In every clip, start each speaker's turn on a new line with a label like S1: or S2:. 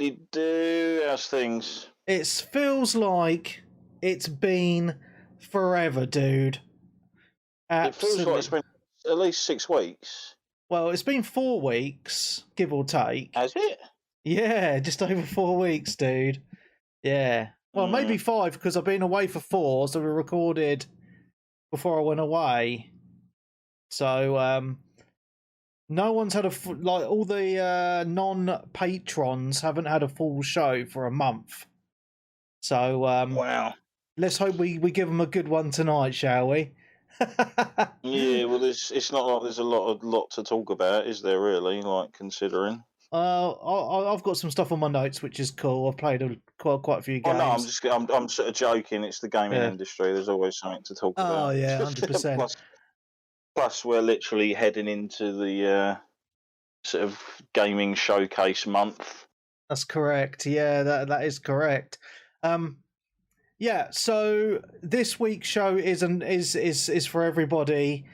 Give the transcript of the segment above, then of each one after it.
S1: Howdy do. How's things?
S2: It feels like it's been forever, dude.
S1: It feels like it's been at least 6 weeks.
S2: Well, it's been 4 weeks, give or take.
S1: Has it?
S2: Yeah, just over 4 weeks, dude. Yeah. Well, maybe 5 because I've been away for 4, so we recorded before I went away. So, no one's had all the non-patrons haven't had a full show for a month. So,
S1: wow.
S2: Let's hope we give them a good one tonight, shall we?
S1: Yeah, well, it's not like there's a lot to talk about, is there? Really, like considering.
S2: I've got some stuff on my notes, which is cool. I've played quite a few games.
S1: Oh no, I'm sort of joking. It's the gaming industry. There's always something to talk about.
S2: Oh yeah, 100%.
S1: Plus, we're literally heading into the sort of gaming showcase month.
S2: That's correct. Yeah, that is correct. Yeah, so this week's show is for everybody.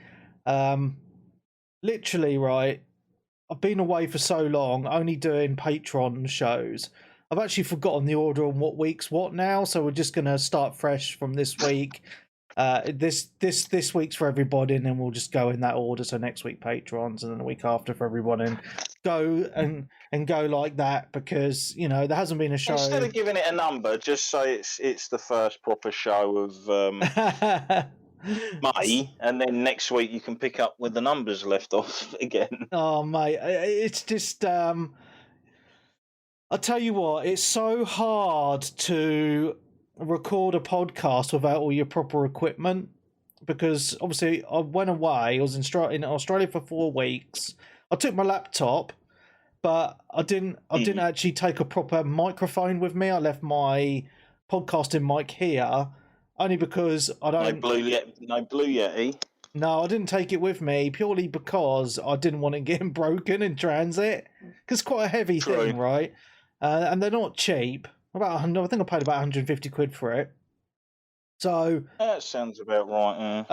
S2: Literally, right? I've been away for so long, only doing Patreon shows. I've actually forgotten the order on what week's what now, so we're just gonna start fresh from this week. This week's for everybody, and then we'll just go in that order. So next week patrons, and then the week after for everyone, and go like that, because there hasn't been a show.
S1: Instead of giving it a number, just say it's the first proper show of May, and then next week you can pick up with the numbers left off again.
S2: Oh mate, it's just I'll tell you what, it's so hard to record a podcast without all your proper equipment, because obviously I went away. I was in Australia for 4 weeks. I took my laptop, but I didn't actually take a proper microphone with me. I left my podcasting mic here, only because I don't.
S1: No Blue Yeti.
S2: No, I didn't take it with me purely because I didn't want it getting broken in transit. Because it's quite a heavy thing, right? And they're not cheap. I think I paid about 150 quid for it. So
S1: that sounds about right.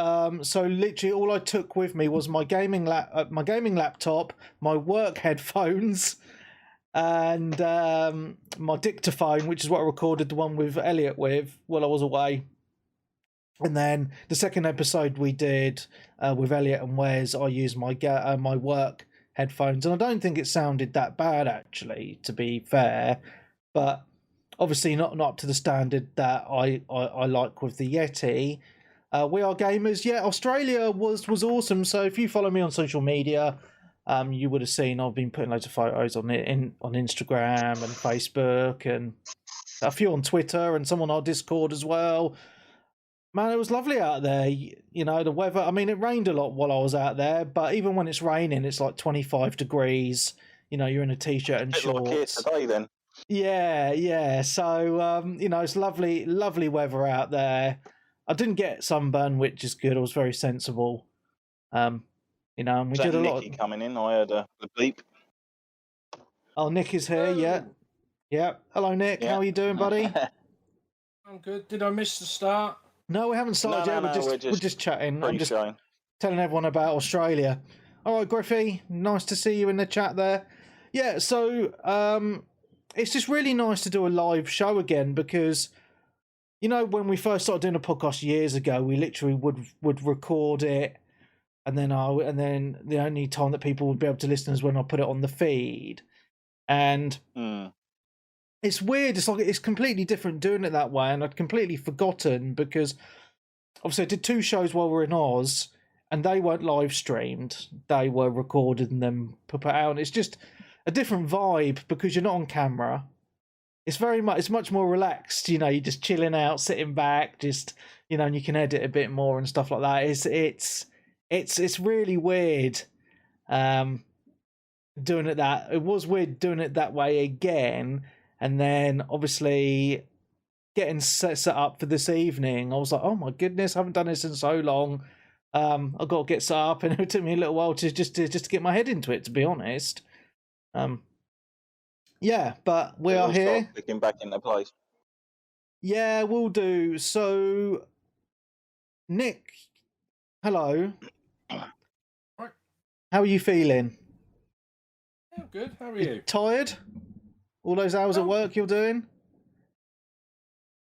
S2: So literally, all I took with me was my gaming laptop, my work headphones, and my dictaphone, which is what I recorded the one with Elliot with while I was away. And then the second episode we did with Elliot and Wes, I used my work headphones, and I don't think it sounded that bad, actually, to be fair. But obviously not up to the standard that I like with the Yeti. We Are Gamers. Yeah, Australia was awesome. So if you follow me on social media, you would have seen I've been putting loads of photos on Instagram and Facebook, and a few on Twitter, and some on our Discord as well. Man, it was lovely out there. The weather, I mean, it rained a lot while I was out there, but even when it's raining, it's like 25 degrees. You're in a t-shirt and shorts.
S1: Like here today, then.
S2: Yeah. So, it's lovely weather out there. I didn't get sunburn, which is good. I was very sensible. And we did a lot.
S1: Nicky coming in. I heard a beep.
S2: Oh, Nick is here. Yeah. Hello, Nick. Yeah. How are you doing, buddy?
S3: I'm good. Did I miss the start?
S2: No, we haven't started yet. We're just chatting. I'm just telling everyone about Australia. All right, Griffey. Nice to see you in the chat there. Yeah. So, it's just really nice to do a live show again, because when we first started doing a podcast years ago, we literally would record it, and then the only time that people would be able to listen is when I put it on the feed. And it's weird. It's like it's completely different doing it that way, and I'd completely forgotten, because obviously I did 2 shows while we were in Oz, and they weren't live streamed. They were recorded and then put out. And it's just a different vibe, because you're not on camera. It's much more relaxed. You're just chilling out, sitting back, just and you can edit a bit more and stuff like that. It's really weird doing it that. It was weird doing it that way again, and then obviously getting set up for this evening. I was like, oh my goodness, I haven't done this in so long. I've got to get set up, and it took me a little while to get my head into it, to be honest. Yeah, but we are here.
S1: Clicking back into place.
S2: Yeah, we'll do. So, Nick, hello.
S3: Right.
S2: How are you feeling?
S3: Yeah, good. How are you?
S2: Tired? All those hours at work you're doing?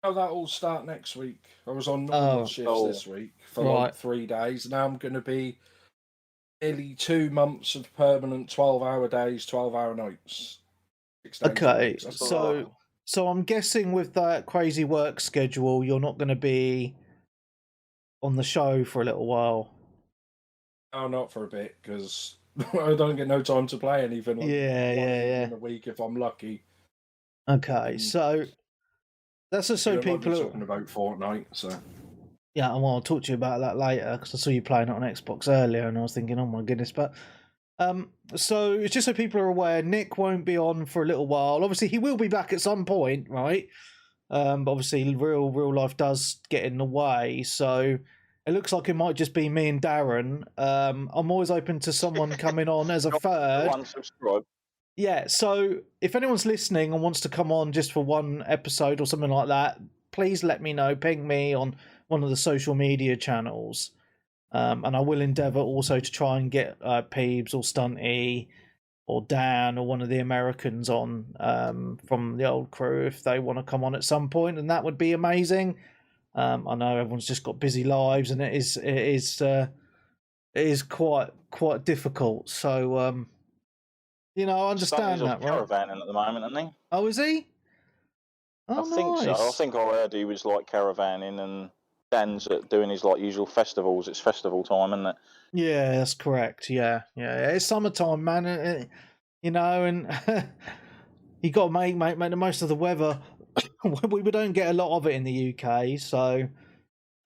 S3: Oh, that'll start next week. I was on normal shifts this week for like 3 days. Now I'm going to be nearly 2 months of permanent 12-hour days, 12-hour nights. 6 days
S2: Okay,
S3: a week.
S2: so I'm guessing with that crazy work schedule, you're not going to be on the show for a little while.
S3: No, not for a bit, because I don't get no time to play anything. Like
S2: Yeah.
S3: in a week if I'm lucky.
S2: Okay, so that's just so people
S3: are talking about Fortnite. So
S2: yeah, well, I'll talk to you about that later because I saw you playing it on Xbox earlier, and I was thinking, oh my goodness. But so it's just so people are aware, Nick won't be on for a little while. Obviously, he will be back at some point, right? But obviously, real life does get in the way, so it looks like it might just be me and Darren. I'm always open to someone coming on as a third.
S1: Unsubscribe.
S2: Yeah, so if anyone's listening and wants to come on just for one episode or something like that, please let me know. Ping me on one of the social media channels. And I will endeavour also to try and get Peebs or Stunty or Dan or one of the Americans on from the old crew if they want to come on at some point, and that would be amazing. I know everyone's just got busy lives, and it is quite difficult. So I understand that, right?
S1: Caravanning at the moment, isn't he?
S2: Oh, is he? Oh,
S1: I think so. I think I heard he was like caravanning, and Dan's doing his like usual festivals. It's festival time, isn't it?
S2: Yeah, that's correct. Yeah. It's summertime, man. And you got to make the most of the weather. We don't get a lot of it in the UK, so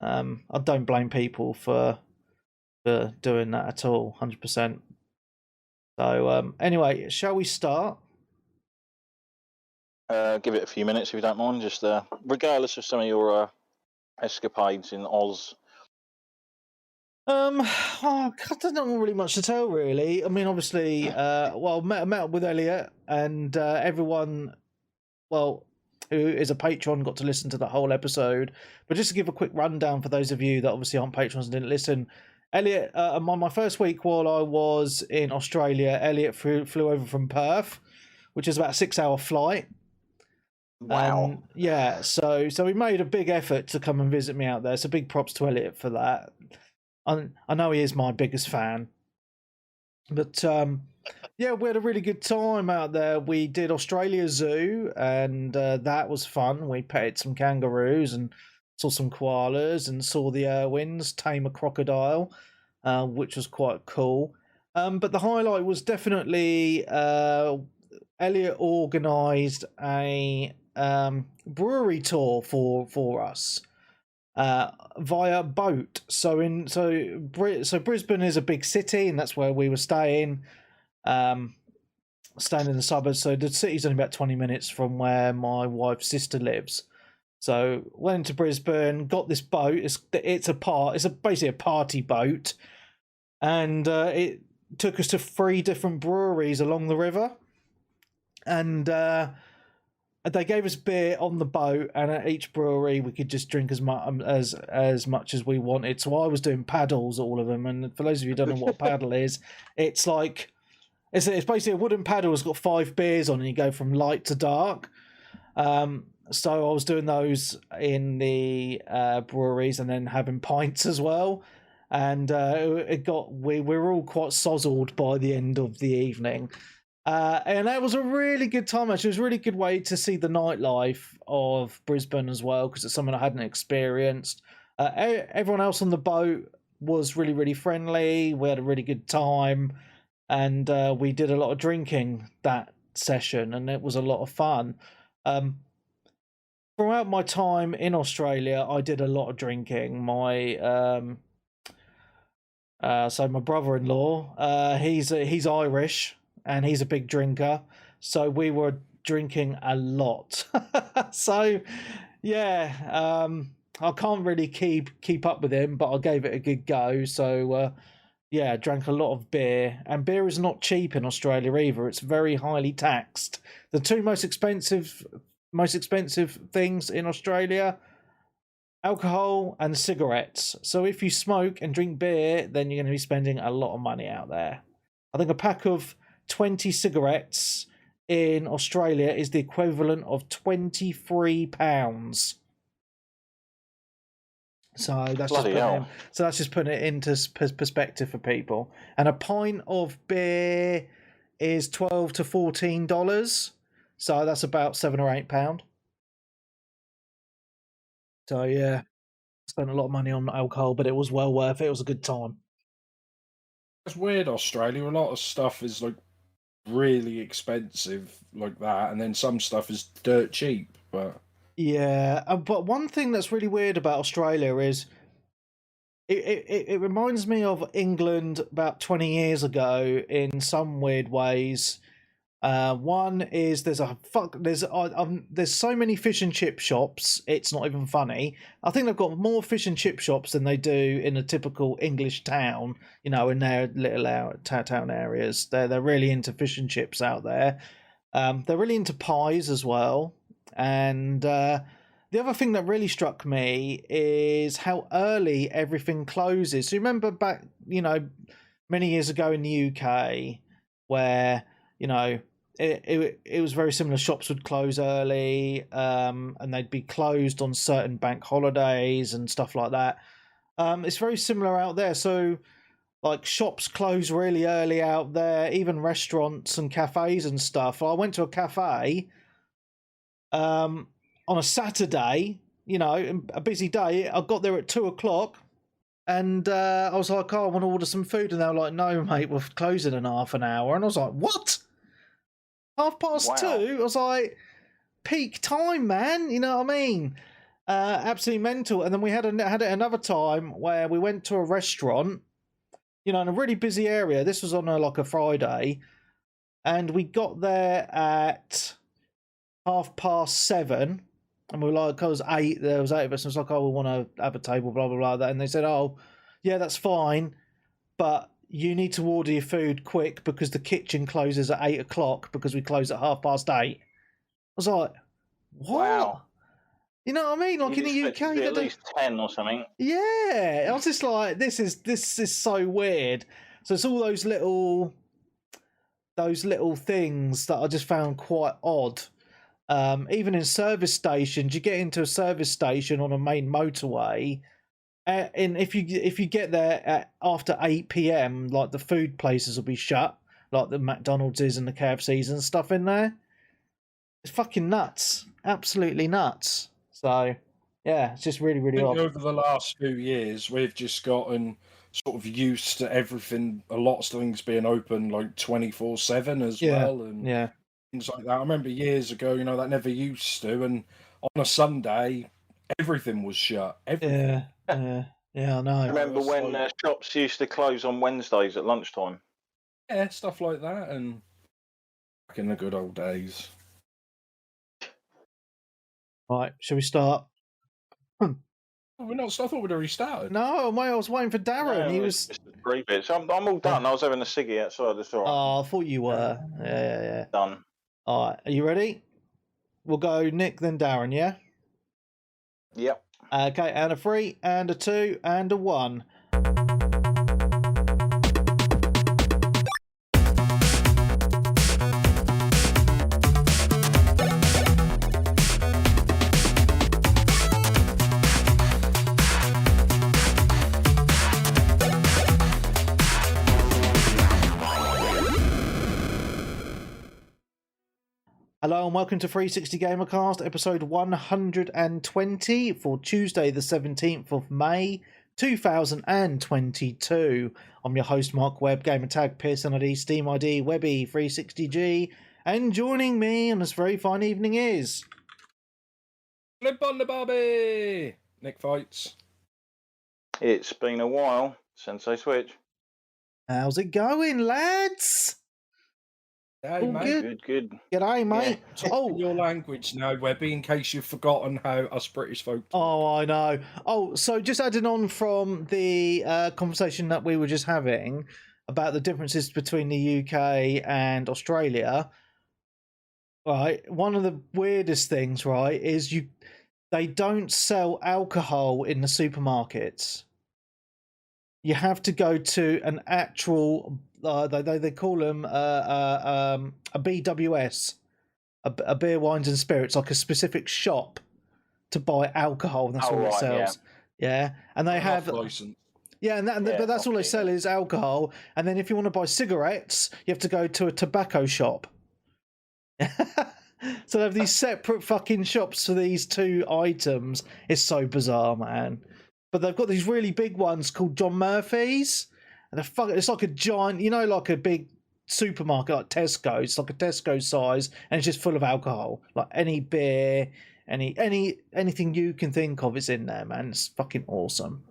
S2: I don't blame people for doing that at all, 100%. So anyway, shall we start?
S1: Give it a few minutes if you don't mind. Just regardless of some of your escapades in Oz.
S2: I don't know really much to tell, really. I mean, obviously, met up with Elliot and everyone, who is a patron got to listen to the whole episode. But just to give a quick rundown for those of you that obviously aren't patrons and didn't listen, Elliot, on my first week while I was in Australia, Elliot flew over from Perth, which is about a 6-hour flight.
S1: Wow.
S2: Yeah, so we made a big effort to come and visit me out there. So big props to Elliot for that. I know he is my biggest fan. But yeah, we had a really good time out there. We did Australia Zoo, and that was fun. We petted some kangaroos and saw some koalas and saw the Irwins tame a crocodile, which was quite cool. But the highlight was definitely Elliot organised a brewery tour for us via boat. So Brisbane is a big city, and that's where we were staying. Staying in the suburbs. So the city's only about 20 minutes from where my wife's sister lives. So went to Brisbane, got this boat. It's basically a party boat, and it took us to 3 different breweries along the river, and they gave us beer on the boat, and at each brewery we could just drink as much as we wanted. So I was doing paddles, all of them. And for those of you who don't know what a paddle is, it's like it's basically a wooden paddle. It's got 5 beers on, and you go from light to dark. So I was doing those in the breweries, and then having pints as well. And we were all quite sozzled by the end of the evening. And that was a really good time, actually. It was a really good way to see the nightlife of Brisbane as well, because it's something I hadn't experienced. Everyone else on the boat was really, really friendly. We had a really good time, and we did a lot of drinking that session, and it was a lot of fun. Throughout my time in Australia, I did a lot of drinking. My brother-in-law, he's Irish, and he's a big drinker, so we were drinking a lot. So yeah, I can't really keep up with him, but I gave it a good go. So yeah, drank a lot of beer, and beer is not cheap in Australia either. It's very highly taxed. The 2 most expensive things in Australia: alcohol and cigarettes. So if you smoke and drink beer, then you're going to be spending a lot of money out there. I think a pack of 20 cigarettes in Australia is the equivalent of £23. So that's just putting it into perspective for people. And a pint of beer is $12 to $14. So that's about £7 or £8. So yeah, spent a lot of money on alcohol, but it was well worth it. It was a good time.
S3: It's weird, Australia. A lot of stuff is like really expensive like that, and then some stuff is dirt cheap. But
S2: yeah, but one thing that's really weird about Australia is it reminds me of England about 20 years ago in some weird ways. One is there's so many fish and chip shops, it's not even funny. I think they've got more fish and chip shops than they do in a typical English town, in their little town areas. They're really into fish and chips out there. They're really into pies as well. And the other thing that really struck me is how early everything closes. So you remember back, many years ago in the UK where, it was very similar. Shops would close early, and they'd be closed on certain bank holidays and stuff like that. It's very similar out there. So, like, shops close really early out there, even restaurants and cafes and stuff. I went to a cafe on a Saturday, a busy day. I got there at 2:00. And I was like, I want to order some food. And they were like, no, mate, we're closing in half an hour. And I was like, what? 2:30? I was like, peak time, man. You know what I mean? Absolutely mental. And then we had it another time where we went to a restaurant, in a really busy area. This was on a Friday. And we got there at 7:30. And we were like, there was 8 of us. And it was like, we want to have a table, blah, blah, blah. And they said, oh, yeah, that's fine. But you need to order your food quick because the kitchen closes at 8:00 because we close at 8:30. I was like, what?
S1: Wow.
S2: You know what I mean? Like in the UK,
S1: at least 10 or something.
S2: Yeah. I was just like, this is so weird. So it's all those little things that I just found quite odd. Even in service stations, you get into a service station on a main motorway, and if you get there after 8 p.m, like the food places will be shut, like the McDonald's and the KFCs and stuff in there. It's fucking nuts, absolutely nuts. So yeah, it's just really, really odd.
S3: Over the last few years, we've just gotten sort of used to everything. A lot of things being open like 24/7 as well, and things like that. I remember years ago, that never used to, and on a Sunday, everything was shut. Everything.
S2: Yeah, I know.
S1: Remember when shops used to close on Wednesdays at lunchtime?
S3: Yeah, stuff like that, and back in the good old days.
S2: Right, shall we start?
S3: We're not. I thought we'd already started.
S2: No, I was waiting for Darren.
S1: No,
S2: he was
S1: just 3 bits. I'm all done. I was having a ciggy outside. That's all right.
S2: Oh, I thought you were. Yeah.
S1: Done.
S2: All right, are you ready? We'll go Nick, then Darren, yeah?
S1: Yep.
S2: Okay, and a 3, and a 2, and a 1. Hello and welcome to 360 Gamercast, episode 120 for Tuesday the 17th of May 2022. I'm your host Mark Webb, gamertag Pearson ID, Steam ID, Webby 360G, and joining me on this very fine evening is...
S3: Limp on the Barbie! Nick Fights.
S1: It's been a while since I switched.
S2: How's it going, lads?
S3: Hey, mate.
S1: Good.
S2: G'day, mate.
S3: Yeah. Your language now, Webby, in case you've forgotten how us British folk talk.
S2: Oh, I know. Oh, so just adding on from the conversation that we were just having about the differences between the UK and Australia, right? One of the weirdest things, right, is they don't sell alcohol in the supermarkets. You have to go to an actual they call them a BWS, a beer, wines, and spirits, like a specific shop to buy alcohol, and that's all it sells. Yeah, and they have
S3: license.
S2: Yeah, but that's all they sell is alcohol. And then if you want to buy cigarettes, you have to go to a tobacco shop. So they have these separate fucking shops for these two items. It's so bizarre, man. But they've got these really big ones called John Murphy's. And it's like a giant, like a big supermarket like Tesco. It's like a Tesco size, and it's just full of alcohol. Like any beer, anything you can think of is in there, man. It's fucking awesome.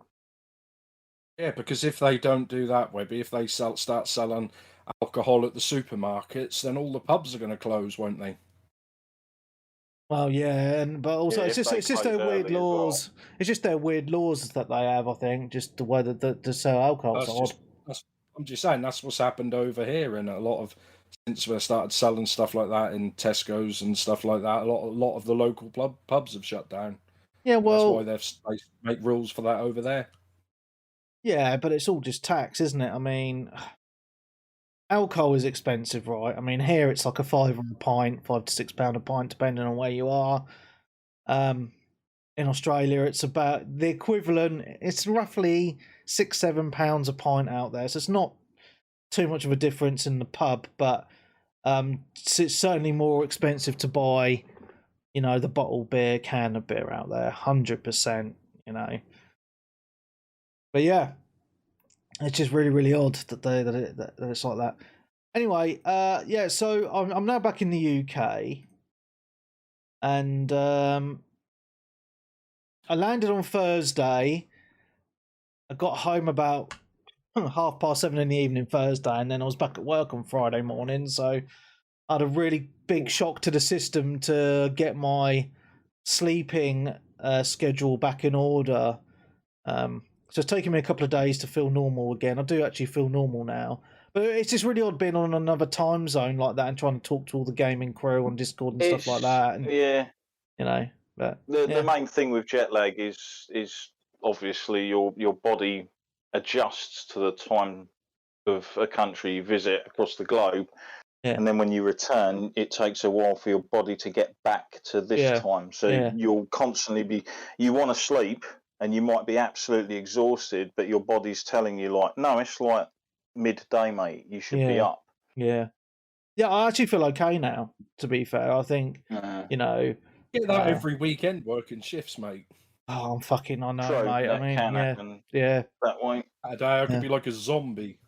S3: Yeah, because if they don't do that, Webby, if they start selling alcohol at the supermarkets, then all the pubs are going to close, won't they?
S2: Well, yeah, but also it's just their weird laws.
S1: Well.
S2: It's just their weird laws that they have. I think just the way that they sell alcohol is odd.
S3: I'm just saying that's what's happened over here, and a lot of since we started selling stuff like that in Tesco's and stuff like that. A lot of the local pubs have shut down.
S2: Yeah, well,
S3: that's why they make rules for that over there.
S2: Yeah, but it's all just tax, isn't it? I mean, alcohol is expensive, right? I mean, here it's like a £5 a pint, £5 to £6 a pint, depending on where you are. In Australia, it's about the equivalent. It's roughly £6-7 a pint out there, so it's not too much of a difference in the pub. But it's certainly more expensive to buy, the bottled beer, can of beer out there, 100%. But yeah, it's just really, really odd that it's like that. Anyway, yeah. So I'm now back in the UK, and I landed on Thursday. I got home about 7:30 in the evening Thursday, and then I was back at work on Friday morning. So I had a really big shock to the system to get my sleeping schedule back in order. So it's taken me a couple of days to feel normal again. I do actually feel normal now. But it's just really odd being on another time zone like that and trying to talk to all the gaming crew on Discord and stuff like that. And,
S1: yeah.
S2: But
S1: the main thing with jet lag is obviously your body adjusts to the time of a country you visit across the globe. Yeah. And then when you return, it takes a while for your body to get back to this time. So you'll constantly you want to sleep, and you might be absolutely exhausted, but your body's telling you, like, no, it's like midday, mate. You should be up.
S2: Yeah. Yeah, I actually feel okay now, to be fair. I think,
S3: Get that every weekend working shifts, mate.
S2: Oh, I know, mate. I mean, yeah.
S1: That way.
S3: A day I could be like a zombie.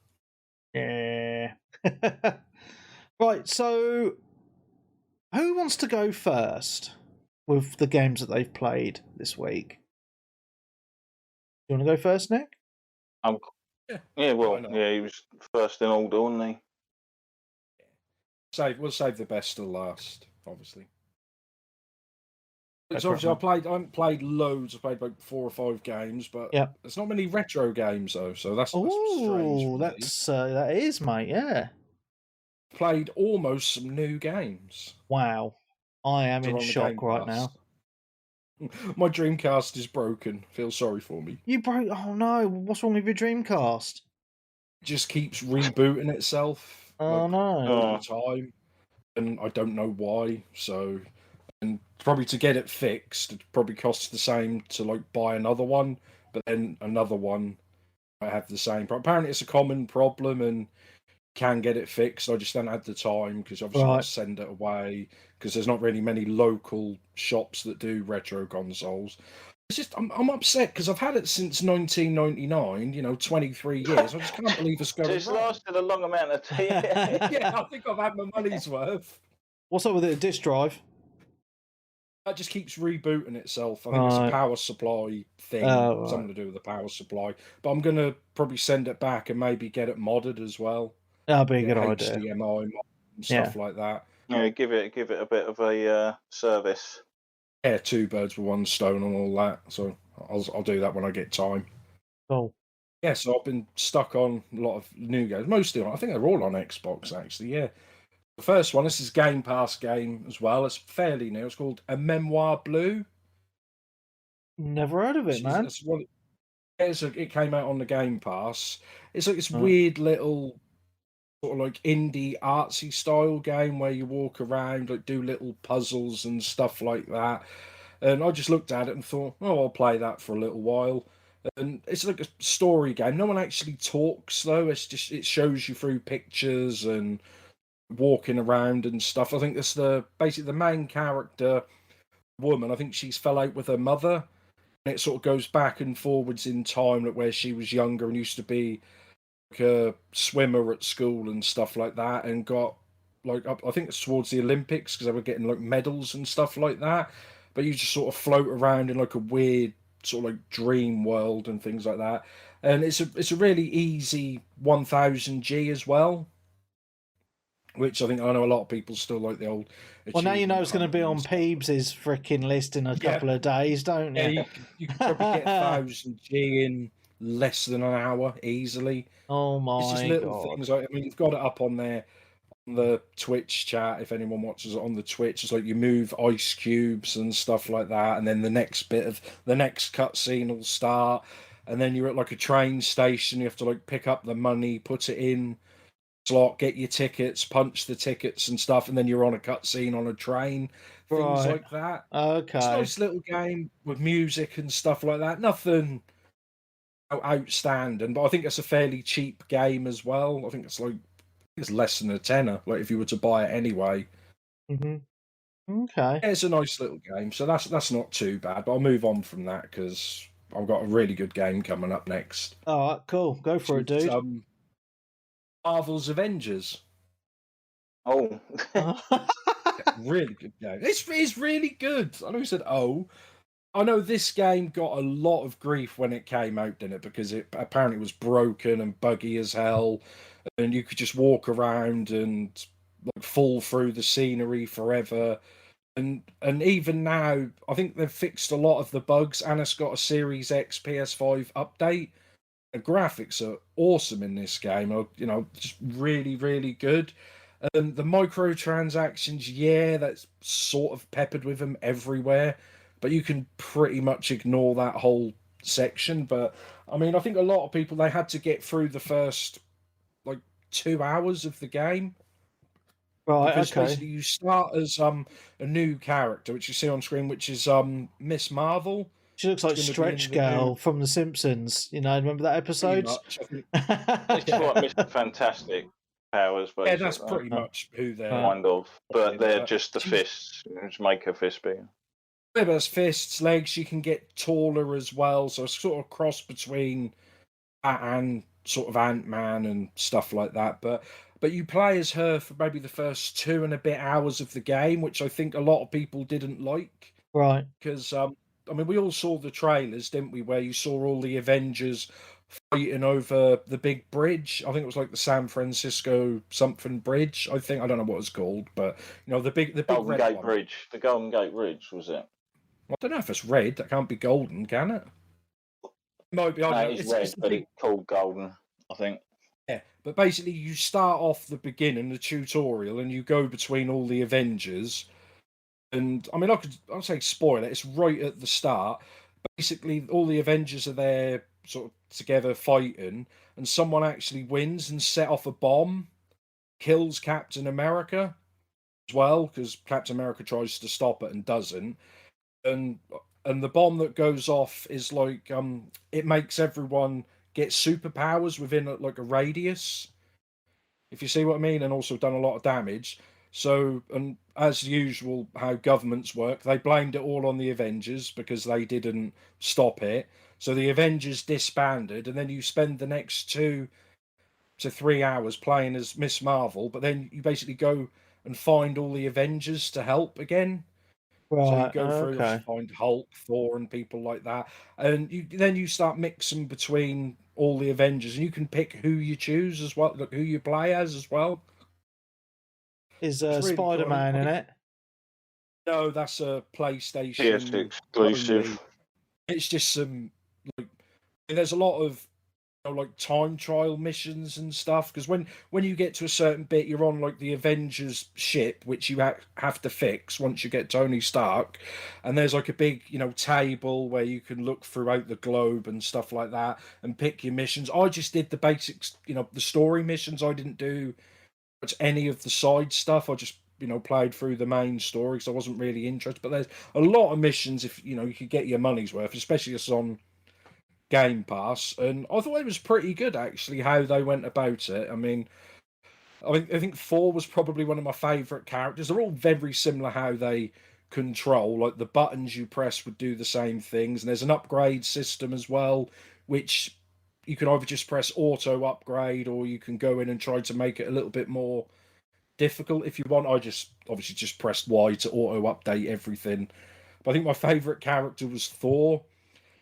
S2: Yeah. Right, so who wants to go first with the games that they've played this week? You want to go first, Nick?
S1: Yeah, well, he was first in order, wasn't
S3: he? We'll save the best till last, obviously. Because obviously I haven't played loads. I played about 4 or 5 games, but there's not many retro games though, so that's strange.
S2: Oh, that is, mate. Yeah.
S3: Played almost some new games.
S2: Wow, I am in shock right now.
S3: My Dreamcast is broken. Feel sorry for me.
S2: You broke? Oh no! What's wrong with your Dreamcast?
S3: It just keeps rebooting itself.
S2: Oh no!
S3: All the time, and I don't know why. So, and probably to get it fixed, it probably costs the same to like buy another one, but then another one might have the same. But apparently, it's a common problem and can get it fixed. I just don't have the time because obviously I send it away because there's not really many local shops that do retro consoles. It's just I'm upset because I've had it since 1999. 23 years. I just can't believe it's going.
S1: It's lasted a long amount of time.
S3: Yeah, I think I've had my money's worth.
S2: What's up with it? A disk drive?
S3: That just keeps rebooting itself. I think it's a power supply thing, something to do with the power supply. But I'm gonna probably send it back and maybe get it modded as well.
S2: That'd be a good idea.
S3: HDMI and stuff like that.
S1: Yeah, give it a bit of a service.
S3: Yeah, 2 birds with 1 stone and all that. So I'll do that when I get time.
S2: Cool.
S3: Yeah, so I've been stuck on a lot of new games, mostly I think they're all on Xbox actually. Yeah, the first one, this is Game Pass game as well. It's fairly new. It's called A Memoir Blue.
S2: Never heard of it, man.
S3: It came out on the Game Pass. It's like this weird little sort of like indie artsy style game where you walk around, like do little puzzles and stuff like that. And I just looked at it and thought, oh, I'll play that for a little while. And it's like a story game. No one actually talks though. It's just it shows you through pictures and walking around and stuff. I think that's basically the main character woman. I think she's fell out with her mother, and it sort of goes back and forwards in time, like where she was younger and used to be like a swimmer at school and stuff like that, and got like up, I think it's towards the Olympics because they were getting like medals and stuff like that. But you just sort of float around in like a weird sort of like dream world and things like that. And it's a really easy 1000G as well, which I know a lot of people still like the old.
S2: Well, now you know it's going to be on
S3: hunters.
S2: Peebs' freaking list in a couple of days, don't you?
S3: Yeah, you can probably get 1000G in less than an hour easily.
S2: Oh my
S3: It's just little
S2: God.
S3: things like, I mean, you've got it up on there on the Twitch chat. If anyone watches it on the Twitch, it's like you move ice cubes and stuff like that, and then the next cutscene will start, and then you're at like a train station. You have to like pick up the money, put it in slot, get your tickets, punch the tickets and stuff, and then you're on a cutscene on a train, things
S2: Right.
S3: like that.
S2: Okay.
S3: It's a nice little game with music and stuff like that. Nothing outstanding, but I think it's a fairly cheap game as well. I think it's less than a tenner, like if you were to buy it anyway.
S2: Okay.
S3: Yeah, it's a nice little game, so that's not too bad. But I'll move on from that because I've got a really good game coming up next.
S2: All right, cool. Go for it, dude.
S3: Marvel's Avengers.
S1: Oh,
S3: really good game. It's really good. I know you said, oh. I know this game got a lot of grief when it came out, didn't it? Because it apparently was broken and buggy as hell, and you could just walk around and like fall through the scenery forever. And even now, I think they've fixed a lot of the bugs, and it's got a Series X PS5 update. The graphics are awesome in this game. Just really, really good. The microtransactions, yeah, that's sort of peppered with them everywhere, but you can pretty much ignore that whole section. But I mean, I think a lot of people, they had to get through the first like 2 hours of the game.
S2: Right,
S3: because
S2: okay.
S3: basically you start as a new character, which you see on screen, which is Miss Marvel.
S2: She looks like Stretch Girl from The Simpsons. You know, remember that episode?
S3: Much, I think.
S1: It's like Mr. Fantastic powers, basically.
S3: Yeah, that's pretty much who they're
S1: kind of, but they're just the fists, which make her fist bigger.
S3: There's fists, legs. You can get taller as well, so it's sort of cross between that and sort of Ant-Man and stuff like that. But you play as her for maybe the first 2 and a bit hours of the game, which I think a lot of people didn't like.
S2: Right.
S3: Because I mean, we all saw the trailers, didn't we? Where you saw all the Avengers fighting over the big bridge. I think it was like the San Francisco something bridge. I don't know what it's called, but the big
S1: Golden
S3: red
S1: Gate
S3: one.
S1: Bridge. The Golden Gate Bridge, was it?
S3: I don't know if it's red. That can't be golden, can it? It might be. I don't know.
S1: It's red, but it's called golden, I think.
S3: Yeah, but basically you start off the beginning, the tutorial, and you go between all the Avengers. And I mean, I'll say spoil it. It's right at the start. Basically, all the Avengers are there, sort of together fighting, and someone actually wins and set off a bomb, kills Captain America as well, because Captain America tries to stop it and doesn't. And the bomb that goes off is like it makes everyone get superpowers within like a radius, if you see what I mean, and also done a lot of damage. So, and as usual, how governments work, they blamed it all on the Avengers because they didn't stop it. So the Avengers disbanded, and then you spend the next 2 to 3 hours playing as Miss Marvel, but then you basically go and find all the Avengers to help again.
S2: Right,
S3: so you go through
S2: okay.
S3: and find Hulk, Thor, and people like that, and you start mixing between all the Avengers, and you can pick who you choose as well, who you play as well.
S2: Is really Spider-Man cool. in it?
S3: No, that's a PlayStation
S1: exclusive.
S3: Only. It's just some there's a lot of like time trial missions and stuff, because when you get to a certain bit, you're on like the Avengers ship, which you have to fix once you get Tony Stark, and there's like a big table where you can look throughout the globe and stuff like that and pick your missions. I just did the basics, the story missions. I didn't do any of the side stuff. I just played through the main story because I wasn't really interested. But there's a lot of missions if you could get your money's worth, especially if it's on Game Pass, and I thought it was pretty good actually how they went about it. I think Thor was probably one of my favourite characters. They're all very similar how they control, like the buttons you press would do the same things, and there's an upgrade system as well, which you can either just press auto upgrade or you can go in and try to make it a little bit more difficult if you want. I just obviously just pressed Y to auto update everything. But I think my favourite character was Thor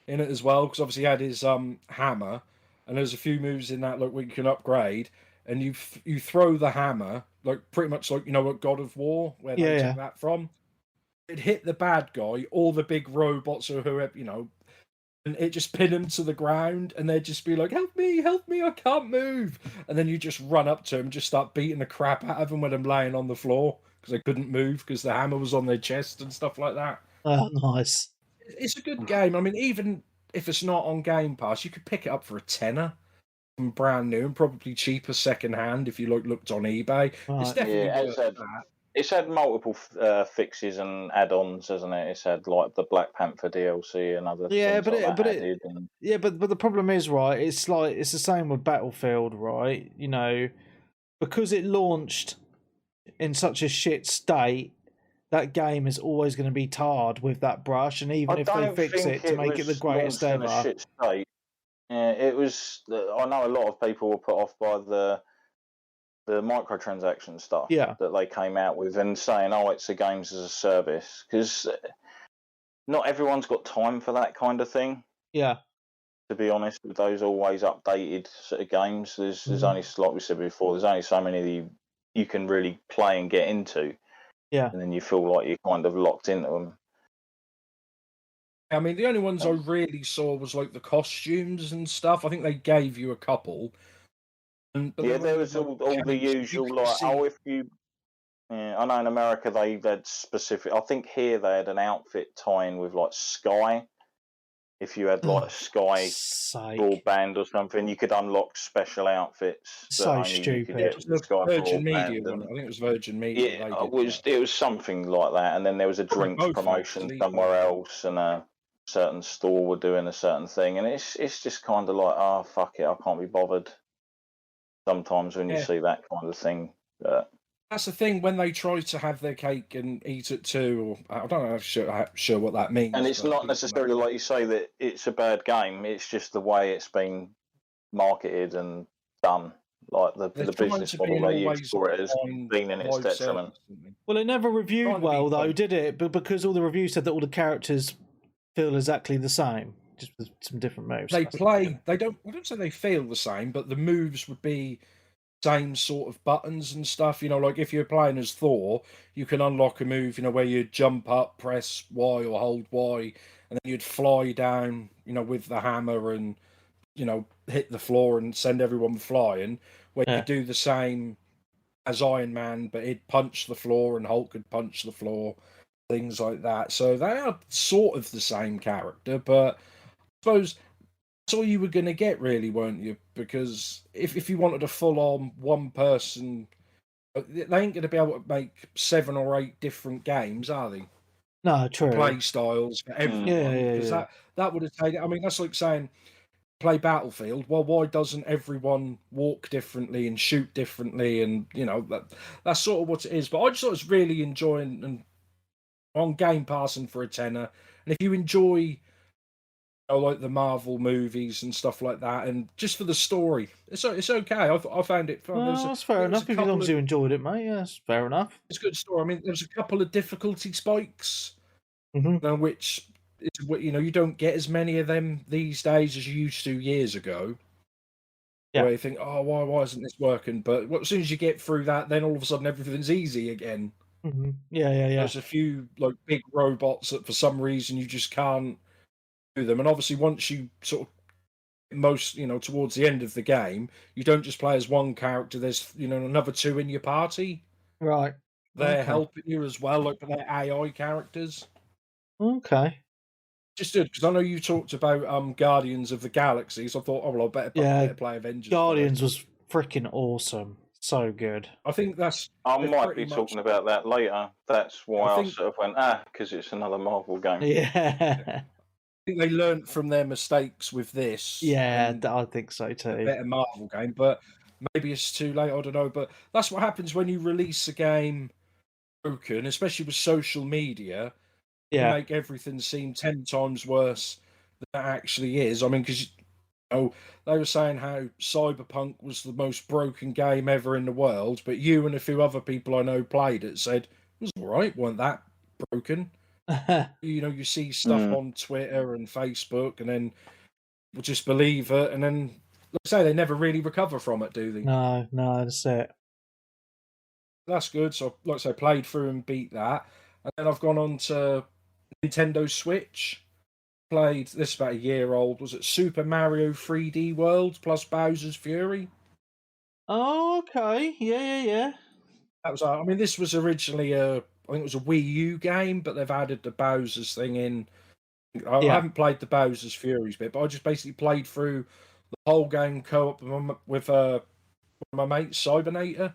S3: in it as well, because obviously he had his hammer, and there's a few moves in that like where you can upgrade, and you throw the hammer like pretty much like what God of War where they took that from. It hit the bad guy, all the big robots or whoever, and it just pin him to the ground, and they'd just be like, help me, I can't move. And then you just run up to him and just start beating the crap out of them when I'm laying on the floor because they couldn't move because the hammer was on their chest and stuff like that.
S2: Oh, nice.
S3: It's a good game. I mean, even if it's not on Game Pass, you could pick it up for a tenner, brand new and probably cheaper second hand if you looked on eBay.
S2: Right.
S3: It's definitely worth that.
S1: It's had multiple fixes and add-ons, hasn't it? It's had like the Black Panther DLC and other things
S2: but the problem is, right? It's like it's the same with Battlefield, right? Because it launched in such a shit state, that game is always going to be tarred with that brush, and even if they fix it to make it the greatest ever.
S1: Yeah, it was. I know a lot of people were put off by the microtransaction stuff that they came out with and saying, oh, it's a games as a service, because not everyone's got time for that kind of thing.
S2: Yeah.
S1: To be honest, with those always updated sort of games, there's only, like we said before, there's only so many that you can really play and get into.
S2: Yeah.
S1: And then you feel like you're kind of locked into them.
S3: I mean, the only ones I really saw was like the costumes and stuff. I think they gave you a couple.
S1: There was all the usual, like, if you... Yeah, I know in America they had specific... I think here they had an outfit tie-in with, like, Sky. If you had, like, Sky broadband or something, you could unlock special outfits.
S2: So stupid.
S3: It was Virgin Media one. I think it was Virgin Media.
S1: Yeah, it was something like that. And then there was a drinks promotion somewhere else, and a certain store were doing a certain thing. And it's just kind of like, oh, fuck it, I can't be bothered. Sometimes when you see that kind of thing.
S3: That's the thing, when they try to have their cake and eat it too, or I don't know sure what that means.
S1: And it's not necessarily like you say that it's a bad game, it's just the way it's been marketed and done. Like the business model they use for it has been in its detriment.
S2: Well, it never reviewed well though, did it? But because all the reviews said that all the characters feel exactly the same, just with some different moves.
S3: I don't say they feel the same, but the moves would be same sort of buttons and stuff. Like if you're playing as Thor, you can unlock a move, where you jump up, press Y or hold Y, and then you'd fly down, with the hammer and, hit the floor and send everyone flying. Where you do the same as Iron Man, but he'd punch the floor and Hulk could punch the floor, things like that. So they are sort of the same character, but I suppose that's all you were going to get, really, weren't you? Because if you wanted a full-on one-person, they ain't going to be able to make 7 or 8 different games, are they?
S2: No, true.
S3: Play styles for everyone. Because that would have taken... I mean, that's like saying, play Battlefield. Well, why doesn't everyone walk differently and shoot differently? And, that's sort of what it is. But I just thought it was really enjoying and on Game Pass and for a tenner. And if you enjoy... like the Marvel movies and stuff like that, and just for the story, it's okay. I found it fun.
S2: Well, that's fair enough. If long as you enjoyed it, mate, yeah, that's fair enough.
S3: It's a good story. I mean, there's a couple of difficulty spikes, which you don't get as many of them these days as you used to years ago. Yeah. Where you think, oh, why isn't this working? But as soon as you get through that, then all of a sudden everything's easy again.
S2: Mm-hmm. Yeah.
S3: There's a few like big robots that for some reason you just can't them, and obviously once you sort of most, towards the end of the game, you don't just play as one character. There's, another two in your party.
S2: Right.
S3: They're helping you as well, like they're AI characters.
S2: Okay.
S3: Just good, because I know you talked about Guardians of the Galaxy, so I thought, I better play Avengers.
S2: Guardians was freaking awesome. So good.
S3: I think that's...
S1: I might be talking about that later. That's why I sort of went, because it's another Marvel game.
S2: Yeah.
S3: I think they learned from their mistakes with this.
S2: Yeah, I think so too.
S3: A better Marvel game, but maybe it's too late. I don't know. But that's what happens when you release a game broken, especially with social media. You make everything seem 10 times worse than it actually is. I mean, because they were saying how Cyberpunk was the most broken game ever in the world, but you and a few other people I know played it said it was all right, wasn't that broken? You see stuff on Twitter and Facebook, and then we'll just believe it, and then, like I say, they never really recover from it, do they?
S2: No, that's it.
S3: That's good. So, like I say, played through and beat that, and then I've gone on to Nintendo Switch. Played this about a year old. Was it Super Mario 3D World plus Bowser's Fury?
S2: Oh, okay. Yeah.
S3: That was. I mean, this was originally I think it was a Wii U game, but they've added the Bowser's thing in. I haven't played the Bowser's Furies bit, but I just basically played through the whole game co-op with one of my mates, Cybernator.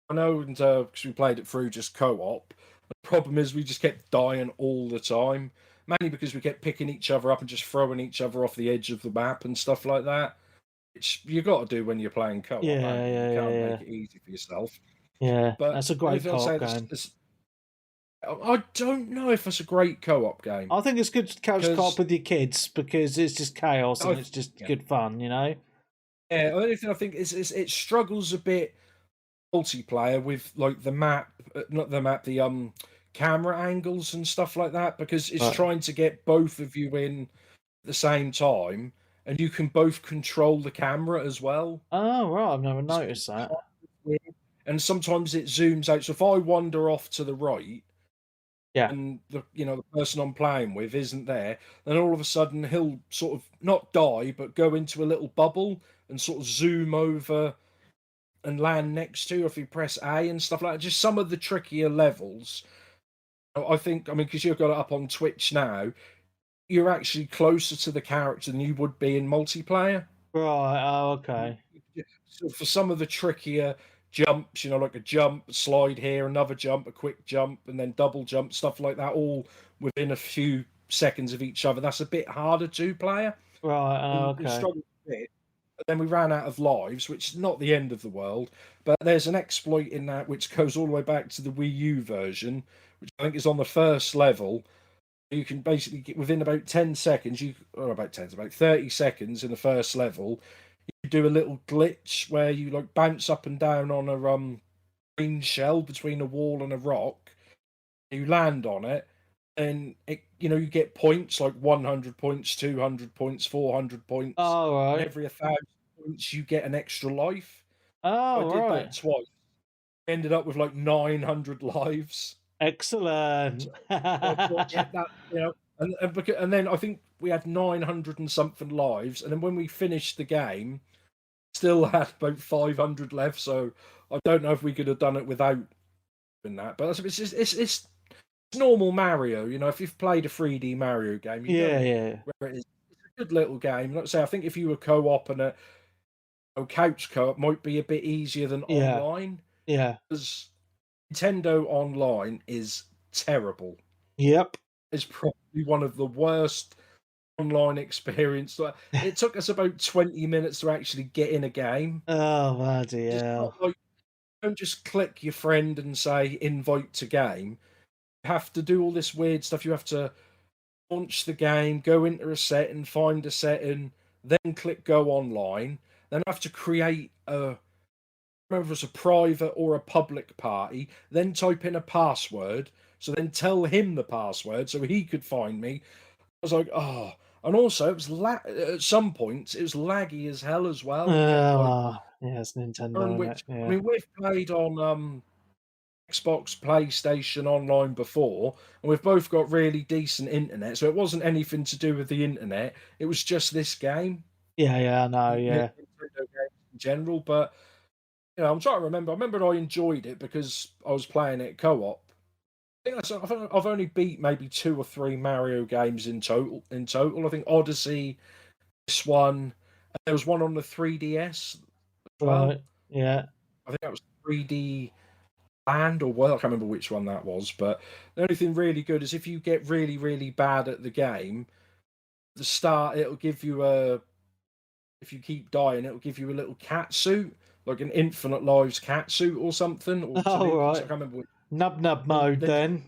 S3: I know, and because we played it through just co-op. The problem is we just kept dying all the time, mainly because we kept picking each other up and just throwing each other off the edge of the map and stuff like that. Which you got to do when you're playing co-op. You can't make it easy for yourself.
S2: Yeah, but that's a great co-op game.
S3: I don't know if it's a great co-op game.
S2: I think it's good to couch co-op with your kids because it's just chaos and it's just good fun, Yeah,
S3: the only thing I think is it struggles a bit multiplayer with like the map, the camera angles and stuff like that, because it's trying to get both of you in at the same time, and you can both control the camera as well.
S2: Oh right, I've never noticed that.
S3: And sometimes it zooms out. So if I wander off to the right, and the person I'm playing with isn't there, then all of a sudden he'll sort of not die, but go into a little bubble and sort of zoom over and land next to, if you press A and stuff like that. Just some of the trickier levels. I think, because you've got it up on Twitch now, you're actually closer to the character than you would be in multiplayer.
S2: Right. Oh, okay.
S3: So for some of the trickier jumps, like a jump, slide here, another jump, a quick jump, and then double jump, stuff like that, all within a few seconds of each other. That's a bit harder to player.
S2: Right. Oh, okay.
S3: Struggled a bit. But then we ran out of lives, which is not the end of the world. But there's an exploit in that which goes all the way back to the Wii U version, which I think is on the first level. You can basically get within about 10 seconds, about 30 seconds in the first level, you do a little glitch where you like bounce up and down on a green shell between a wall and a rock. You land on it, and it, you get points like 100 points, 200 points, 400 points.
S2: Oh, right.
S3: And every 1,000 points, you get an extra life.
S2: Oh,
S3: I did that twice. Ended up with like 900 lives.
S2: Excellent.
S3: So I thought, and then I think we had 900 and something lives, and then when we finished the game, still had about 500 left. So I don't know if we could have done it without that. But it's normal Mario. If you've played a 3D Mario game, where it is. It's a good little game. Like I say, I think if you were co-op and a couch co-op might be a bit easier than online.
S2: Yeah.
S3: Because Nintendo Online is terrible.
S2: Yep.
S3: It's probably one of the worst online experience. It took us about 20 minutes to actually get in a game.
S2: Oh, bloody hell.
S3: Don't just click your friend and say invite to game. You have to do all this weird stuff. You have to launch the game, go into a setting, find a setting, then click go online. Then I have to create whether it's a private or a public party, then type in a password, so then tell him the password so he could find me. I was like, oh. And also, it was at some points, it was laggy as hell as well.
S2: It's Nintendo.
S3: We've played on Xbox, PlayStation Online before, and we've both got really decent internet, so it wasn't anything to do with the internet. It was just this game.
S2: Yeah, I know, yeah.
S3: Nintendo games in general, but I'm trying to remember. I remember I enjoyed it because I was playing it co-op. I think I've only beat maybe 2 or 3 Mario games in total. I think Odyssey, this one, and there was one on the 3DS as well.
S2: Right, yeah.
S3: I think that was 3D Land or World. I can't remember which one that was. But the only thing really good is if you get really, really bad at the game, at the start it'll give you if you keep dying, it'll give you a little cat suit, like an infinite lives cat suit or something. Or
S2: Oh, right.
S3: I can't remember.
S2: Nub mode then.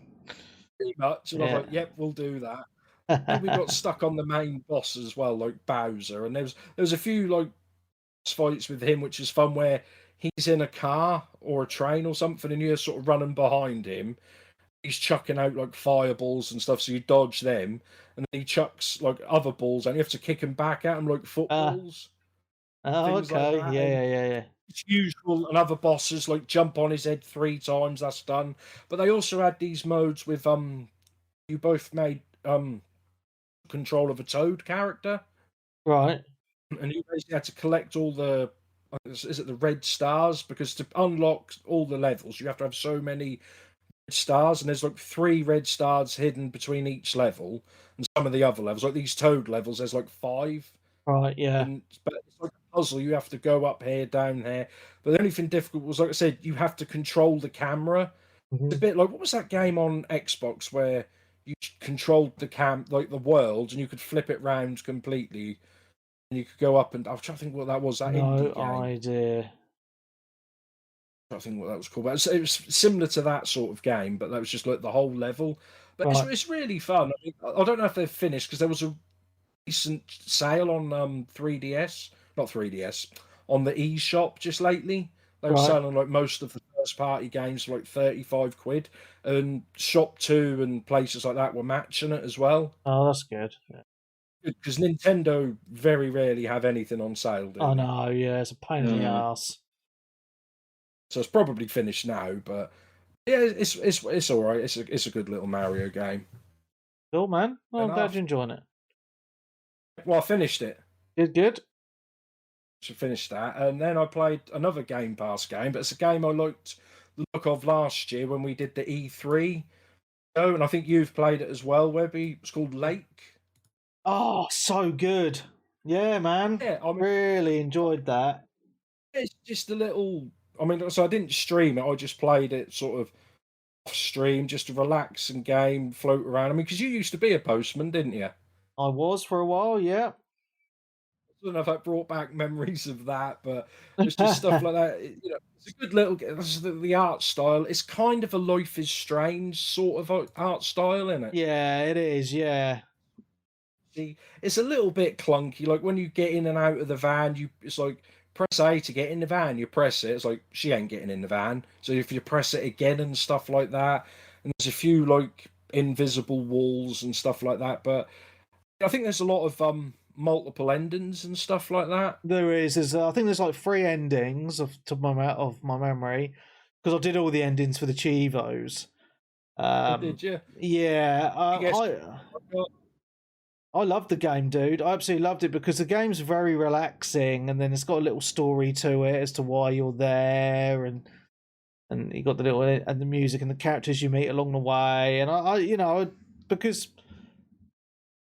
S3: Pretty much, and I was like, "Yep, we'll do that." I think we got stuck on the main boss as well, like Bowser, and there was a few like fights with him, which is fun, where he's in a car or a train or something, and you're sort of running behind him. He's chucking out like fireballs and stuff, so you dodge them, and then he chucks like other balls, and you have to kick him back at him like footballs, things like
S2: okay,
S3: that.
S2: yeah.
S3: It's usual, and other bosses like jump on his head 3 times. That's done. But they also had these modes with you both made control of a Toad character,
S2: right?
S3: And you basically had to collect all the is it the red stars? Because to unlock all the levels, you have to have so many red stars, and there's like 3 red stars hidden between each level, and some of the other levels, like these Toad levels, there's like 5.
S2: Right, yeah.
S3: But it's like a puzzle. You have to go up here, down here. But the only thing difficult was, like I said, you have to control the camera. It's a bit like, what was that game on Xbox where you controlled the like the world, and you could flip it round completely, and you could go up and I'm trying to think what that was. That indie game.
S2: No idea.
S3: I think what that was called. But it was similar to that sort of game, but that was just like the whole level. But it's really fun. I mean, I don't know if they've finished because there was a recent sale on 3DS, not 3DS, on the eShop just lately. They were selling like most of the first party games for like 35 quid, and Shop 2 and places like that were matching it as well.
S2: Oh, that's good.
S3: Because Nintendo very rarely have anything on sale.
S2: Oh no, yeah, it's a pain in the ass.
S3: So it's probably finished now, but yeah, it's all right. It's a good little Mario game.
S2: Cool, man. Well, I'm glad you're enjoying it.
S3: Well, I finished it.
S2: Good.
S3: So finished that, and then I played another Game Pass game, but it's a game I liked the look of last year when we did the E3 show, and I think you've played it as well, Webby. It's called Lake.
S2: Oh, so good. Yeah, man. Yeah, I really enjoyed that.
S3: It's just a little. I mean, so I didn't stream it. I just played it sort of off stream, just to relax and game, float around. I mean, because you used to be a postman, didn't you?
S2: I was for a while, yeah.
S3: I don't know if that brought back memories of that, but it's just stuff like that. It's a good little. The art style. It's kind of a Life is Strange sort of art style, isn't it?
S2: Yeah, it is. Yeah.
S3: It's a little bit clunky. Like when you get in and out of the van, it's like press A to get in the van. You press it. It's like she ain't getting in the van. So if you press it again and stuff like that, and there's a few like invisible walls and stuff like that. But I think there's a lot of multiple endings and stuff like that.
S2: There is. I think there's like 3 endings of my memory, because I did all the endings for the Chivos.
S3: Did you?
S2: Yeah. I loved the game, dude. I absolutely loved it because the game's very relaxing, and then it's got a little story to it as to why you're there, and you got the little and the music and the characters you meet along the way, and I because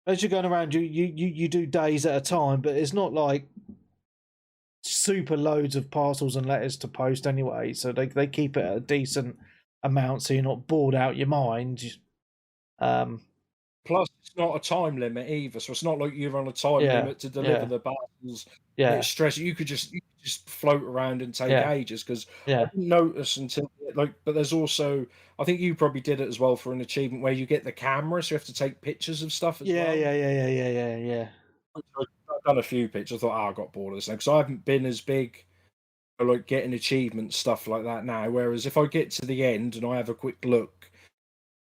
S2: as you're going around, you do days at a time, but it's not like super loads of parcels and letters to post anyway, so they keep it at a decent amount, so you're not bored out your mind.
S3: Plus, it's not a time limit either, so it's not like you're on a time limit to deliver the parcels.
S2: Yeah,
S3: it's stressful. You could just float around and take ages, because I didn't notice until but there's also, I think you probably did it as well for an achievement where you get the camera, so you have to take pictures of stuff as well.
S2: Yeah.
S3: I've done a few pictures. I thought, I got bored of this now, because I haven't been as big like getting achievements, stuff like that now. Whereas if I get to the end and I have a quick look,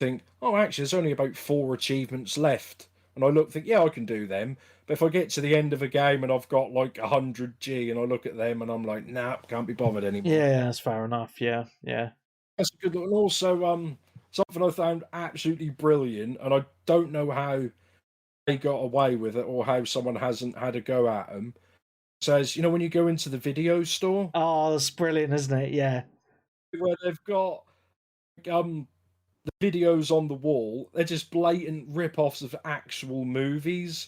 S3: think, oh, actually, there's only about 4 achievements left, and I think, yeah, I can do them. But if I get to the end of a game and I've got like 100G, and I look at them and I'm like, nah, can't be bothered anymore.
S2: Yeah, that's fair enough. Yeah.
S3: That's a good look. And also, something I found absolutely brilliant, and I don't know how they got away with it or how someone hasn't had a go at them. It says, when you go into the video store.
S2: Oh, that's brilliant, isn't it? Yeah.
S3: Where they've got the videos on the wall, they're just blatant rip-offs of actual movies.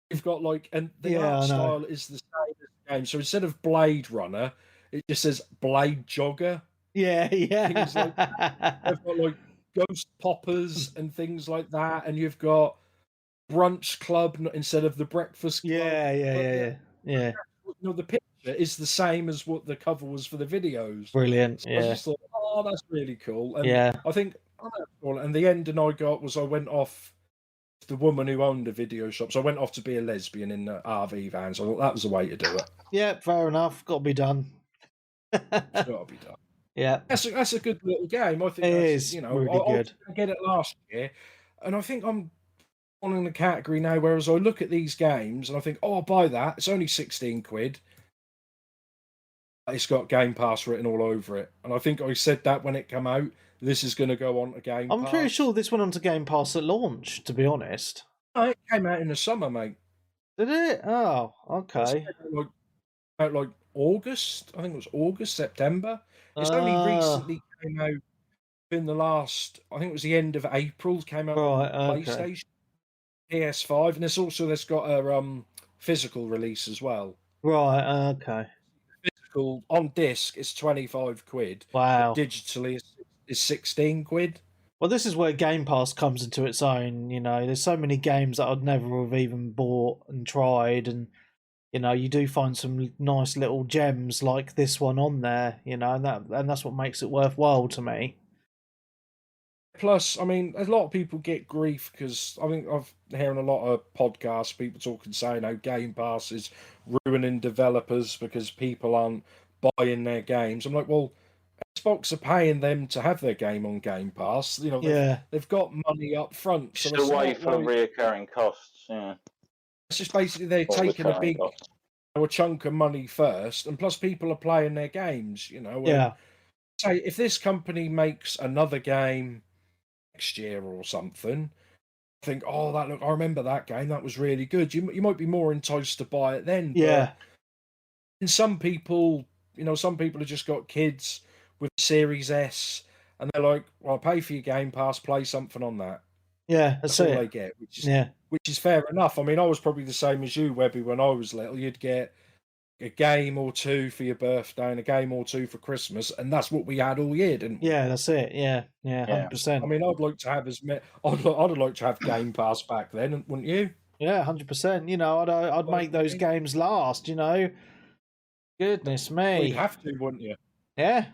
S3: You've got and the art style is the same as the game. So instead of Blade Runner, it just says Blade Jogger.
S2: Yeah.
S3: Things like that. They've got Ghost Poppers and things like that, and you've got Brunch Club instead of the Breakfast Club.
S2: Yeah.
S3: The picture is the same as what the cover was for the videos.
S2: Brilliant.
S3: So I just thought, that's really cool. And I think, and the ending I got was I went off the woman who owned the video shop. So I went off to be a lesbian in the RV van. So I thought that was the way to do it.
S2: Yeah, fair enough. Got to be done.
S3: It's got to be done.
S2: Yeah,
S3: that's a good little game. I think
S2: it is really good.
S3: I get it last year, and I think I'm on in the category now. Whereas I look at these games and I think, I'll buy that. It's only £16. It's got Game Pass written all over it, and I think I said that when it came out. This is going to go on to Game Pass.
S2: I'm pretty sure this went on to Game Pass at launch. To be honest,
S3: it came out in the summer, mate.
S2: Did it? Oh, okay.
S3: Out August. I think it was August, September. It's only recently came out in the last. I think it was the end of April. Came out on PlayStation, PS5, and there's got a physical release as well.
S2: Right. Okay.
S3: Physical on disc is £25.
S2: Wow.
S3: Digitally is £16.
S2: Well, this is where Game Pass comes into its own. There's so many games that I'd never have even bought and tried, and you do find some nice little gems like this one on there. And that's what makes it worthwhile to me.
S3: Plus, I mean, a lot of people get grief because I think I've hearing a lot of podcasts, people talking, saying how Game Pass is ruining developers because people aren't buying their games. I'm like, well, Xbox are paying them to have their game on Game Pass. They've got money up front.
S1: So it's a way for reoccurring costs. Yeah,
S3: it's just basically they're taking a big chunk of money first, and plus people are playing their games.
S2: Yeah.
S3: Say if this company makes another game next year or something, I think, I remember that game. That was really good. You might be more enticed to buy it then.
S2: Yeah.
S3: And some people, some people have just got kids with Series S, and they're like, "Well, I'll pay for your Game Pass, play something on that."
S2: Yeah,
S3: that's all they get. Which is fair enough. I mean, I was probably the same as you, Webby, when I was little. You'd get a game or two for your birthday and a game or two for Christmas, and that's what we had all year, didn't we?
S2: Yeah, that's it. Yeah, 100%.
S3: I mean, I'd like to have I'd like to have Game Pass back then, wouldn't you?
S2: Yeah, 100%. I'd make those games last. Goodness me,
S3: you'd have to, wouldn't you?
S2: Yeah.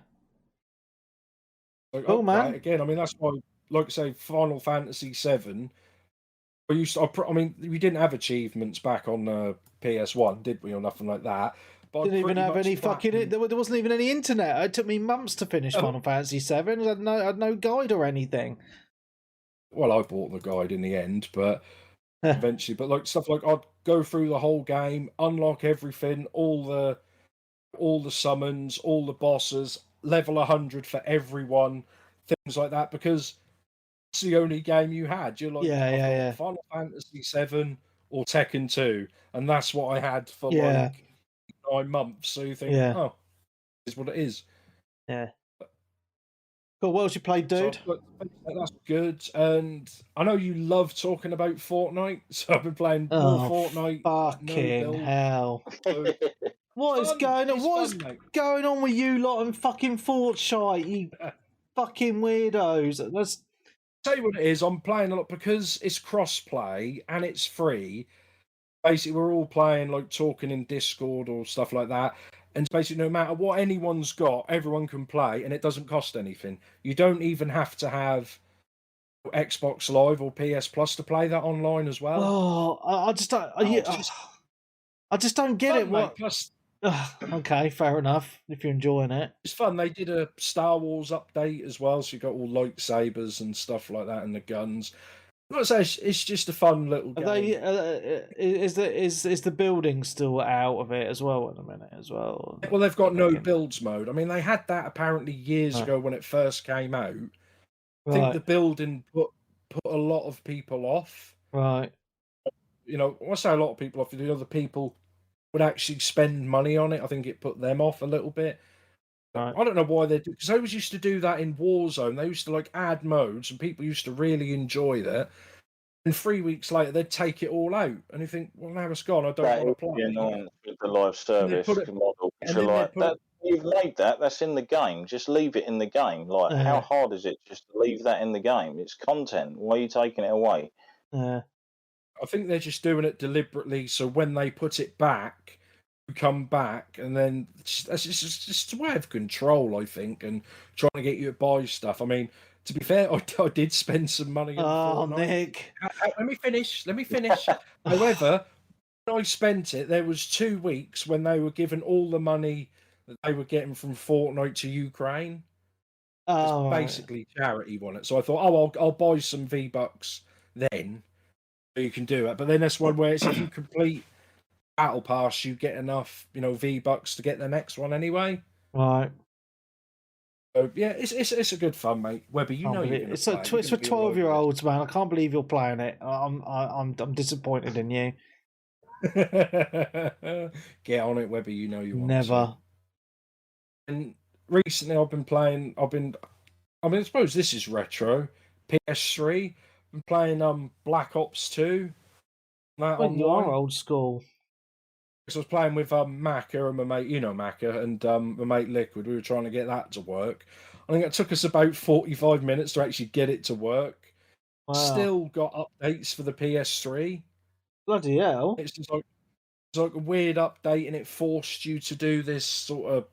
S2: Man.
S3: Again, I mean, that's why, like I say, Final Fantasy VII. We didn't have achievements back on PS1, did we, or nothing like that?
S2: But didn't even have any fucking. There wasn't even any internet. It took me months to finish Final Fantasy VII. I had no guide or anything.
S3: Well, I bought the guide in the end, but eventually. But stuff like I'd go through the whole game, unlock everything, all the summons, all the bosses, level 100 for everyone, things like that, because it's the only game you had. You're like, Final Fantasy VII or Tekken 2, and that's what I had for 9 months. So you think, it's what it is.
S2: Yeah. Cool. What else you played, dude?
S3: So that's good. And I know you love talking about Fortnite, so I've been playing more Fortnite.
S2: Fucking hell. What is going on? What is going on with you lot and fucking Fortnite, you fucking weirdos? Let's
S3: tell you what it is. I'm playing a lot because it's cross-play and it's free. Basically, we're all playing, talking in Discord or stuff like that. And basically, no matter what anyone's got, everyone can play, and it doesn't cost anything. You don't even have to have Xbox Live or PS Plus to play that online as well.
S2: Oh, I just don't. I just don't get it. What?
S3: Plus,
S2: okay, fair enough. If you're enjoying it,
S3: it's fun. They did a Star Wars update as well, so you got all lightsabers and stuff like that, and the guns. I've got to say, it's just a fun little game.
S2: Is the building still out of it as well in a minute as well?
S3: Well, they've got no builds mode. I mean, they had that apparently years ago when it first came out. I think the building put a lot of people off.
S2: Right.
S3: I say a lot of people off. Other people would actually spend money on it. I think it put them off a little bit.
S2: Right.
S3: I don't know why they do, because they always used to do that in Warzone. They used to like add modes, and people used to really enjoy that. And 3 weeks later, they'd take it all out, and you think, well, now it's gone. I don't want to play.
S1: The annoyance with the live service model.
S3: And then they put it.
S1: You've made that. That's in the game. Just leave it in the game. Like, how hard is it just to leave that in the game? It's content. Why are you taking it away?
S2: Yeah.
S3: I think they're just doing it deliberately, so when they put it back, you come back, and then it's just a way of control, I think, and trying to get you to buy stuff. I mean, to be fair, I did spend some money on Fortnite.
S2: Nick.
S3: Let me finish. However, when I spent it, there was 2 weeks when they were giving all the money that they were getting from Fortnite to Ukraine. It's basically charity, wasn't it? So I thought, I'll buy some V-Bucks then. You can do it, but then that's one where it's if you complete Battle Pass, you get enough, V-Bucks to get the next one anyway.
S2: Right.
S3: So yeah, it's a good fun, mate. Webby, you're gonna
S2: it's for 12-year-olds, man. I can't believe you're playing it. I'm disappointed in you.
S3: Get on it, Webby. You know you want
S2: never.
S3: To. And recently, I've been playing. I suppose this is retro. PS3. I'm playing Black Ops 2.
S2: That online. You are old school.
S3: So I was playing with Macca and my mate, Macca, and my mate Liquid. We were trying to get that to work. I think it took us about 45 minutes to actually get it to work. Wow. Still got updates for the PS3.
S2: Bloody hell.
S3: It's just like a weird update, and it forced you to do this sort of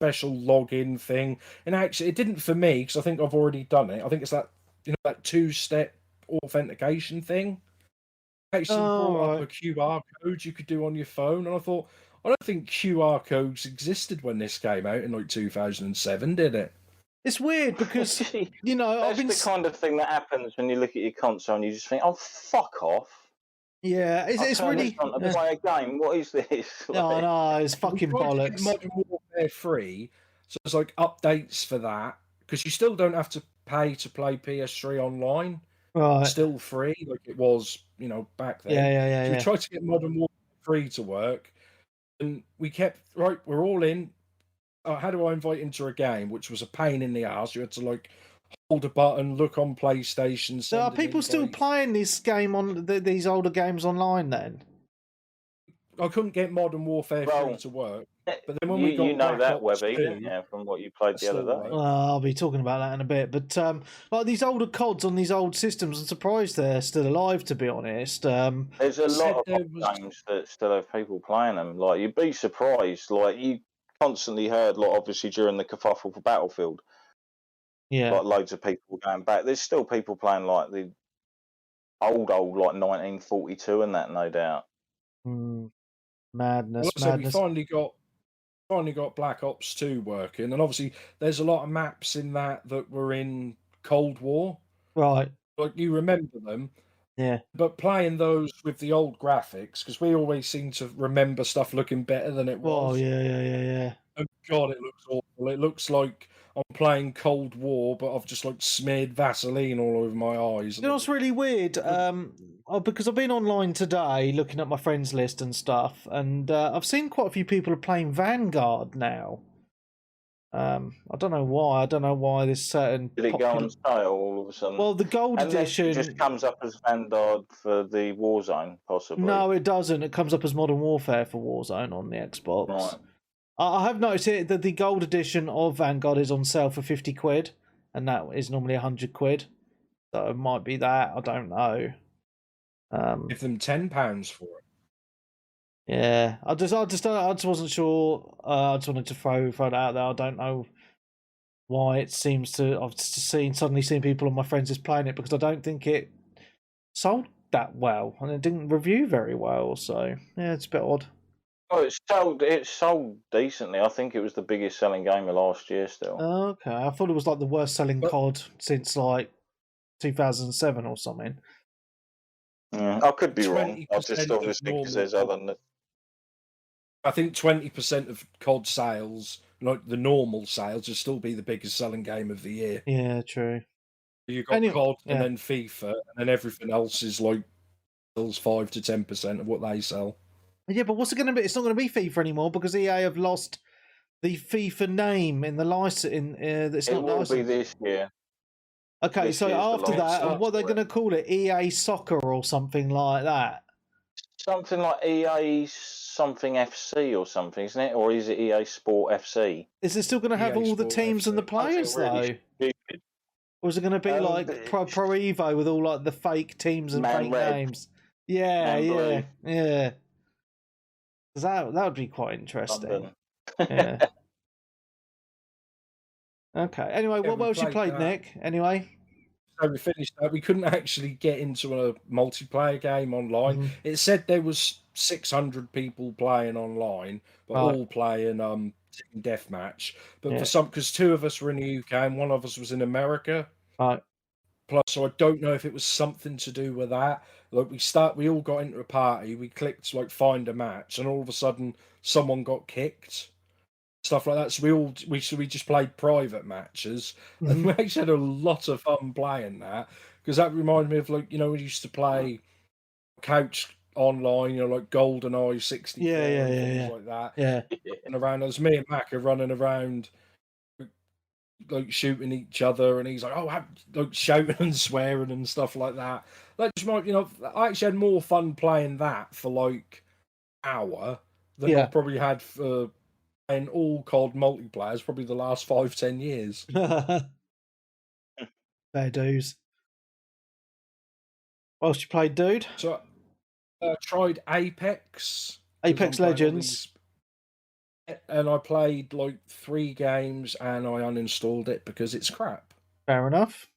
S3: special login thing. And actually, it didn't for me, because I think I've already done it. I think it's that, that 2-step authentication thing. Actually brought up a QR code you could do on your phone, and I thought, I don't think QR codes existed when this came out in like 2007, did it?
S2: It's weird because
S1: that's the kind of thing that happens when you look at your console and you just think, "Oh, fuck off."
S2: Yeah, it's really
S1: to play a game. What is this?
S2: No, it's fucking bollocks.
S3: Modern Warfare 3, so there's like updates for that, because you still don't have to pay to play PS3 online.
S2: Right.
S3: It's still free, like it was, back then.
S2: Yeah.
S3: So we tried to get Modern Warfare 3 to work, and we kept we're all in. How do I invite into a game? Which was a pain in the ass. You had to hold a button, look on PlayStation.
S2: So are people still playing this game on these older games online then?
S3: I couldn't get Modern Warfare 3 to work. But then when we got
S1: that, Webby, from what you played the other day.
S2: Well, I'll be talking about that in a bit. But like these older CODs on these old systems, I'm surprised they're still alive, to be honest.
S1: There's a lot of games that still have people playing them. Like, you'd be surprised. Like, you constantly heard, obviously during the kerfuffle for Battlefield, loads of people going back. There's still people playing like the old 1942 and that, no doubt.
S2: Madness.
S3: So we finally got Black Ops 2 working, and obviously there's a lot of maps in that were in Cold War.
S2: Right.
S3: Like, you remember them.
S2: Yeah.
S3: But playing those with the old graphics, because we always seem to remember stuff looking better than it was.
S2: Oh, yeah.
S3: Oh, God, it looks awful. It looks like I'm playing Cold War, but I've just smeared Vaseline all over my eyes.
S2: You know what's really weird? Because I've been online today looking at my friends list and stuff, and I've seen quite a few people are playing Vanguard now. I don't know why. I don't know why this certain.
S1: Did it go on sale all of a sudden?
S2: Well, the gold edition
S1: it just comes up as Vanguard for the Warzone, possibly.
S2: No, it doesn't. It comes up as Modern Warfare for Warzone on the Xbox.
S1: Right.
S2: I have noticed here that the gold edition of Vanguard is on sale for £50, and that is normally £100. So it might be that. I don't know.
S3: Give them £10 for it.
S2: Yeah, I just wasn't sure. I just wanted to throw that out there. I don't know why it seems to. I've suddenly seen people on my friends is playing it, because I don't think it sold that well, and it didn't review very well. So yeah, it's a bit odd.
S1: Oh, it sold decently. I think it was the biggest selling game of last year still.
S2: Okay, I thought it was the worst selling COD since 2007 or something.
S1: Yeah, I could be wrong. I just obviously, because there's other.
S3: I think 20% of COD sales, like the normal sales, will still be the biggest selling game of the year.
S2: Yeah, true.
S3: You've got COD and then FIFA, and then everything else is sells 5 to 10% of what they sell.
S2: Yeah, but what's it going to be? It's not going to be FIFA anymore because EA have lost the FIFA name in the license. It's not
S1: will
S2: licensed.
S1: be this year.
S2: Okay,
S1: this
S2: so after that, what are they going to
S1: it.
S2: call it? EA Soccer or something like that?
S1: Something like EA something FC or something, isn't it? Or is it EA Sport FC?
S2: Is it still going to have all the teams and the players
S1: really
S2: though?
S1: Stupid.
S2: Or is it going to be like Pro Evo with all like the fake teams and fake names? Yeah, yeah, yeah. That would be quite interesting. Yeah. Okay. Anyway, what else you played, Nick? Anyway.
S3: So we finished that. We couldn't actually get into a multiplayer game online. It said there was 600 people playing online, but all playing team deathmatch. But for some, because 2 of us were in the UK and 1 of us was in America.
S2: Right.
S3: Plus, so I don't know if it was something to do with that. Like we all got into a party. We clicked like find a match, and all of a sudden someone got kicked. Stuff like that. So we just played private matches, and we actually had a lot of fun playing that, because that reminded me of, like, you know, we used to play couch online, you know, like GoldenEye 64 and things like that.
S2: Yeah.
S3: And around us, me and Mac are running around, like shooting each other, and he's like, oh, like shouting and swearing and stuff like that. That just might, you know, I actually had more fun playing that for like an hour than I probably had for playing all COD multiplayers probably the last 5-10 years.
S2: Fair dues. What else you played, dude?
S3: So I tried Apex
S2: Legends,
S3: and I played like 3 games and I uninstalled it because it's crap.
S2: Fair enough.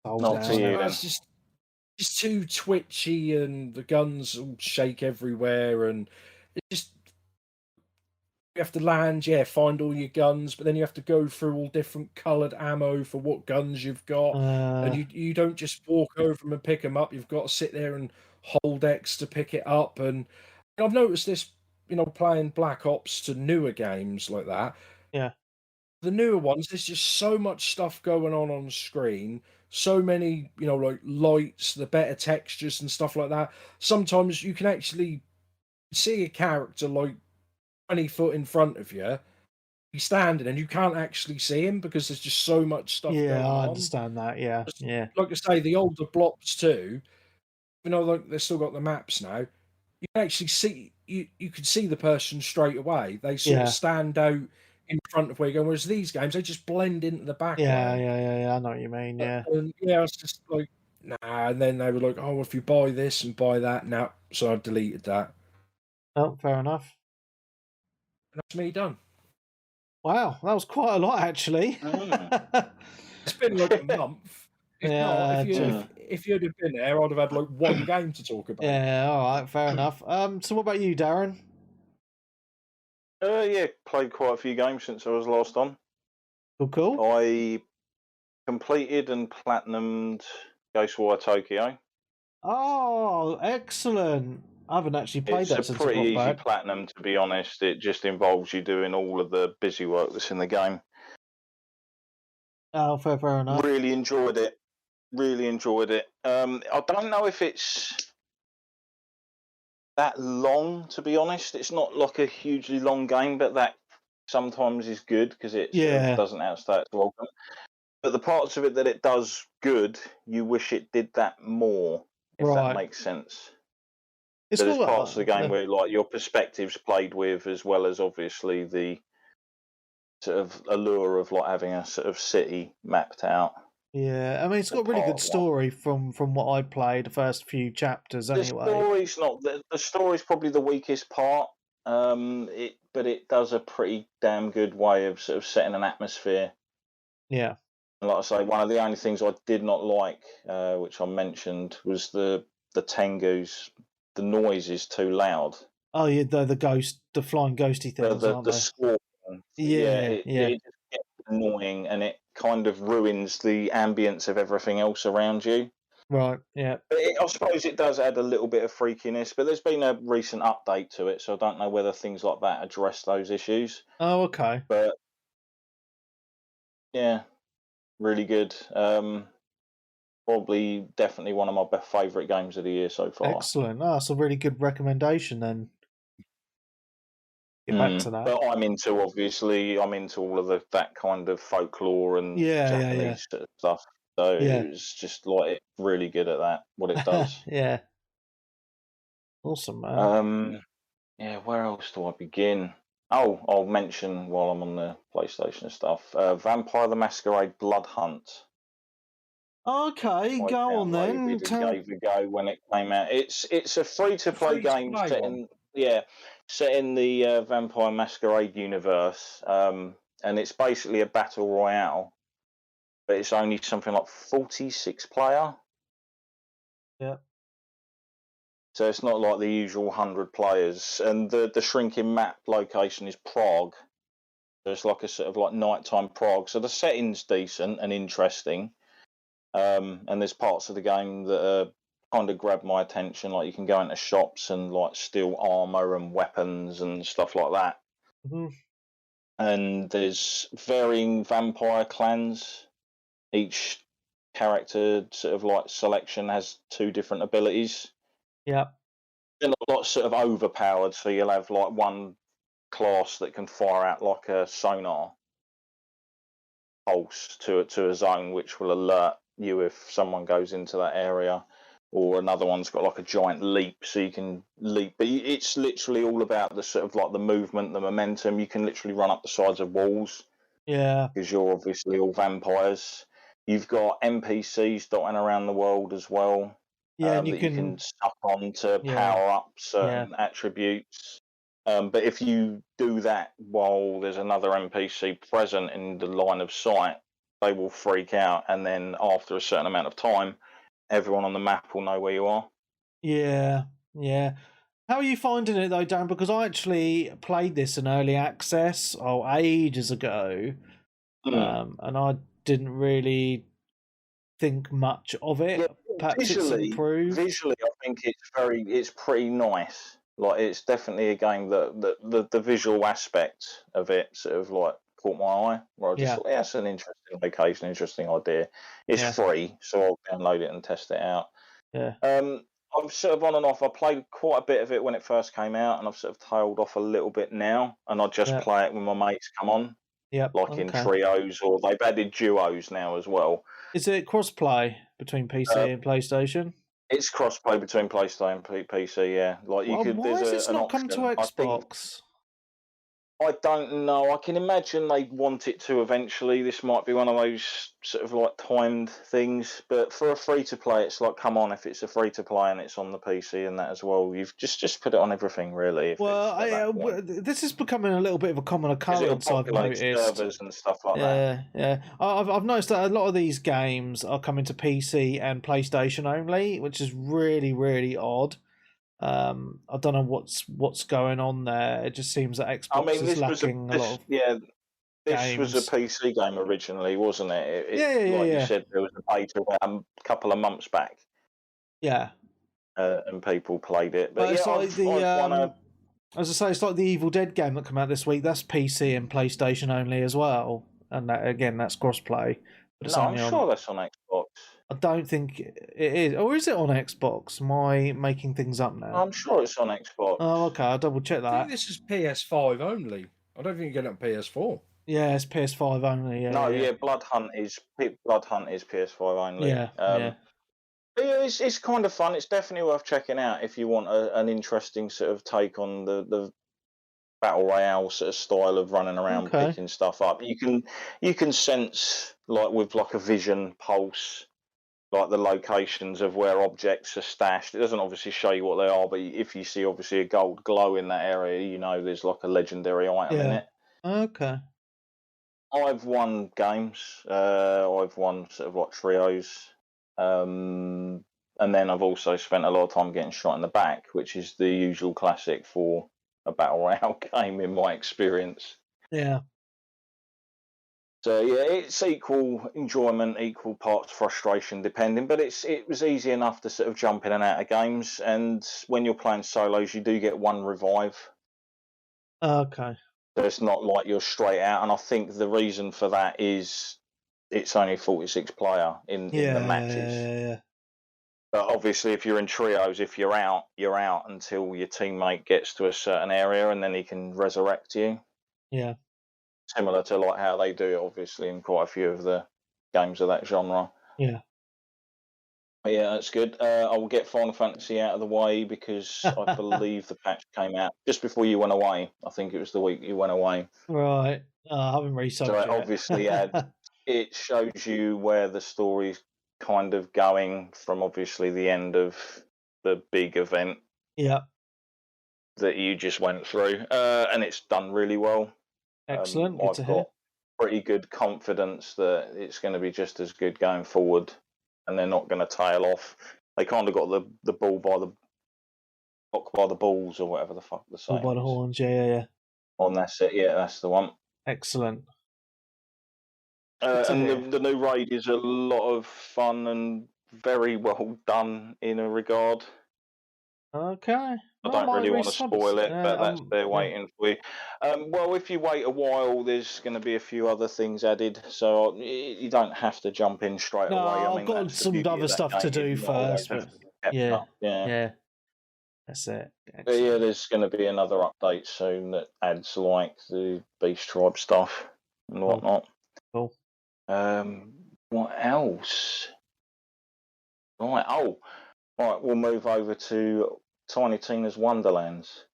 S1: Not to you.
S3: It's just too twitchy, and the guns all shake everywhere, and it just, you have to land, find all your guns, but then you have to go through all different coloured ammo for what guns you've got, and you don't just walk over them and pick them up. You've got to sit there and hold X to pick it up, and I've noticed this, you know, playing Black Ops to newer games like that.
S2: Yeah.
S3: The newer ones, there's just so much stuff going on screen, so many, you know, like lights, the better textures and stuff like that. Sometimes you can actually see a character like 20 foot in front of you, he's standing, and you can't actually see him because there's just so much stuff going on.
S2: Yeah, I understand that. Yeah, yeah.
S3: Like I say, the older blocks too, you know, like they've still got the maps now. You can actually see, you can see the person straight away. They sort of stand out in front of where you're going. Whereas these games, they just blend into the background.
S2: Yeah. I know what you mean. Yeah.
S3: And it's just like, nah. And then they were like, oh, if you buy this and buy that, now, so I deleted that.
S2: Oh, fair enough.
S3: That's me done.
S2: Wow, that was quite a lot, actually.
S3: It's been like a month. If you'd have been there, I'd have had like 1 game to talk about.
S2: Yeah, all right, fair enough. So what about you, Darren?
S1: Played quite a few games since I was last on.
S2: Cool.
S1: I completed and platinumed Ghostwire Tokyo.
S2: Oh, excellent. I haven't actually played that since I got back.
S1: It's a pretty easy platinum, to be honest. It just involves you doing all of the busy work that's in the game.
S2: Oh, fair enough.
S1: Really enjoyed it. I don't know if it's that long, to be honest. It's not like a hugely long game, but that sometimes is good because it doesn't outstay its welcome. But the parts of it that it does good, you wish it did that more, if that makes sense. So there's parts of the game where, like, your perspective's played with, as well as obviously the sort of allure of like having a sort of city mapped out.
S2: Yeah, I mean, it's got a really good story from what I played, the first few chapters anyway.
S1: The story's probably the weakest part. But it does a pretty damn good way of sort of setting an atmosphere.
S2: Yeah.
S1: And like I say, one of the only things I did not like, which I mentioned, was the Tengus. The noise is too loud.
S2: Oh yeah, the flying ghosty things, aren't they?
S1: The squawking. It just gets annoying, and it kind of ruins the ambience of everything else around you.
S2: Right. Yeah.
S1: But I suppose it does add a little bit of freakiness. But there's been a recent update to it, so I don't know whether things like that address those issues.
S2: Oh, okay.
S1: But yeah, really good. probably definitely one of my favourite games of the year so far.
S2: Excellent. Oh, that's a really good recommendation then. Get back to that.
S1: But I'm into all of that kind of folklore and Japanese sort of stuff. So it's just like it's really good at that, what it does.
S2: Yeah. Awesome, man.
S1: Yeah, where else do I begin? Oh, I'll mention while I'm on the PlayStation stuff. Vampire the Masquerade Blood Hunt.
S2: Okay, go on then.
S1: It gave a go when it came out. It's a free-to-play game set in the Vampire Masquerade universe, and it's basically a battle royale, but it's only something like 46 player.
S2: Yeah.
S1: So it's not like the usual 100 players, and the shrinking map location is Prague. So it's like a sort of like nighttime Prague. So the setting's decent and interesting. And there's parts of the game that kind of grab my attention, like you can go into shops and like steal armor and weapons and stuff like that.
S2: Mm-hmm.
S1: And there's varying vampire clans. Each character sort of like selection has 2 different abilities.
S2: Yeah.
S1: They're not like sort of overpowered, so you'll have like one class that can fire out like a sonar pulse to a zone, which will alert you if someone goes into that area, or another one's got like a giant leap, so you can leap. But it's literally all about the sort of like the movement, the momentum. You can literally run up the sides of walls.
S2: Yeah.
S1: Because you're obviously all vampires. You've got NPCs dotting around the world as well.
S2: Yeah, and
S1: that you can suck on to power up certain attributes. But if you do that while there's another NPC present in the line of sight, they will freak out, and then after a certain amount of time, everyone on the map will know where you are.
S2: Yeah, yeah. How are you finding it though, Dan? Because I actually played this in early access ages ago, and I didn't really think much of it.
S1: Yeah,
S2: Perhaps it's improved.
S1: Visually, I think it's pretty nice. Like it's definitely a game that the visual aspect of it sort of like caught my eye. Where I just thought, that's an interesting location, interesting idea. It's free, so I'll download it and test it out.
S2: Yeah.
S1: I'm sort of on and off. I played quite a bit of it when it first came out, and I've sort of tailed off a little bit now. And I just play it when my mates come on.
S2: Yeah.
S1: Like in trios, or they've added duos now as well.
S2: Is it crossplay between PC and PlayStation?
S1: It's crossplay between PlayStation and PC, yeah. Like you could.
S2: Why has this not come to Xbox?
S1: I don't know. I can imagine they'd want it to eventually. This might be one of those sort of like timed things. But for a free to play, it's like, come on, if it's a free to play and it's on the PC and that as well, you've just put it on everything, really.
S2: This is becoming a little bit of a common occurrence, I've noticed.
S1: Servers and stuff like that.
S2: Yeah. I've noticed that a lot of these games are coming to PC and PlayStation only, which is really, really odd. I don't know what's going on there. It just seems that Xbox is lacking a lot of
S1: this
S2: games.
S1: was a PC game originally, wasn't it?
S2: You
S1: said, there was a beta a couple of months back.
S2: Yeah.
S1: And people played it. But
S2: it's like as I say, it's like the Evil Dead game that came out this week. That's PC and PlayStation only as well. And that's crossplay.
S1: But I'm sure that's on Xbox.
S2: I don't think it is. Or is it on Xbox? Am I making things up now?
S1: I'm sure it's on Xbox.
S2: Oh, okay. I'll double check that.
S3: I think this is PS5 only. I don't think you get it on PS4.
S2: Yeah, it's PS5 only. Yeah,
S1: Blood Hunt is PS5 only.
S2: Yeah,
S1: But it's kind of fun. It's definitely worth checking out if you want an interesting sort of take on the battle royale sort of style of running around picking stuff up. You can sense like with like a vision pulse, like the locations of where objects are stashed. It doesn't obviously show you what they are, but if you see obviously a gold glow in that area, you know there's like a legendary item in it.
S2: Okay.
S1: I've won games. I've won sort of like trios. And then I've also spent a lot of time getting shot in the back, which is the usual classic for a battle royale game in my experience.
S2: Yeah.
S1: So it's equal enjoyment, equal parts frustration, depending. But it was easy enough to sort of jump in and out of games. And when you're playing solos, you do get one revive.
S2: Okay.
S1: So it's not like you're straight out. And I think the reason for that is it's only 46 player in the matches.
S2: Yeah.
S1: But obviously, if you're in trios, if you're out until your teammate gets to a certain area, and then he can resurrect you.
S2: Yeah.
S1: Similar to like how they do it, obviously, in quite a few of the games of that genre.
S2: Yeah.
S1: But yeah, that's good. I will get Final Fantasy out of the way because I believe the patch came out just before you went away. I think it was the week you went away.
S2: Right. I haven't resubbed
S1: So it
S2: yet.
S1: obviously it shows you where the story's kind of going from obviously the end of the big event.
S2: Yeah.
S1: That you just went through, and it's done really well.
S2: Excellent. Good
S1: I've
S2: to
S1: got
S2: hear.
S1: pretty good confidence that it's going to be just as good going forward, and they're not going to tail off. They kind of got the ball by the balls or whatever the fuck the saying.
S2: Ball by the horns. Yeah.
S1: And that's it. Yeah, that's the one.
S2: Excellent.
S1: And the new raid is a lot of fun and very well done in a regard.
S2: Okay.
S1: I don't really want to spoil it, but that's they're waiting for you. Well, if you wait a while, there's going to be a few other things added, so you don't have to jump in straight away.
S2: I've got some other stuff to do first, but yeah. That's it.
S1: But yeah, there's going to be another update soon that adds like the Beast Tribe stuff and whatnot.
S2: Cool.
S1: What else? Right. Right. We'll move over to Tiny Tina's Wonderlands.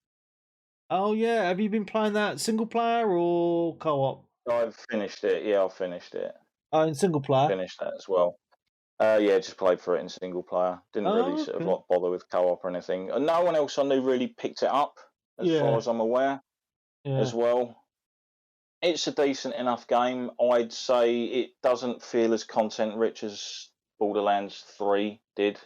S2: Oh yeah, have you been playing that single player or co-op?
S1: I've finished it. Yeah, I've finished it.
S2: Oh, in single player.
S1: Finished that as well. Yeah, just played for it in single player. Didn't really sort of like bother with co-op or anything. And no one else I knew really picked it up, as far as I'm aware, as well. It's a decent enough game. I'd say it doesn't feel as content rich as Borderlands 3 did.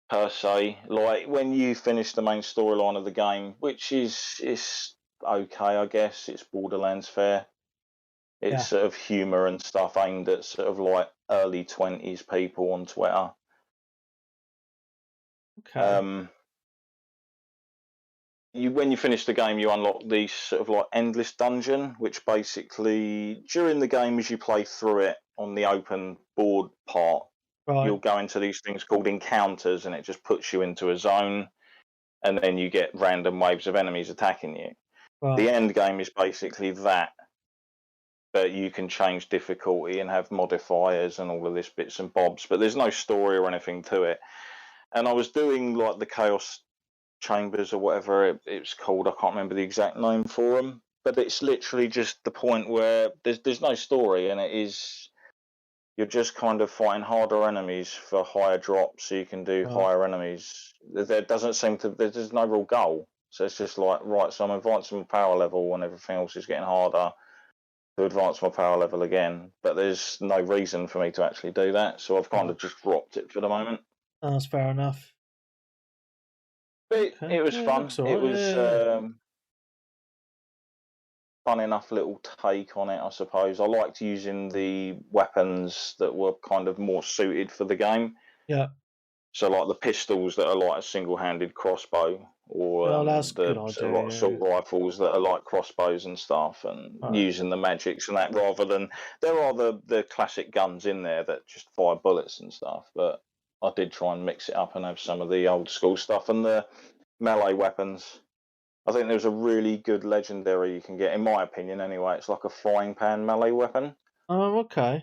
S1: Per se, like when you finish the main storyline of the game, which is okay, I guess it's Borderlands fare. It's sort of humour and stuff aimed at sort of like early 20s people on Twitter.
S2: Okay.
S1: When you finish the game, you unlock these sort of like endless dungeon, which basically during the game as you play through it on the open board part. Right. You'll go into these things called encounters, and it just puts you into a zone, and then you get random waves of enemies attacking you. Right. The end game is basically that, but you can change difficulty and have modifiers and all of this bits and bobs, but there's no story or anything to it. And I was doing like the Chaos Chambers or whatever it's called. I can't remember the exact name for them, but it's literally just the point where there's no story, and it is... You're just kind of fighting harder enemies for higher drops, so you can do higher enemies. There doesn't seem to... There's no real goal. So it's just like, right, so I'm advancing my power level and everything else is getting harder to advance my power level again. But there's no reason for me to actually do that, so I've kind of just dropped it for the moment.
S2: That's fair enough.
S1: But it was fun. It was... fun enough little take on it, I suppose. I liked using the weapons that were kind of more suited for the game.
S2: Yeah.
S1: So like the pistols that are like a single-handed crossbow, or the sort of assault rifles that are like crossbows and stuff, and using the magics and that, rather than... There are the classic guns in there that just fire bullets and stuff, but I did try and mix it up and have some of the old school stuff and the melee weapons. I think there's a really good legendary you can get, in my opinion anyway. It's like a frying pan melee weapon.
S2: Oh, okay.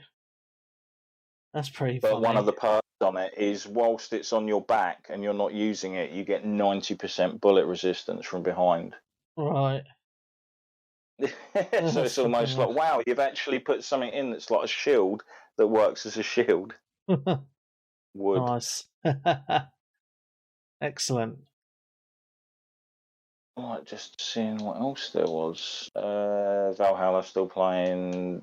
S2: That's pretty funny.
S1: But one of the perks on it is, whilst it's on your back and you're not using it, you get 90% bullet resistance from behind.
S2: Right.
S1: So it's almost like, wow, you've actually put something in that's like a shield that works as a shield. Wood.
S2: Nice. Excellent.
S1: Right, just seeing what else there was. Valhalla still playing.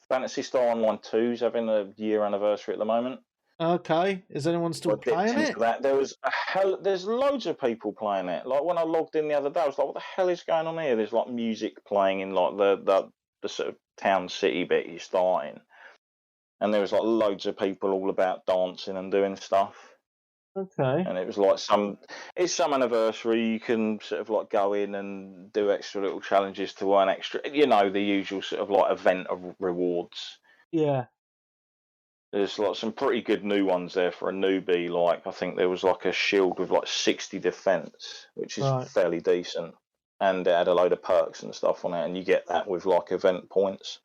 S1: Phantasy Star Online 2's having a year anniversary at the moment.
S2: Okay, is anyone still playing it?
S1: That. There's loads of people playing it. Like when I logged in the other day, I was like, "What the hell is going on here?" There's like music playing in like the sort of town city bit you're starting, and there was like loads of people all about dancing and doing stuff.
S2: Okay.
S1: And it was like some anniversary. You can sort of like go in and do extra little challenges to earn extra, the usual sort of like event of rewards.
S2: Yeah.
S1: There's like some pretty good new ones there for a newbie. Like I think there was like a shield with like 60 defense, which is fairly decent, and it had a load of perks and stuff on it, and you get that with like event points.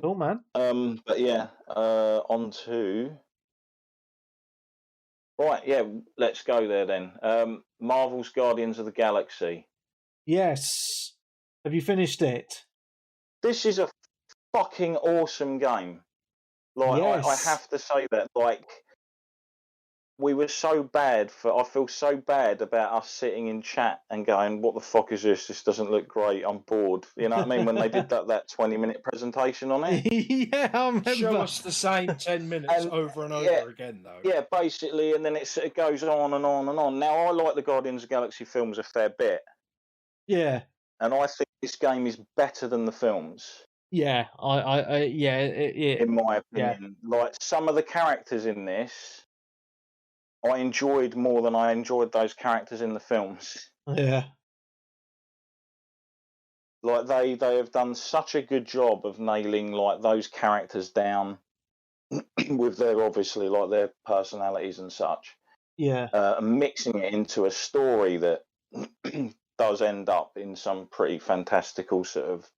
S2: Cool, man.
S1: But yeah, on to. Right, yeah, let's go there then. Marvel's Guardians of the Galaxy.
S2: Yes. Have you finished it?
S1: This is a fucking awesome game. Like,
S2: yes.
S1: I have to say that, like, we were so bad I feel so bad about us sitting in chat and going, what the fuck is this? This doesn't look great. I'm bored. You know what I mean? When they did that 20-minute presentation on it.
S2: Yeah, I remember.
S3: Show us the same 10 minutes over and over again, though.
S1: Yeah, basically, and then it sort of goes on and on and on. Now, I like the Guardians of the Galaxy films a fair bit.
S2: Yeah.
S1: And I think this game is better than the films.
S2: Yeah,
S1: in my opinion.
S2: Yeah.
S1: Like, some of the characters in this, I enjoyed more than I enjoyed those characters in the films.
S2: Yeah.
S1: Like, they have done such a good job of nailing, like, those characters down with their, obviously, like, their personalities and such.
S2: Yeah.
S1: And mixing it into a story that does end up in some pretty fantastical sort of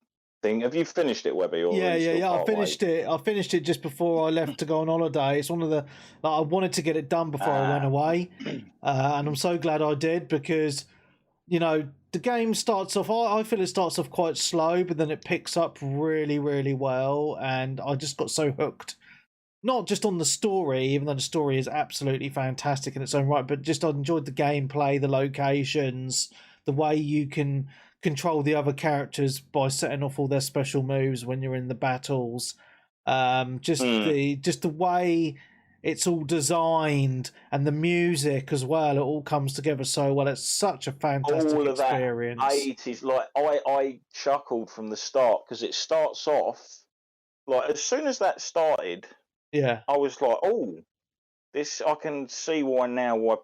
S1: thing. Have you finished it, Webby? Or
S2: Yeah. I finished it. I finished it just before I left to go on holiday. It's one of the I wanted to get it done before I went away, and I'm so glad I did because the game starts off. I feel it starts off quite slow, but then it picks up really, really well, and I just got so hooked. Not just on the story, even though the story is absolutely fantastic in its own right, but just I enjoyed the gameplay, the locations, the way you can control the other characters by setting off all their special moves when you're in the battles. Just the way it's all designed and the music as well. It all comes together so well. It's such a fantastic
S1: all of
S2: experience.
S1: That 80s, like I chuckled from the start because it starts off like as soon as that started.
S2: Yeah,
S1: I was like, oh, this, I can see why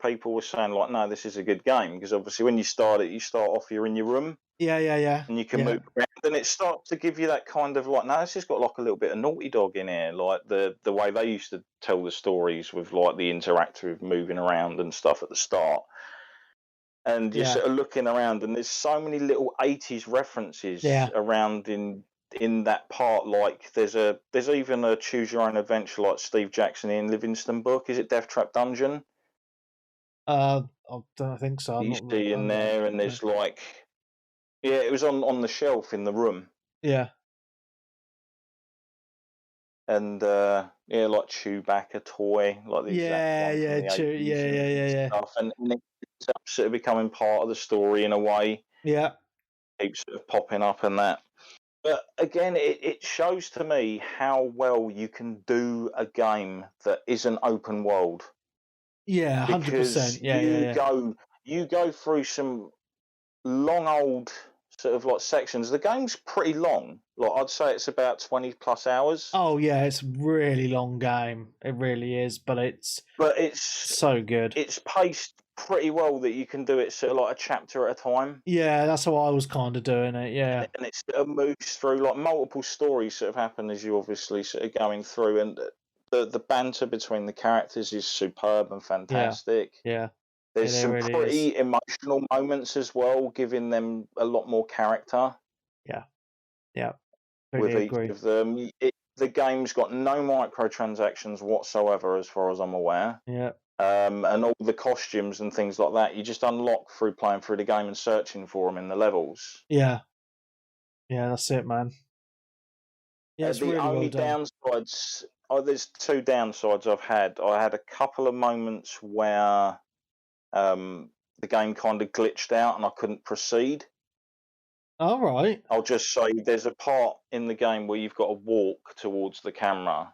S1: people were saying, like, no, this is a good game. Because obviously when you start off, you're in your room.
S2: Yeah.
S1: And you can move around. And it starts to give you that kind of, like, no, this has got, like, a little bit of Naughty Dog in here. Like, the way they used to tell the stories with, like, the interactive moving around and stuff at the start. And you're sort of looking around, and there's so many little 80s references around in that part. Like there's even a choose your own adventure, like Steve Jackson in Livingston book. Is it Death Trap Dungeon?
S2: I don't think so.
S1: You see in there, and there's like, it was on the shelf in the room.
S2: Yeah.
S1: And like Chewbacca toy, like the exact one from the 80s stuff, and it's sort of becoming part of the story in a way.
S2: Yeah,
S1: keeps sort of popping up and that. But again, it shows to me how well you can do a game that isn't open world.
S2: Yeah, 100%. Yeah.
S1: You go through some long old sort of like sections. The game's pretty long. Like I'd say it's about 20 plus hours.
S2: Oh yeah, it's a really long game. It really is, but it's so good.
S1: It's paced pretty well that you can do it sort of like a chapter at a time.
S2: Yeah, that's how I was kind of doing it. Yeah,
S1: and it sort of moves through, like multiple stories sort of happen as you obviously sort of going through, and the banter between the characters is superb and fantastic.
S2: Yeah.
S1: There's some really pretty emotional moments as well, giving them a lot more character.
S2: Yeah.
S1: With each of them, the game's got no microtransactions whatsoever, as far as I'm aware.
S2: Yeah.
S1: And all the costumes and things like that, you just unlock through playing through the game and searching for them in the levels.
S2: Yeah, that's it, man. Yeah, it's
S1: the
S2: really
S1: only
S2: well
S1: downsides. There's two downsides I've had. I had a couple of moments where the game kind of glitched out and I couldn't proceed.
S2: All right.
S1: I'll just say there's a part in the game where you've got to walk towards the camera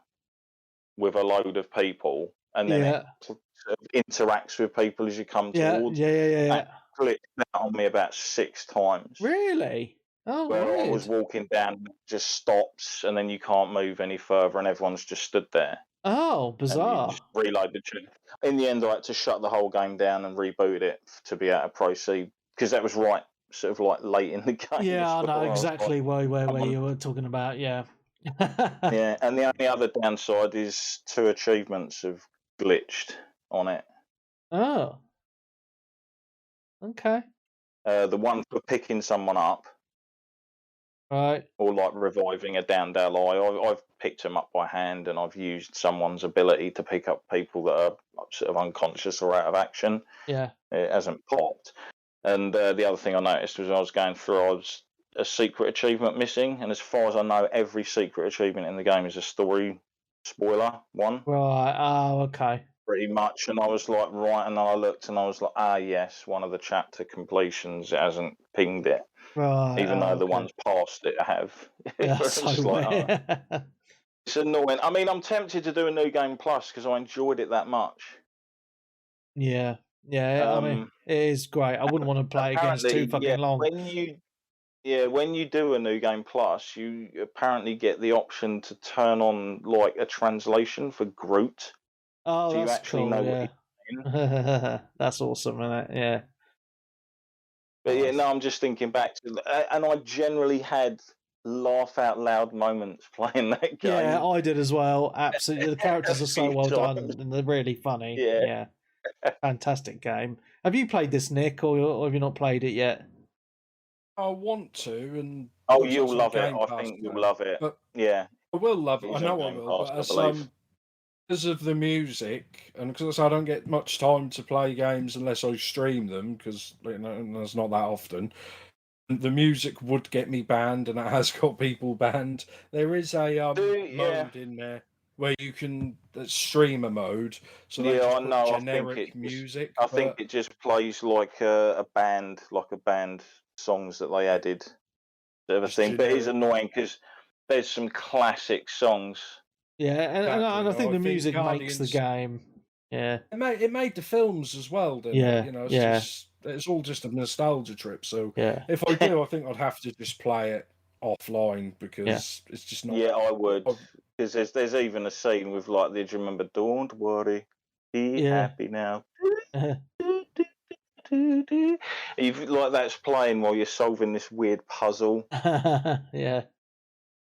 S1: with a load of people, and then it sort of interacts with people as you come towards.
S2: Yeah.
S1: That glitched out on me about 6 times.
S2: Really? Oh,
S1: where
S2: weird.
S1: I was walking down, it just stops, and then you can't move any further, and everyone's just stood there.
S2: Oh,
S1: and you
S2: bizarre.
S1: just reload the chip. In the end, I had to shut the whole game down and reboot it to be able to proceed, because that was right, sort of like late in the game.
S2: Yeah, I know
S1: well.
S2: exactly
S1: like,
S2: where you were talking about. Yeah.
S1: yeah, and the only other downside is 2 achievements have glitched on it.
S2: Oh. Okay.
S1: The one for picking someone up,
S2: Right.
S1: or like reviving a downed ally. I've picked them up by hand, and I've used someone's ability to pick up people that are sort of unconscious or out of action.
S2: Yeah.
S1: It hasn't popped. And the other thing I noticed was I was going through, I was a secret achievement missing, and as far as I know, every secret achievement in the game is a story spoiler one.
S2: Right. Oh, okay.
S1: Pretty much, and I was like, right, and I looked, and I was like, yes, one of the chapter completions, it hasn't pinged it,
S2: Right.
S1: even though the ones past it have.
S2: That's so
S1: like,
S2: weird.
S1: it's annoying. I mean, I'm tempted to do a new game plus because I enjoyed it that much.
S2: Yeah. I mean, it is great. I wouldn't want to play it against too fucking long.
S1: When you do a new game plus, you apparently get the option to turn on like a translation for Groot.
S2: Oh,
S1: so
S2: that's
S1: you actually
S2: cool.
S1: know
S2: Yeah.
S1: what he's saying.
S2: That's awesome, isn't it? Yeah.
S1: But yeah, no, I'm just thinking back to, and I generally had laugh out loud moments playing that game.
S2: Yeah, I did as well. Absolutely, the characters are so well done and they're really funny. Yeah. Fantastic game. Have you played this, Nick, or have you not played it yet?
S3: I want to, and
S1: you'll love it. I think you'll love it.
S3: But
S1: yeah,
S3: I will love it. I know I will. But because of the music, and because I don't get much time to play games unless I stream them, because that's not that often. The music would get me banned, and it has got people banned. There is a mode in there where you can streamer mode. So they just put generic music.
S1: I think it just plays like a band, songs that they added, sort of a thing. But it's annoying because there's some classic songs.
S2: Yeah, and I think the music makes the game. Yeah,
S3: it made the films as well. Didn't it? It's all just a nostalgia trip. So if I do, I think I'd have to just play it offline because it's just not.
S1: Yeah, I would, because there's even a scene with like, did you remember "Don't Worry, Be Happy Now"? Like that's playing while you're solving this weird puzzle.
S2: Yeah.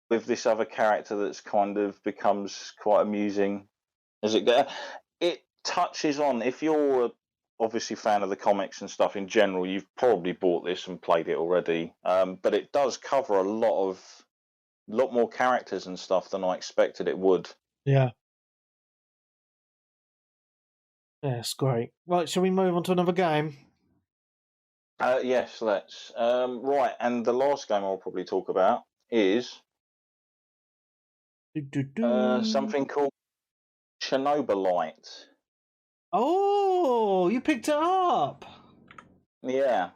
S1: With this other character that's kind of becomes quite amusing as it goes. It touches on, if you're obviously fan of the comics and stuff in general, you've probably bought this and played it already. But it does cover a lot more characters and stuff than I expected it would.
S2: Yeah. Yeah, it's great. Right, shall we move on to another game?
S1: Yes, let's. Right, and the last game I'll probably talk about is something called Chernobylite.
S2: Oh, you picked it up.
S1: Yeah.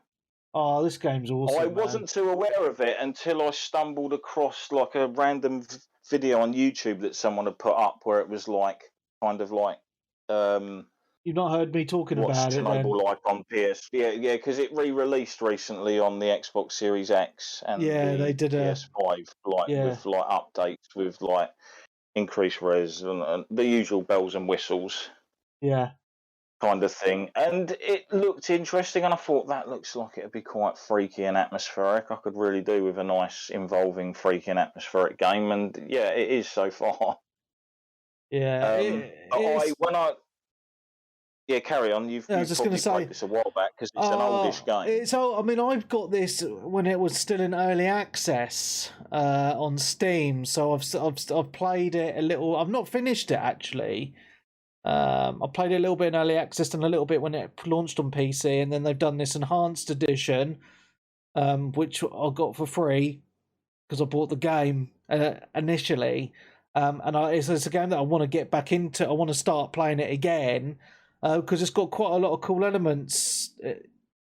S2: Oh, this game's awesome.
S1: I wasn't too aware of it until I stumbled across like a random video on YouTube that someone had put up where it was like kind of like
S2: you've not heard me talking about it then?
S1: Chernobylite on PS. Yeah, because it re-released recently on the Xbox Series X and
S2: they did
S1: PS5 with like updates with like increased res and the usual bells and whistles.
S2: Yeah.
S1: Kind of thing, and it looked interesting, and I thought that looks like it'd be quite freaky and atmospheric. I could really do with a nice, involving, freaky and atmospheric game, and yeah, it is so far.
S2: Yeah,
S1: carry on. You've
S2: I was just going to say
S1: played this a while back because it's an oldish game.
S2: I mean, I've got this when it was still in early access on Steam, so I've played it a little. I've not finished it actually. I played it a little bit in early access and a little bit when it launched on PC, and then they've done this enhanced edition, which I got for free because I bought the game initially. And it's a game that I want to get back into. I want to start playing it again because it's got quite a lot of cool elements. It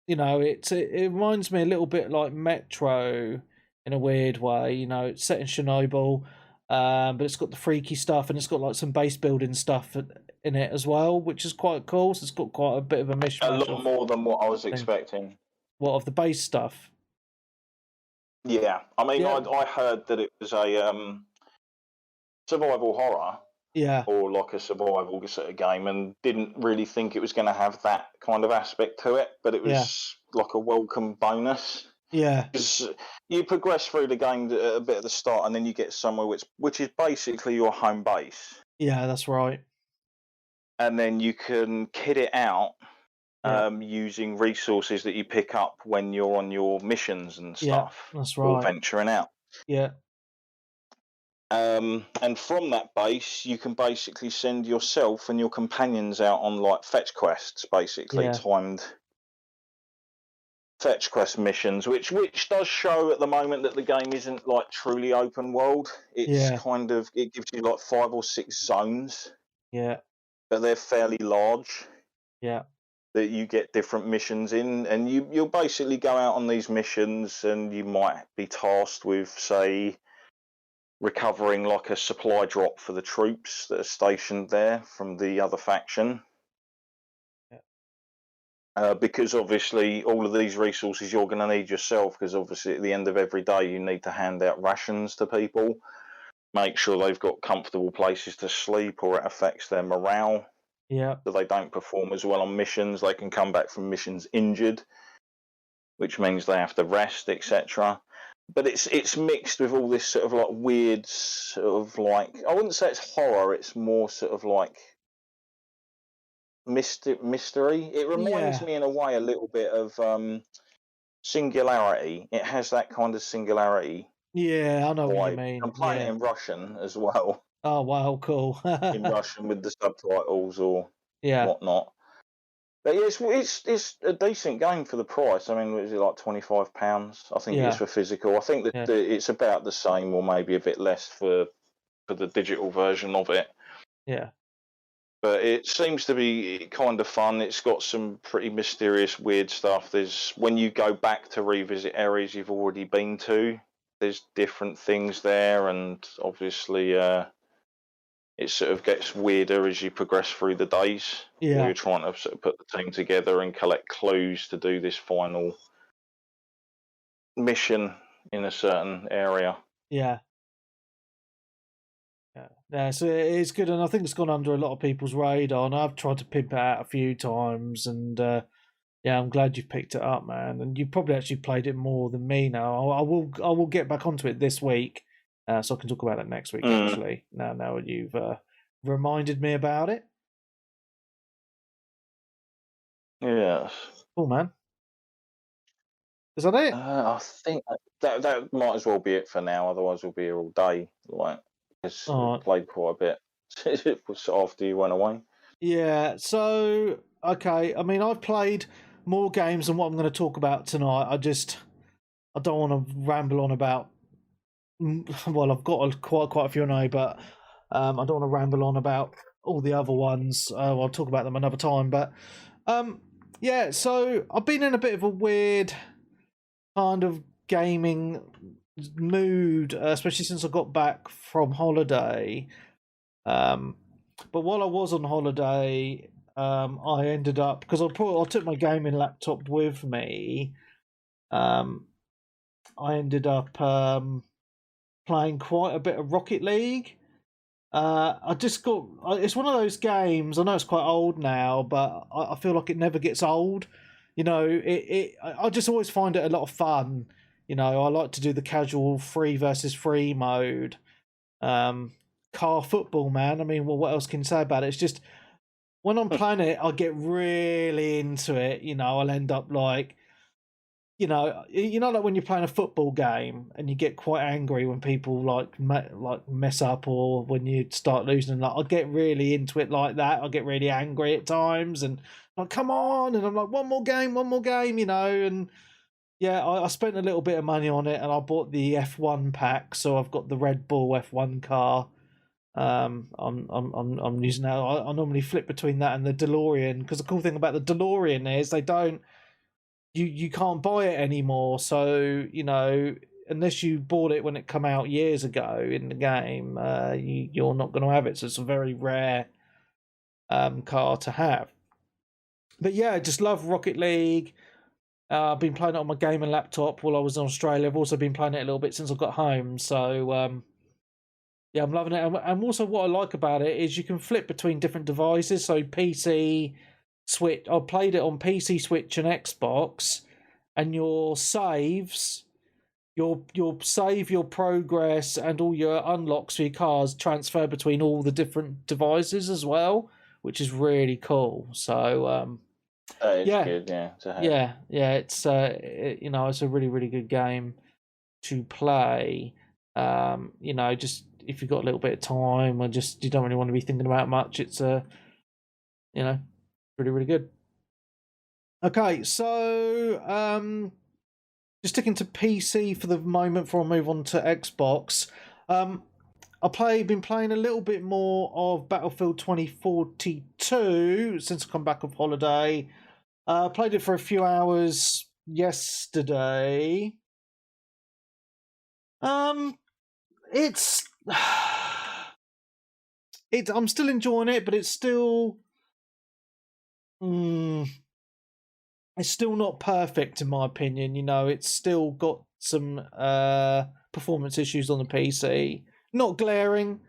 S2: reminds me a little bit like Metro in a weird way. It's set in Chernobyl. But it's got the freaky stuff and it's got like some base building stuff in it as well, which is quite cool. So it's got quite a bit of a mishmash.
S1: A lot more than what I was expecting.
S2: What, of the base stuff?
S1: Yeah, I mean, I heard that it was a survival horror.
S2: Yeah.
S1: Or like a survival sort of game, and didn't really think it was going to have that kind of aspect to it, but it was like a welcome bonus.
S2: Yeah.
S1: Because you progress through the game a bit at the start, and then you get somewhere which is basically your home base.
S2: Yeah, that's right.
S1: And then you can kit it out using resources that you pick up when you're on your missions and stuff.
S2: Yeah, that's
S1: Or
S2: right.
S1: venturing out.
S2: Yeah.
S1: And from that base, you can basically send yourself and your companions out on like fetch quests, basically timed fetch quest missions, which does show at the moment that the game isn't like truly open world. It's kind of, it gives you like 5 or 6 zones.
S2: Yeah.
S1: But they're fairly large.
S2: Yeah.
S1: That you get different missions in, and you'll basically go out on these missions, and you might be tasked with, say, recovering like a supply drop for the troops that are stationed there from the other faction. Because obviously all of these resources you're going to need yourself, because obviously at the end of every day you need to hand out rations to people, make sure they've got comfortable places to sleep, or it affects their morale.
S2: Yeah.
S1: So they don't perform as well on missions. They can come back from missions injured, which means they have to rest, etc. But it's mixed with all this sort of like weird sort of like, I wouldn't say it's horror, it's more sort of like mystery. It reminds me in a way a little bit of Singularity. It has that kind of Singularity.
S2: Yeah, I know what you mean.
S1: I'm playing it in Russian as well.
S2: Oh wow, cool.
S1: In Russian with the subtitles or whatnot. But yeah, it's a decent game for the price. I mean, was it like £25? I think it is for physical. I think that it's about the same, or maybe a bit less for the digital version of it.
S2: Yeah.
S1: But it seems to be kind of fun. It's got some pretty mysterious, weird stuff. There's, when you go back to revisit areas you've already been to, there's different things there, and obviously it sort of gets weirder as you progress through the days.
S2: Yeah.
S1: You're trying to sort of put the team together and collect clues to do this final mission in a certain area.
S2: Yeah. Yeah, so it's good, and I think it's gone under a lot of people's radar, and I've tried to pimp it out a few times, and yeah, I'm glad you've picked it up, man, and you've probably actually played it more than me now. I will get back onto it this week, so I can talk about it next week, actually, now you've reminded me about it.
S1: Yes.
S2: Cool, man. Is that it?
S1: I think that might as well be it for now, otherwise we'll be here all day, like, because we've played quite a bit after you went away.
S2: Yeah, so, okay, I mean, I've played more games than what I'm going to talk about tonight. I don't want to ramble on about, well, I've got quite a few now, but I don't want to ramble on about all the other ones. I'll talk about them another time, but yeah, so I've been in a bit of a weird kind of gaming mood, especially since I got back from holiday. But while I was on holiday, I ended up, because I took my gaming laptop with me. I ended up playing quite a bit of Rocket League. I just got. It's one of those games. I know it's quite old now, but I feel like it never gets old. You know, I just always find it a lot of fun. You know, I like to do the casual 3 versus 3 mode. Car football, man. I mean, well, what else can you say about it? It's just, when I'm playing it, I get really into it. You know, I'll end up like, like when you're playing a football game and you get quite angry when people like mess up, or when you start losing. Like, I get really into it like that. I get really angry at times, and like, come on, and I'm like, one more game, and yeah, I spent a little bit of money on it, and I bought the F1 pack, so I've got the Red Bull F1 car. I'm using that. I normally flip between that and the DeLorean, because the cool thing about the DeLorean is they don't. You can't buy it anymore, so unless you bought it when it came out years ago in the game, you're not going to have it. So it's a very rare car to have. But yeah, I just love Rocket League. I've been playing it on my gaming laptop while I was in Australia. I've also been playing it a little bit since I got home. So Yeah, I'm loving it. And also what I like about it is you can flip between different devices. So PC, Switch. I played it on PC, Switch, and Xbox. And your saves, your save, your progress, and all your unlocks for your cars transfer between all the different devices as well, which is really cool. So
S1: that is
S2: yeah,
S1: good. Yeah, to have.
S2: yeah. It's it's a really really good game to play. Just if you've got a little bit of time or just you don't really want to be thinking about much, it's really really good. Okay, so just sticking to PC for the moment before I move on to Xbox. Been playing a little bit more of Battlefield 2042 since I come back off holiday. Played it for a few hours yesterday. It's I'm still enjoying it, but it's still it's still not perfect in my opinion. It's still got some performance issues on the PC. Not glaring,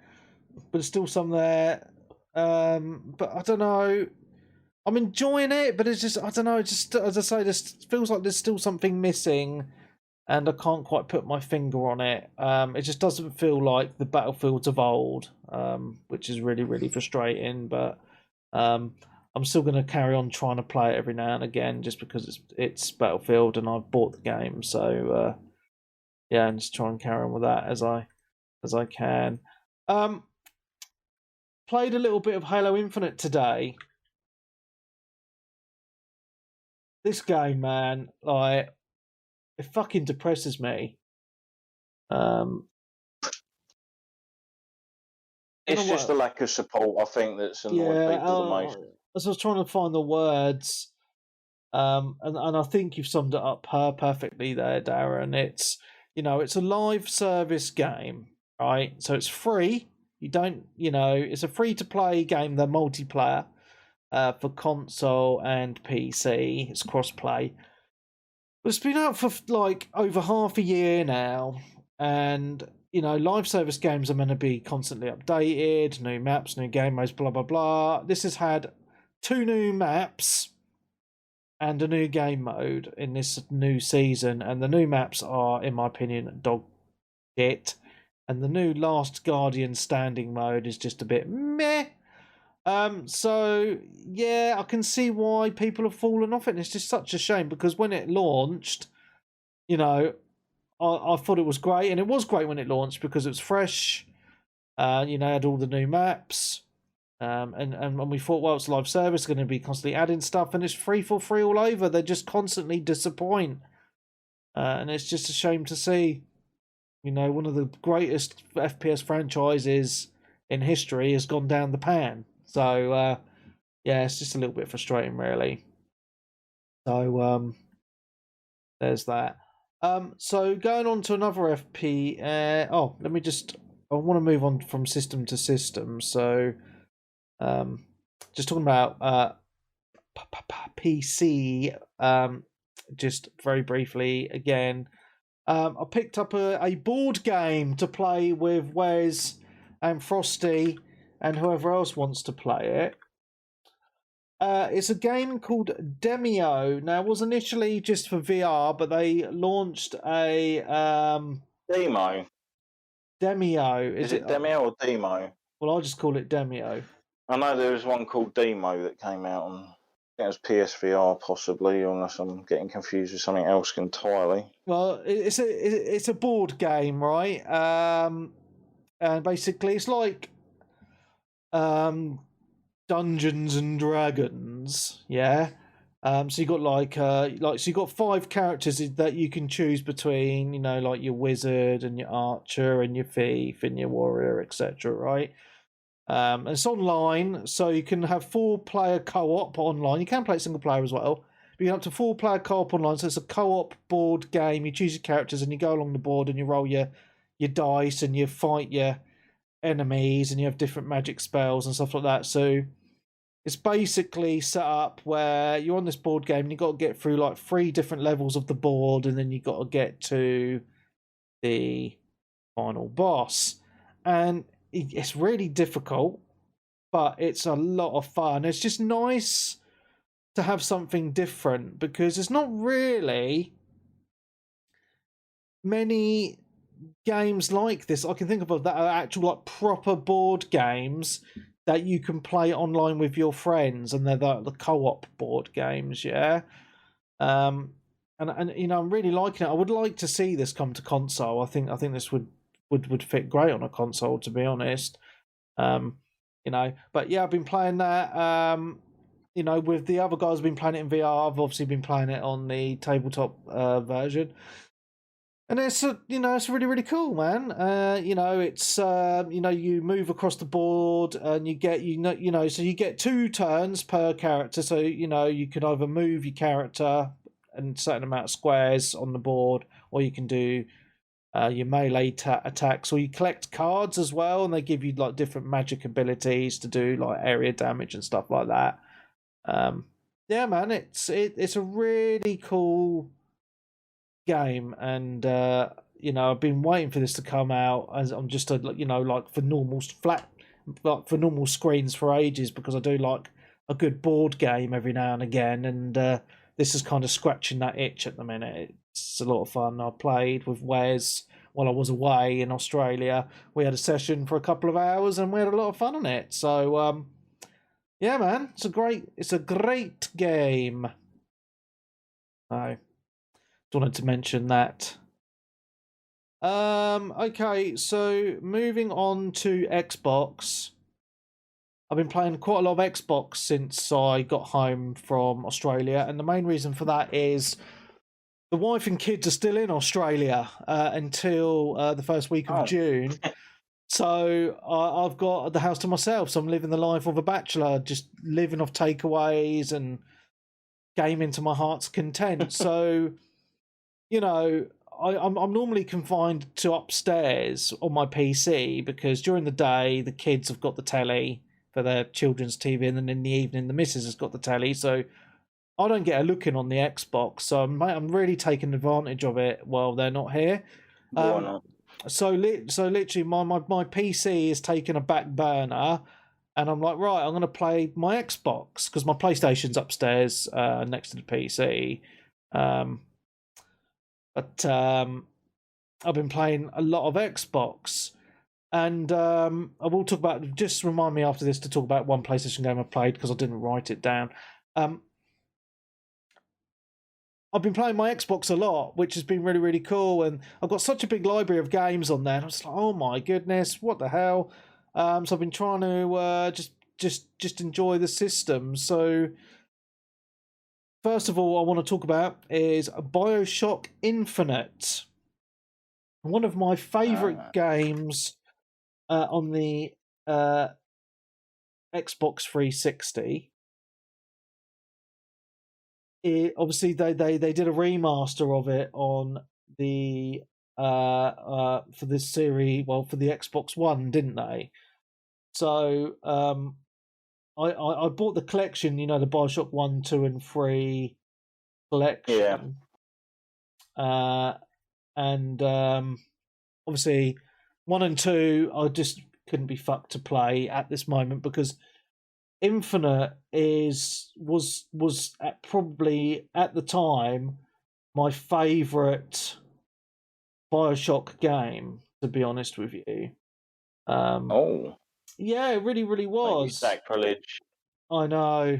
S2: but there's still some there. But I don't know. I'm enjoying it, but it's just I don't know. Just as I say, this feels like there's still something missing, and I can't quite put my finger on it. It just doesn't feel like the Battlefields of old, which is really really frustrating. But I'm still going to carry on trying to play it every now and again, just because it's Battlefield and I've bought the game. So yeah, and just try and carry on with that as I can. Played a little bit of Halo Infinite today. This game, man, like it fucking depresses me.
S1: It's just the lack of support, I think, that's annoyed people the most.
S2: As I was trying to find the words, and I think you've summed it up perfectly there, Darren. It's it's a live service game, right? So it's free. You don't, it's a free to play game. They're multiplayer for console and PC. It's cross play. It's been out for like over half a year now, and live service games are meant to be constantly updated, new maps, new game modes, blah blah blah. This has had 2 new maps and a new game mode in this new season, and the new maps are, in my opinion, dog shit, and the new Last Guardian standing mode is just a bit meh. So yeah, I can see why people have fallen off it, and it's just such a shame because when it launched, I thought it was great, and it was great when it launched because it was fresh. Had all the new maps, and we thought, well, it's live service, going to be constantly adding stuff, and it's free for free all over. They just constantly disappoint, and it's just a shame to see. One of the greatest FPS franchises in history has gone down the pan. So yeah, it's just a little bit frustrating, really. So there's that. So going on to another FP. Let me just. I want to move on from system to system. So, just talking about PC. Just very briefly again. I picked up a board game to play with Wes and Frosty and whoever else wants to play it. It's a game called Demio. Now, it was initially just for VR, but they launched a
S1: Demo.
S2: Demio.
S1: Is it Demio or Demo?
S2: Well, I'll just call it Demio.
S1: I know there was one called Demo that came out on. I think it was PSVR possibly, unless I'm getting confused with something else entirely.
S2: Well, it's a board game, right? And basically, it's like Dungeons and Dragons, yeah. So you got so you got 5 characters that you can choose between, like your wizard and your archer and your thief and your warrior, etc. Right? And it's online, so you can have 4-player co-op online. You can play it single player as well. But you can have to 4-player co-op online, so it's a co-op board game. You choose your characters and you go along the board and you roll your dice and you fight your enemies and you have different magic spells and stuff like that. So it's basically set up where you're on this board game and you've got to get through like 3 different levels of the board, and then you've got to get to the final boss. and it's really difficult, but it's a lot of fun. It's just nice to have something different because there's not really many games like this I can think of that are actual like proper board games that you can play online with your friends, and they're the co-op board games, yeah. And you know, I'm really liking it. I would like to see this come to console. I think this would fit great on a console, to be honest. You know, but yeah, I've been playing that. You know, with the other guys, I've been playing it in VR. I've obviously been playing it on the tabletop version. And it's you know, it's really, really cool, man. You know, it's you know, you move across the board and you get so you get 2 turns per character. So you know, you can either move your character and certain amount of squares on the board, or you can do your melee attacks, or you collect cards as well, and they give you like different magic abilities to do like area damage and stuff like that. Yeah, man, it's a really cool game, and you know, I've been waiting for this to come out, as I'm just you know, like for normal normal screens for ages, because I do like a good board game every now and again, and this is kind of scratching that itch at the minute. It's a lot of fun. I played with Wes while I was away in Australia. We had a session for a couple of hours and we had a lot of fun on it. So yeah, man, it's a great game. I wanted to mention that. Okay, so moving on to Xbox. I've been playing quite a lot of Xbox since I got home from Australia, and the main reason for that is the wife and kids are still in Australia until the first week of June. So I've got the house to myself, so I'm living the life of a bachelor, just living off takeaways and gaming to my heart's content. So, you know, I'm normally confined to upstairs on my PC, because during the day the kids have got the telly for their children's TV, and then in the evening the missus has got the telly, so I don't get a look in on the Xbox. So I'm really taking advantage of it while they're not here.
S1: Why not?
S2: So literally my PC is taking a back burner, and I'm like, right, I'm going to play my Xbox, because my PlayStation's upstairs next to the PC. But I've been playing a lot of Xbox, and I will talk about, just remind me after this to talk about one PlayStation game I played, because I didn't write it down. I've been playing my Xbox a lot, which has been really, really cool, and I've got such a big library of games on there. And I was like, oh my goodness, what the hell? So I've been trying to just enjoy the system. So first of all, I want to talk about is Bioshock Infinite, one of my favourite games on the Xbox 360. Obviously they did a remaster of it on the for this series, well, for the Xbox One, didn't they? So I bought the collection, you know, the Bioshock 1, 2 and 3 collection. Yeah. And obviously 1 and 2 I just couldn't be fucked to play at this moment, because Infinite was probably at the time my favourite Bioshock game, to be honest with you. Yeah, it really, really was.
S1: Sacrilege.
S2: I know.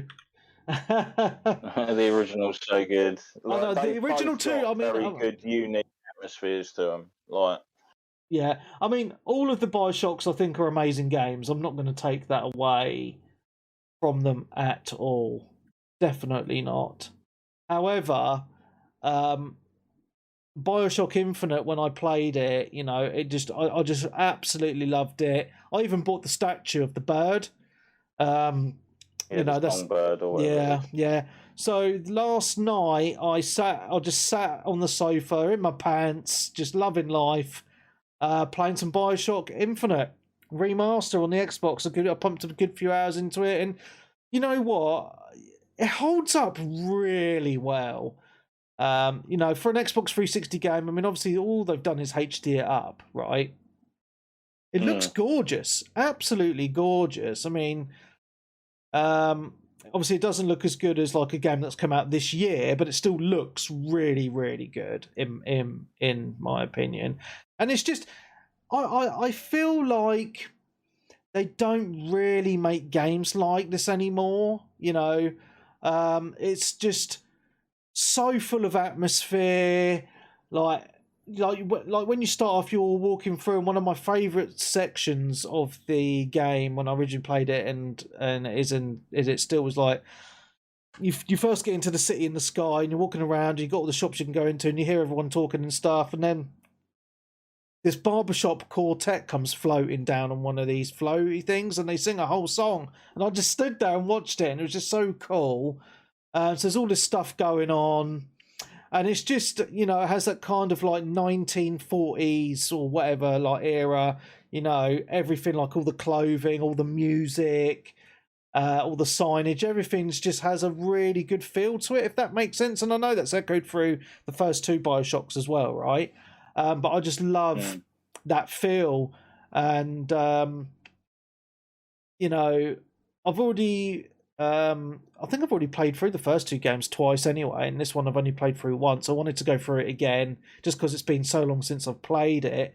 S1: The original's so good.
S2: Like, I know, the original too. I mean,
S1: very good, unique atmospheres to them. Like,
S2: yeah, I mean, all of the Bioshocks I think are amazing games. I'm not going to take that away from them at all. Definitely not. However, Bioshock Infinite, when I played it, you know, I just absolutely loved it. I even bought the statue of the bird. You know, that's
S1: bird or whatever.
S2: Yeah. So last night I just sat on the sofa in my pants, just loving life, playing some Bioshock Infinite Remaster on the Xbox. I pumped a good few hours into it, and you know what? It holds up really well. You know, for an Xbox 360 game, I mean, obviously all they've done is HD it up, right? It looks gorgeous, absolutely gorgeous. I mean, obviously it doesn't look as good as like a game that's come out this year, but it still looks really, really good in my opinion. And it's just, I feel like they don't really make games like this anymore. You know, it's just so full of atmosphere, like when you start off, you're walking through, and one of my favourite sections of the game when I originally played it, and it still was like you first get into the city in the sky, and you're walking around, you got all the shops you can go into, and you hear everyone talking and stuff, and then this barbershop quartet comes floating down on one of these floaty things, and they sing a whole song, and I just stood there and watched it, and it was just so cool. So there's all this stuff going on. And it's just, you know, it has that kind of like 1940s or whatever, like era, you know, everything, like all the clothing, all the music, all the signage, everything's just has a really good feel to it, if that makes sense. And I know that's echoed through the first two Bioshocks as well, right? But I just love that feel. And, you know, I've already... I think I've already played through the first two games twice anyway, and this one I've only played through once. I wanted to go through it again just because it's been so long since I've played it.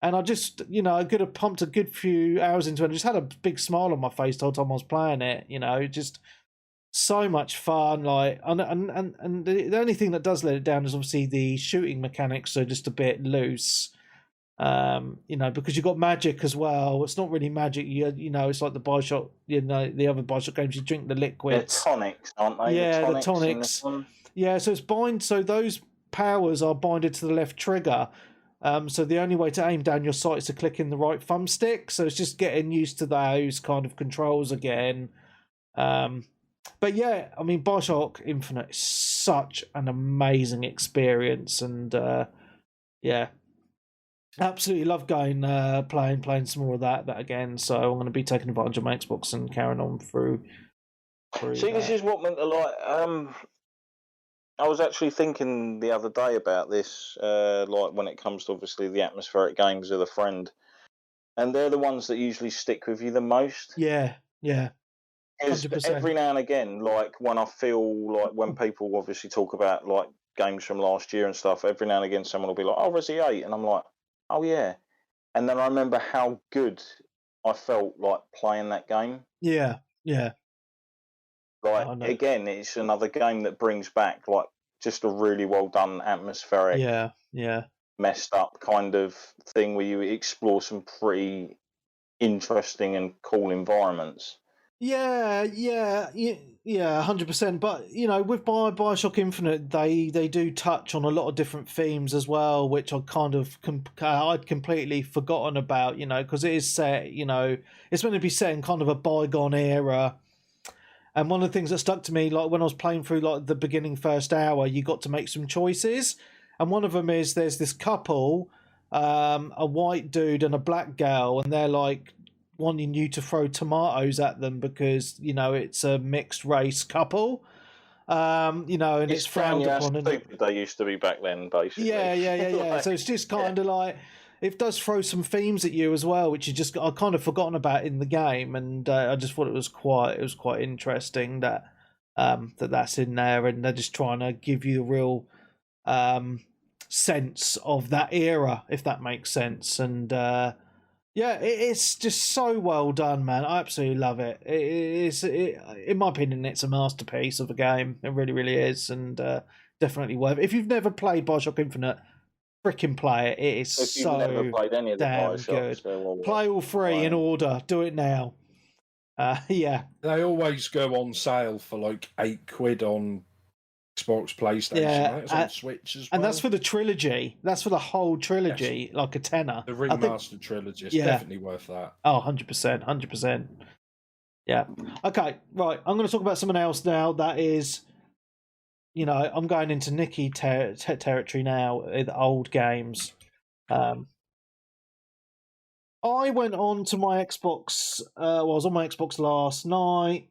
S2: And I just, you know, I could have pumped a good few hours into it. I just had a big smile on my face the whole time I was playing it, you know, just so much fun. Like, and the only thing that does let it down is obviously the shooting mechanics are just a bit loose. You know, because you've got magic as well. It's not really magic. You know, it's like the Bioshock, you know, the other Bioshock games. You drink the liquids.
S1: They're tonics, aren't they?
S2: Yeah, the tonics. Yeah, so it's so those powers are binded to the left trigger. So the only way to aim down your sight is to click in the right thumbstick. So it's just getting used to those kind of controls again. But yeah, I mean, Bioshock Infinite is such an amazing experience, and yeah. Absolutely love going playing some more of that again. So I'm going to be taking advantage of my Xbox and carrying on through
S1: See, this is what meant a lot. I was actually thinking the other day about this, like when it comes to obviously the atmospheric games with a friend, and they're the ones that usually stick with you the most.
S2: Yeah.
S1: Because every now and again, like when I feel like when people obviously talk about like games from last year and stuff, every now and again someone will be like, "Oh, Resi 8," and I'm like, "Oh yeah," and then I remember how good I felt like playing that game.
S2: Yeah.
S1: Like again, it's another game that brings back like just a really well done atmospheric, messed up kind of thing where you explore some pretty interesting and cool environments.
S2: Yeah, 100%. But you know, with Bioshock Infinite, they do touch on a lot of different themes as well, which I kind of I'd completely forgotten about. You know, because it is set. You know, it's meant to be set in kind of a bygone era. And one of the things that stuck to me, like when I was playing through like the beginning first hour, you got to make some choices, and one of them is there's this couple, a white dude and a black girl, and they're like wanting you to throw tomatoes at them because, you know, it's a mixed race couple, you know, and it's frowned upon.
S1: And stupid they used to be back then, basically.
S2: Yeah.
S1: Like,
S2: so it's just kind of like, it does throw some themes at you as well, which I kind of forgotten about in the game, and I just thought it was quite interesting that that's in there, and they're just trying to give you a real sense of that era, if that makes sense. And yeah, it's just so well done, man. I absolutely love it. In my opinion, it's a masterpiece of a game. It really, really is, and definitely worth it. If you've never played Bioshock Infinite, freaking play it. It is
S1: if you've never played any of the
S2: damn good. Play all three in order. Do it now. Yeah.
S3: They always go on sale for like £8 on Xbox, PlayStation.
S2: Yeah,
S3: right? It's on Switch as well.
S2: And that's for the trilogy. That's for the whole trilogy, like a tenner.
S3: The remastered trilogy is definitely worth that.
S2: Oh, 100%. Yeah. Okay, right. I'm going to talk about something else now that is, you know, I'm going into Nicky territory now with old games. I went on to my Xbox. I was on my Xbox last night,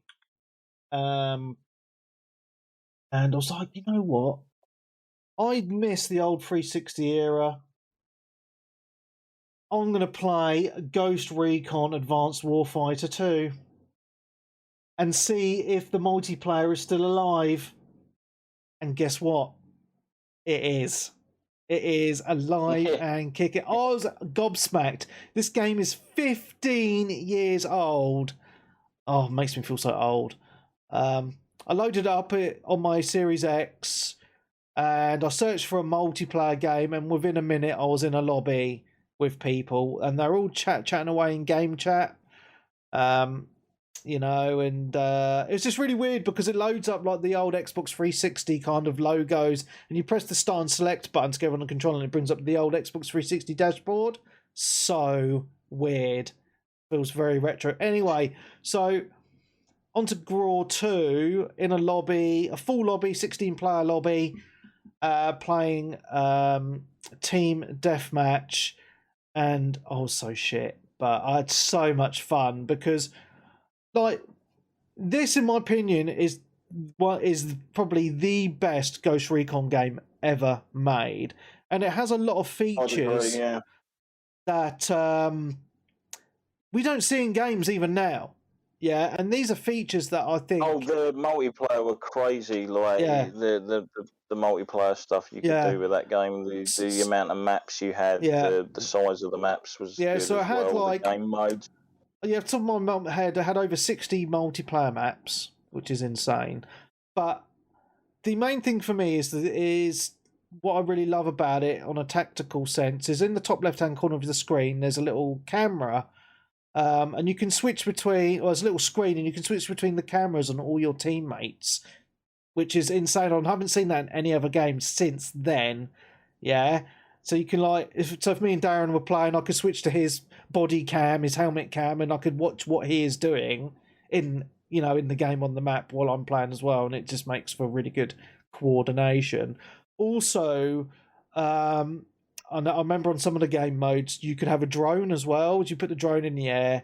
S2: and I was like, you know what? I miss the old 360 era. I'm going to play Ghost Recon Advanced Warfighter 2 and see if the multiplayer is still alive. And guess what? It is. It is alive and kicking. I was gobsmacked. This game is 15 years old. Oh, it makes me feel so old. I loaded up it on my Series X and I searched for a multiplayer game, and within a minute I was in a lobby with people and they're all chatting away in game chat. You know, and it's just really weird because it loads up like the old Xbox 360 kind of logos, and you press the start and select button together on the controller and it brings up the old Xbox 360 dashboard. So weird. Feels very retro. Anyway, so onto Graw 2 in a lobby, a full lobby, 16-player lobby, playing team deathmatch, and I was so shit, but I had so much fun because, like, this, in my opinion, is probably the best Ghost Recon game ever made, and it has a lot of features that we don't see in games even now. Yeah, and these are features that I think.
S1: Oh, the multiplayer were crazy. Like the multiplayer stuff you could do with that game. The amount of maps you had. The size of the maps was good
S2: so it had
S1: well.
S2: like
S1: the game modes.
S2: Yeah, top of my head, I had over 60 multiplayer maps, which is insane. But the main thing for me is what I really love about it on a tactical sense is in the top left-hand corner of the screen, there's a little camera, and you can switch between, or there's a little screen, and you can switch between the cameras on all your teammates, which is insane. I haven't seen that in any other game since then. Yeah. So you can if me and Darren were playing, I could switch to his body cam, his helmet cam, and I could watch what he is doing in the game on the map while I'm playing as well, and it just makes for really good coordination. Also, I remember on some of the game modes you could have a drone as well. You put the drone in the air,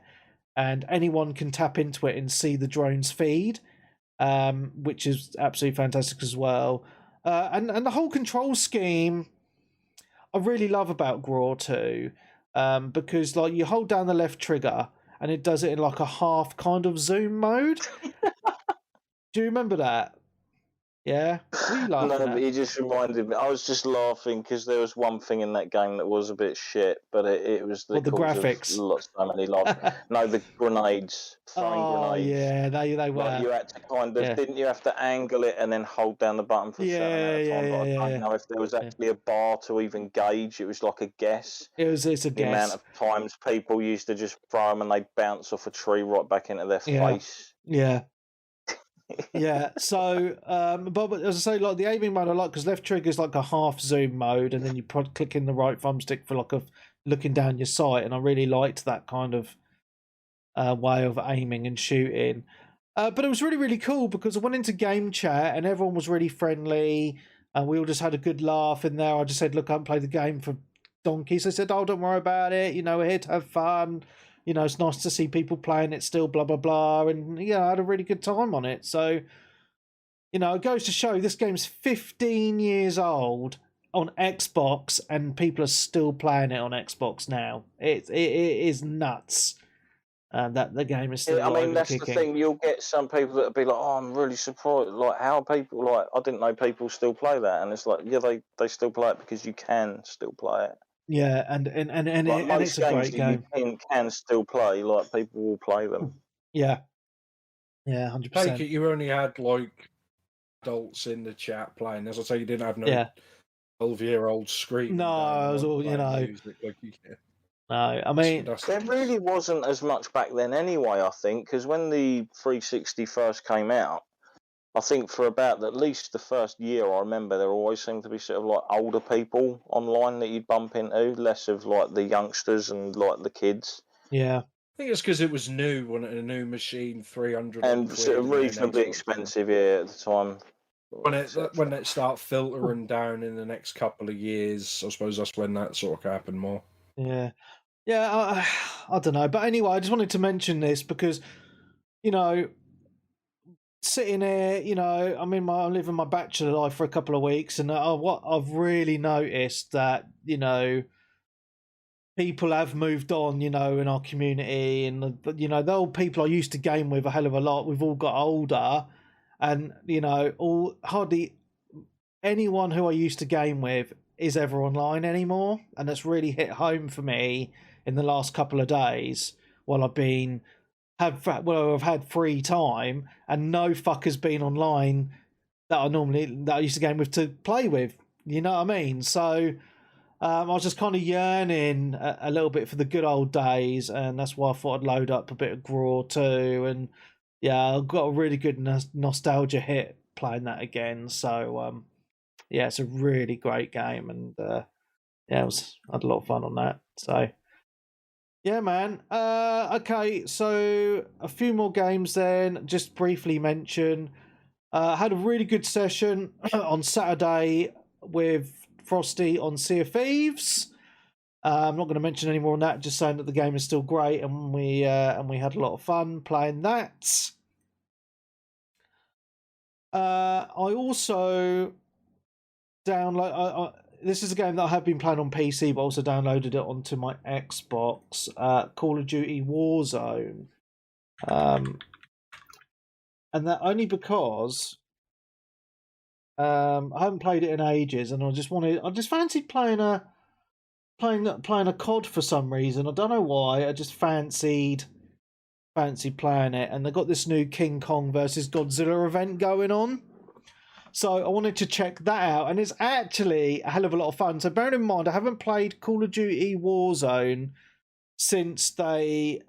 S2: and anyone can tap into it and see the drone's feed, which is absolutely fantastic as well. And the whole control scheme I really love about Graw 2, because like you hold down the left trigger and it does it in like a half kind of zoom mode. Do you remember that? Yeah? What are you laughing at?
S1: No, but you just reminded me. I was just laughing because there was one thing in that game that was a bit shit, but it was the
S2: graphics.
S1: So many laughs. No, the grenades. Throwing grenades.
S2: Yeah, they were.
S1: Like you had to kind of, didn't you have to angle it and then hold down the button for a certain amount of time? But I don't know if there was actually a bar to even gauge. It was like a guess.
S2: It's a guess.
S1: The amount of times people used to just throw them and they'd bounce off a tree right back into their face.
S2: Yeah. Yeah, so but as I say, like the aiming mode I like because left trigger is like a half zoom mode, and then you click in the right thumbstick for like a looking down your sight, and I really liked that kind of way of aiming and shooting. But it was really, really cool because I went into game chat and everyone was really friendly, and we all just had a good laugh in there. I just said, look, I haven't played the game for donkeys. They said, oh, don't worry about it, we're here to have fun. It's nice to see people playing it still, blah, blah, blah. And, I had a really good time on it. So, it goes to show this game's 15 years old on Xbox and people are still playing it on Xbox now. It is nuts that the game is still
S1: that's kicking. The thing. You'll get some people that'll be like, oh, I'm really surprised. Like, how people, I didn't know people still play that. And it's like, yeah, they still play it because you can still play it.
S2: Yeah, and it's a great game.
S1: You can still play, like people will play them.
S2: Yeah, 100%.
S3: Take it you only had like adults in the chat playing. As I say, you didn't have no 12-year-old screen.
S2: No, it was all
S3: music,
S2: No, I mean
S1: there really wasn't as much back then anyway. I think because when the 360 first came out. I think for about at least the first year, I remember there always seemed to be sort of like older people online that you'd bump into, less of like the youngsters and like the kids.
S2: Yeah.
S3: I think it's because it was new, wasn't it? A new machine, 300
S1: and sort of reasonably expensive, at the time.
S3: When it start filtering down in the next couple of years, I suppose that's when that sort of happened more.
S2: Yeah. I don't know, but anyway, I just wanted to mention this because, sitting here, I'm living my bachelor life for a couple of weeks, and what I've really noticed that, people have moved on, in our community, and the old people I used to game with a hell of a lot. We've all got older, and hardly anyone who I used to game with is ever online anymore, and that's really hit home for me in the last couple of days while I've had free time, and no fucker's been online that I used to game with to play with. You know what I mean? So I was just kind of yearning a little bit for the good old days, and that's why I thought I'd load up a bit of Graw too. And yeah, I've got a really good nostalgia hit playing that again. So yeah, it's a really great game, and yeah, I had a lot of fun on that. So yeah, man. Okay, so a few more games then. Just briefly mention. Had a really good session on Saturday with Frosty on Sea of Thieves. I'm not going to mention any more on that. Just saying that the game is still great, and we had a lot of fun playing that. I also download. This is a game that I have been playing on PC, but also downloaded it onto my Xbox. Call of Duty Warzone, and that only because I haven't played it in ages, and I just fancied playing a COD for some reason. I don't know why. I just fancied playing it, and they got this new King Kong versus Godzilla event going on. So I wanted to check that out, and it's actually a hell of a lot of fun. So bearing in mind, I haven't played Call of Duty Warzone since they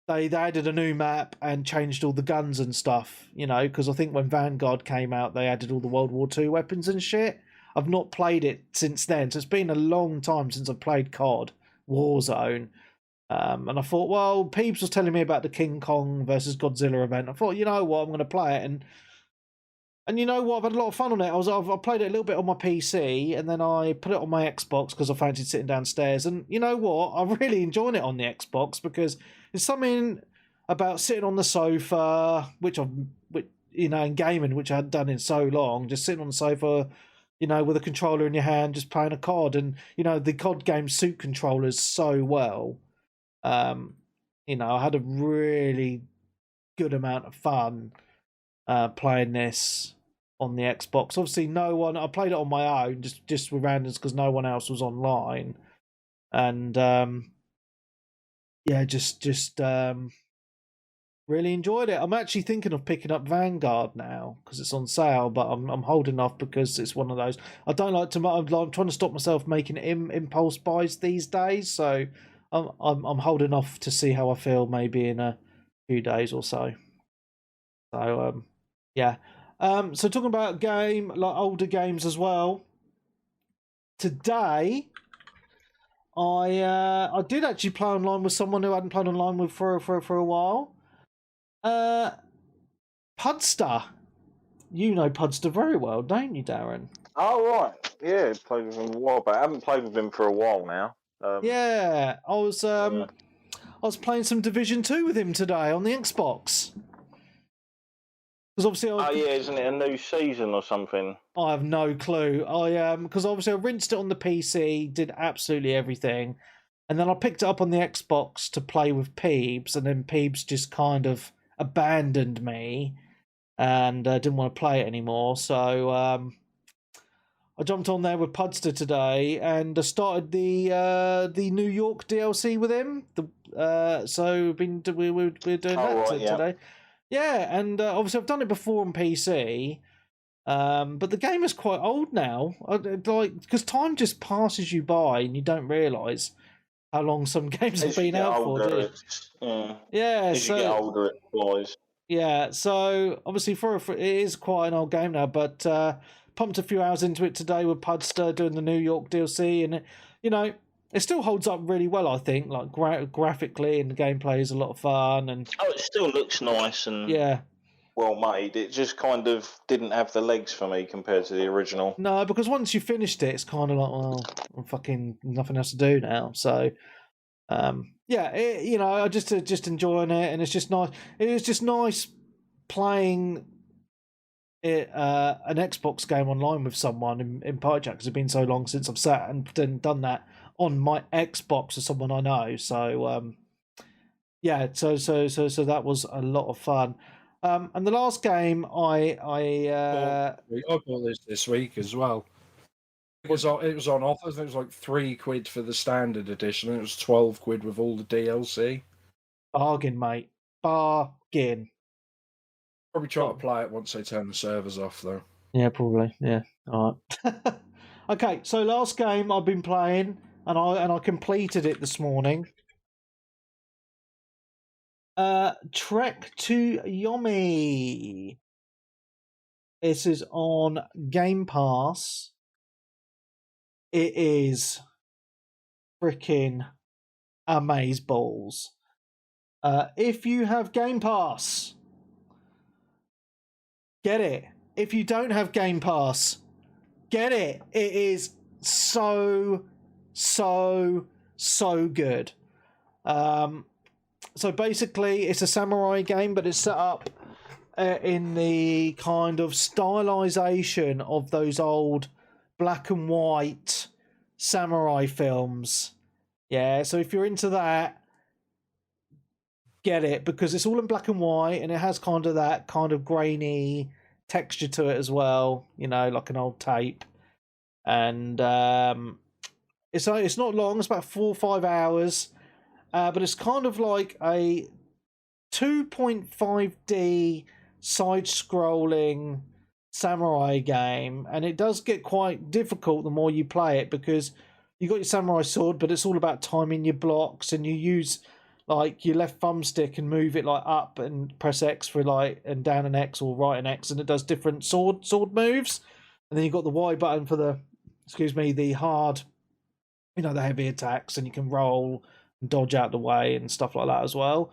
S2: they added a new map and changed all the guns and stuff, because I think when Vanguard came out, they added all the World War II weapons and shit. I've not played it since then, so it's been a long time since I've played COD Warzone. And I thought, well, Peeps was telling me about the King Kong versus Godzilla event. I thought, you know what, I'm going to play it. And you know what, I've had a lot of fun on it. I played it a little bit on my PC, and then I put it on my Xbox because I fancied sitting downstairs. And you know what, I'm really enjoying it on the Xbox because there's something about sitting on the sofa, in gaming, which I hadn't done in so long, just sitting on the sofa, with a controller in your hand, just playing a COD. And, the COD games suit controllers so well. I had a really good amount of fun playing this on the Xbox. Obviously, I played it on my own, just with randoms because no one else was online. And yeah, just really enjoyed it. I'm actually thinking of picking up Vanguard now because it's on sale, but I'm holding off because it's one of those. I don't like to. I'm trying to stop myself making impulse buys these days, so I'm holding off to see how I feel maybe in a few days or so. So yeah. So talking about older games as well. Today, I did actually play online with someone who I hadn't played online with for a while. Pudster. You know Pudster very well, don't you, Darren?
S1: Oh, right. Yeah, played with him a while back. I haven't played with him for a while now.
S2: Yeah, I was playing some Division 2 with him today on the Xbox. Because obviously,
S1: yeah, isn't it a new season or something?
S2: I have no clue. Because obviously I rinsed it on the PC, did absolutely everything, and then I picked it up on the Xbox to play with Peebs, and then Peebs just kind of abandoned me and didn't want to play it anymore. So I jumped on there with Pudster today and started the New York DLC with him. So we're doing that today. Yeah, and obviously I've done it before on PC, but the game is quite old now. Because time just passes you by and you don't realise how long some games have been out for. Yeah,
S1: as you get older, it flies.
S2: Yeah, so obviously it is quite an old game now, but pumped a few hours into it today with Pudster doing the New York DLC, and it still holds up really well, I think. Like graphically, and the gameplay is a lot of fun, and
S1: it still looks nice and well made. It just kind of didn't have the legs for me compared to the original.
S2: No, because once you finished it, it's kind of like, well, I'm fucking nothing else to do now. So, yeah, I just enjoying it, and it's just nice. It was just nice playing an Xbox game online with someone in Party Chat because it's been so long since I've sat and done that on my Xbox with someone I know. So yeah, so that was a lot of fun. And the last game I
S3: bought this week as well. It was on offer. It was like £3 for the standard edition, and it was £12 with all the DLC.
S2: Bargain, mate. Bargain.
S3: Probably try to play it once they turn the servers off, though.
S2: Yeah, probably. Yeah. All right. Okay, so last game I've been playing, and I completed it this morning. Trek to Yomi. This is on Game Pass. It is freaking amazeballs. If you have Game Pass, get it. If you don't have Game Pass, get it. It is so good. So basically, it's a samurai game, but it's set up in the kind of stylization of those old black and white samurai films. Yeah, so if you're into that, get it, because it's all in black and white and it has kind of that kind of grainy texture to it as well, you know, like an old tape. And it's not long, it's about 4 or 5 hours, but it's kind of like a 2.5D side-scrolling samurai game, and it does get quite difficult the more you play it, because you got your samurai sword, but it's all about timing your blocks, and you use like your left thumbstick and move it like up and press X for like, and down an X or right an X, and it does different sword moves. And then you've got the Y button for the hard, you know, the heavy attacks, and you can roll and dodge out the way and stuff like that as well.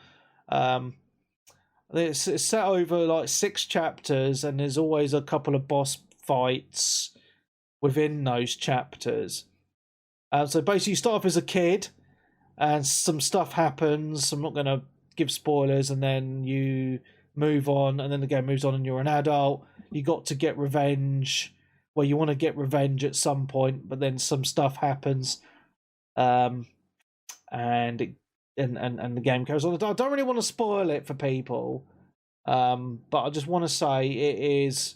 S2: It's set over like 6 chapters, and there's always a couple of boss fights within those chapters. So basically, you start off as a kid, and some stuff happens. I'm not going to give spoilers, and then you move on, and then the game moves on, and you're an adult. You got to get revenge. Well, you want to get revenge at some point, but then some stuff happens, and the game goes on. I don't really want to spoil it for people, but I just want to say it is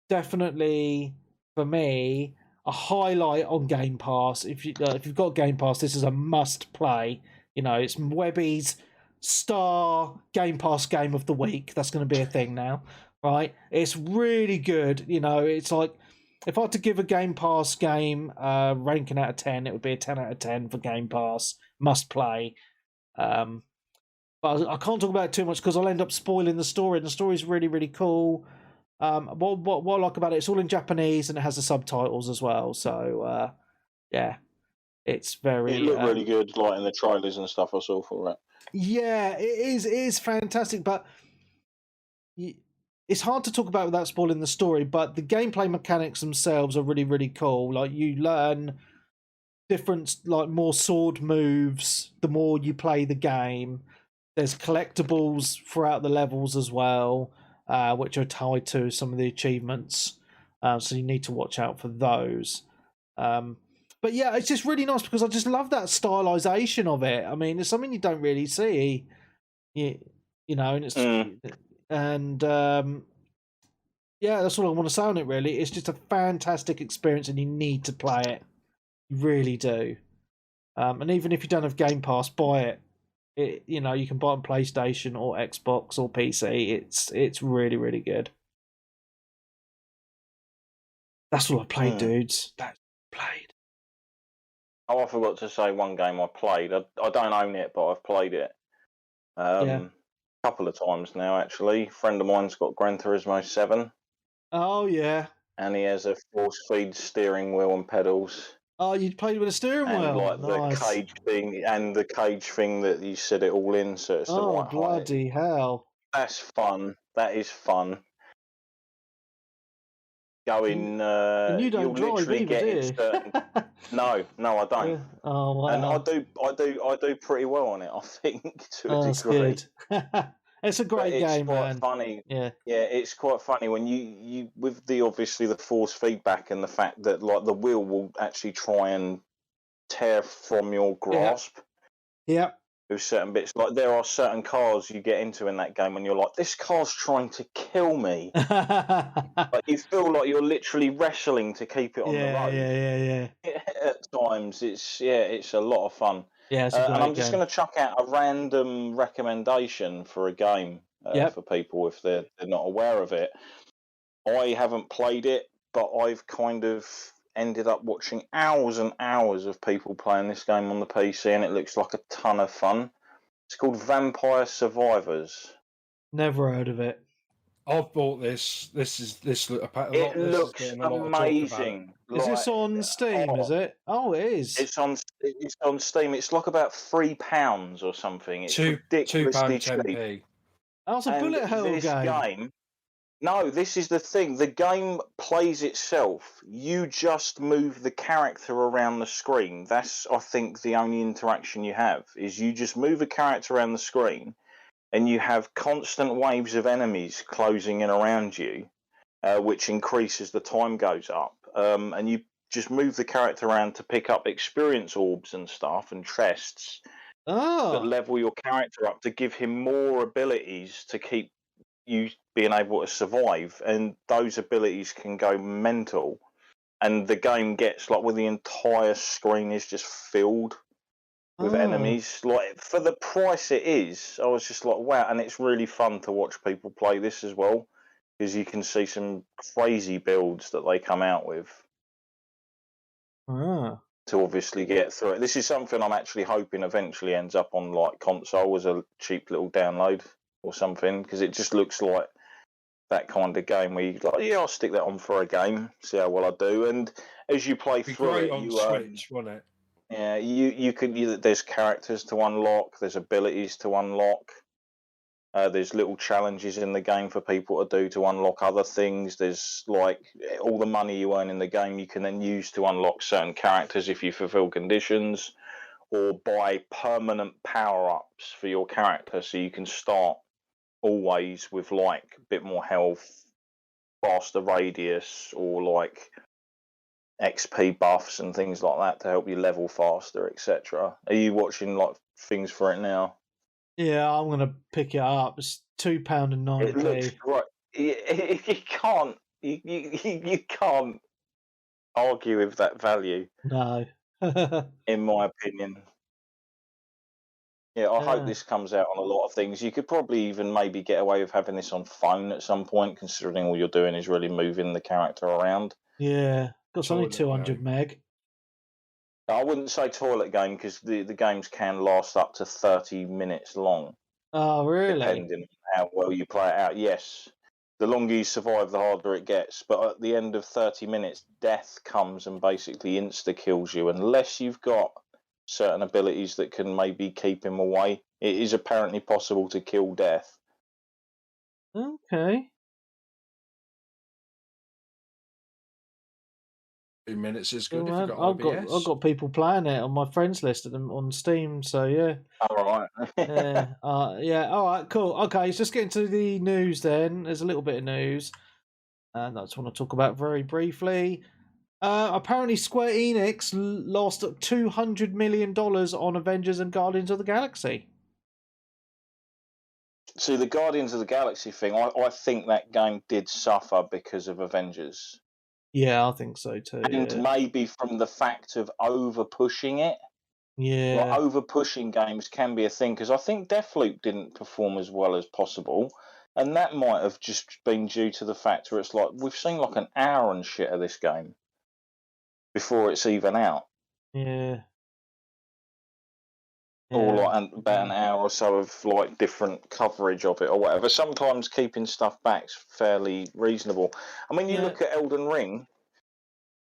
S2: definitely, for me, a highlight on Game Pass. If you've got Game Pass, this is a must play. You know, it's Webby's star Game Pass game of the week. That's going to be a thing now, right? It's really good. You know, it's like, if I had to give a Game Pass game ranking out of 10, it would be a 10 out of 10 for Game Pass. Must play. But I can't talk about it too much because I'll end up spoiling the story. And the story is really, really cool. What I like about it, it's all in Japanese and it has the subtitles as well. So yeah, it's very.
S1: It looked really good, like in the trailers and stuff I saw for it.
S2: Yeah, it is fantastic, but it's hard to talk about without spoiling the story. But the gameplay mechanics themselves are really, really cool. Like, you learn different, like, more sword moves the more you play the game. There's collectibles throughout the levels as well, which are tied to some of the achievements. So you need to watch out for those. But yeah, it's just really nice because I just love that stylization of it. I mean, it's something you don't really see, you know, and it's and yeah, that's all I want to say on it. Really, it's just a fantastic experience, and you need to play it. You really do. And even if you don't have Game Pass, buy it. You know, you can buy it on PlayStation or Xbox or PC. It's really, really good. That's all I played, dudes. That's played.
S1: Oh, I forgot to say one game I played. I don't own it, but I've played it a couple of times now, actually. A friend of mine's got Gran Turismo 7.
S2: Oh, yeah.
S1: And he has a force-feed steering wheel and pedals.
S2: Oh, you played with a steering wheel?
S1: And like the cage thing that you set it all in, so it's the right height. Oh,
S2: bloody hell.
S1: That's fun. That is fun. Going,
S2: and you don't drive
S1: literally
S2: either, do you?
S1: certain... No, I don't.
S2: Yeah. Oh, wow.
S1: And I do pretty well on it, I think, to a degree.
S2: Good. It's a great game, man.
S1: It's quite funny.
S2: Yeah,
S1: it's quite funny when you with the obviously the force feedback and the fact that like the wheel will actually try and tear from your grasp.
S2: Yeah.
S1: With certain bits, like there are certain cars you get into in that game and you're like, this car's trying to kill me. Like you feel like you're literally wrestling to keep it on the road.
S2: Yeah.
S1: At times, it's a lot of fun.
S2: Yeah, it's a great
S1: and I'm just
S2: game.
S1: going to chuck out a random recommendation for a game for people if they're not aware of it. I haven't played it, but I've kind of ended up watching hours and hours of people playing this game on the PC, and it looks like a ton of fun. It's called Vampire Survivors.
S2: Never heard of it.
S3: I've bought this.
S1: It looks amazing.
S2: Is this on Steam? Is it? Oh, it is.
S1: It's on Steam. It's like about £3 or something. It's ridiculously cheap.
S2: Oh, it's a bullet hell game.
S1: No, this is the thing. The game plays itself. You just move the character around the screen. That's, I think, the only interaction you have, is you just move a character around the screen and you have constant waves of enemies closing in around you, which increases the time goes up. And you just move the character around to pick up experience orbs and stuff and chests that level your character up to give him more abilities to keep you being able to survive, and those abilities can go mental, and the game gets like, where the entire screen is just filled with enemies. Like, for the price it is, I was just like, wow. And it's really fun to watch people play this as well, because you can see some crazy builds that they come out with to obviously get through it. This is something I'm actually hoping eventually ends up on like console as a cheap little download or something, because it just looks like that kind of game where you like, I'll stick that on for a game, see how well I do. And as you play through it,
S3: on Switch, won't it?
S1: Yeah, you can. There's characters to unlock. There's abilities to unlock. There's little challenges in the game for people to do to unlock other things. There's like all the money you earn in the game you can then use to unlock certain characters if you fulfill conditions, or buy permanent power-ups for your character, so you can start always with like a bit more health, faster radius, or like XP buffs and things like that to help you level faster, etc. Are you watching like things for it now?
S2: Yeah, I'm gonna pick it up. It's £2.09.
S1: It looks great. You can't argue with that value.
S2: No.
S1: In my opinion. Yeah, I hope this comes out on a lot of things. You could probably even maybe get away with having this on phone at some point, considering all you're doing is really moving the character around.
S2: Yeah, it's only 200 meg.
S1: I wouldn't say toilet game, because the games can last up to 30 minutes long.
S2: Oh, really?
S1: Depending on how well you play it out. Yes. The longer you survive, the harder it gets. But at the end of 30 minutes, death comes and basically insta-kills you, unless you've got certain abilities that can maybe keep him away. It is apparently possible to kill death.
S2: Okay.
S3: 2 minutes is good.
S2: I've got people playing it on my friends list on Steam, so yeah.
S1: All right.
S2: Yeah. All right. Cool. Okay, let's just get into the news then. There's a little bit of news, and I just want to talk about very briefly. Apparently, Square Enix lost $200 million on Avengers and Guardians of the Galaxy.
S1: See, the Guardians of the Galaxy thing, I think that game did suffer because of Avengers.
S2: Yeah, I think so too.
S1: And maybe from the fact of over-pushing it.
S2: Yeah.
S1: Like, over-pushing games can be a thing, because I think Deathloop didn't perform as well as possible. And that might have just been due to the fact where it's like, we've seen like an hour and shit of this game before it's even out.
S2: Yeah.
S1: Or like about an hour or so of like different coverage of it or whatever. Sometimes keeping stuff back's fairly reasonable. I mean, you look at Elden Ring,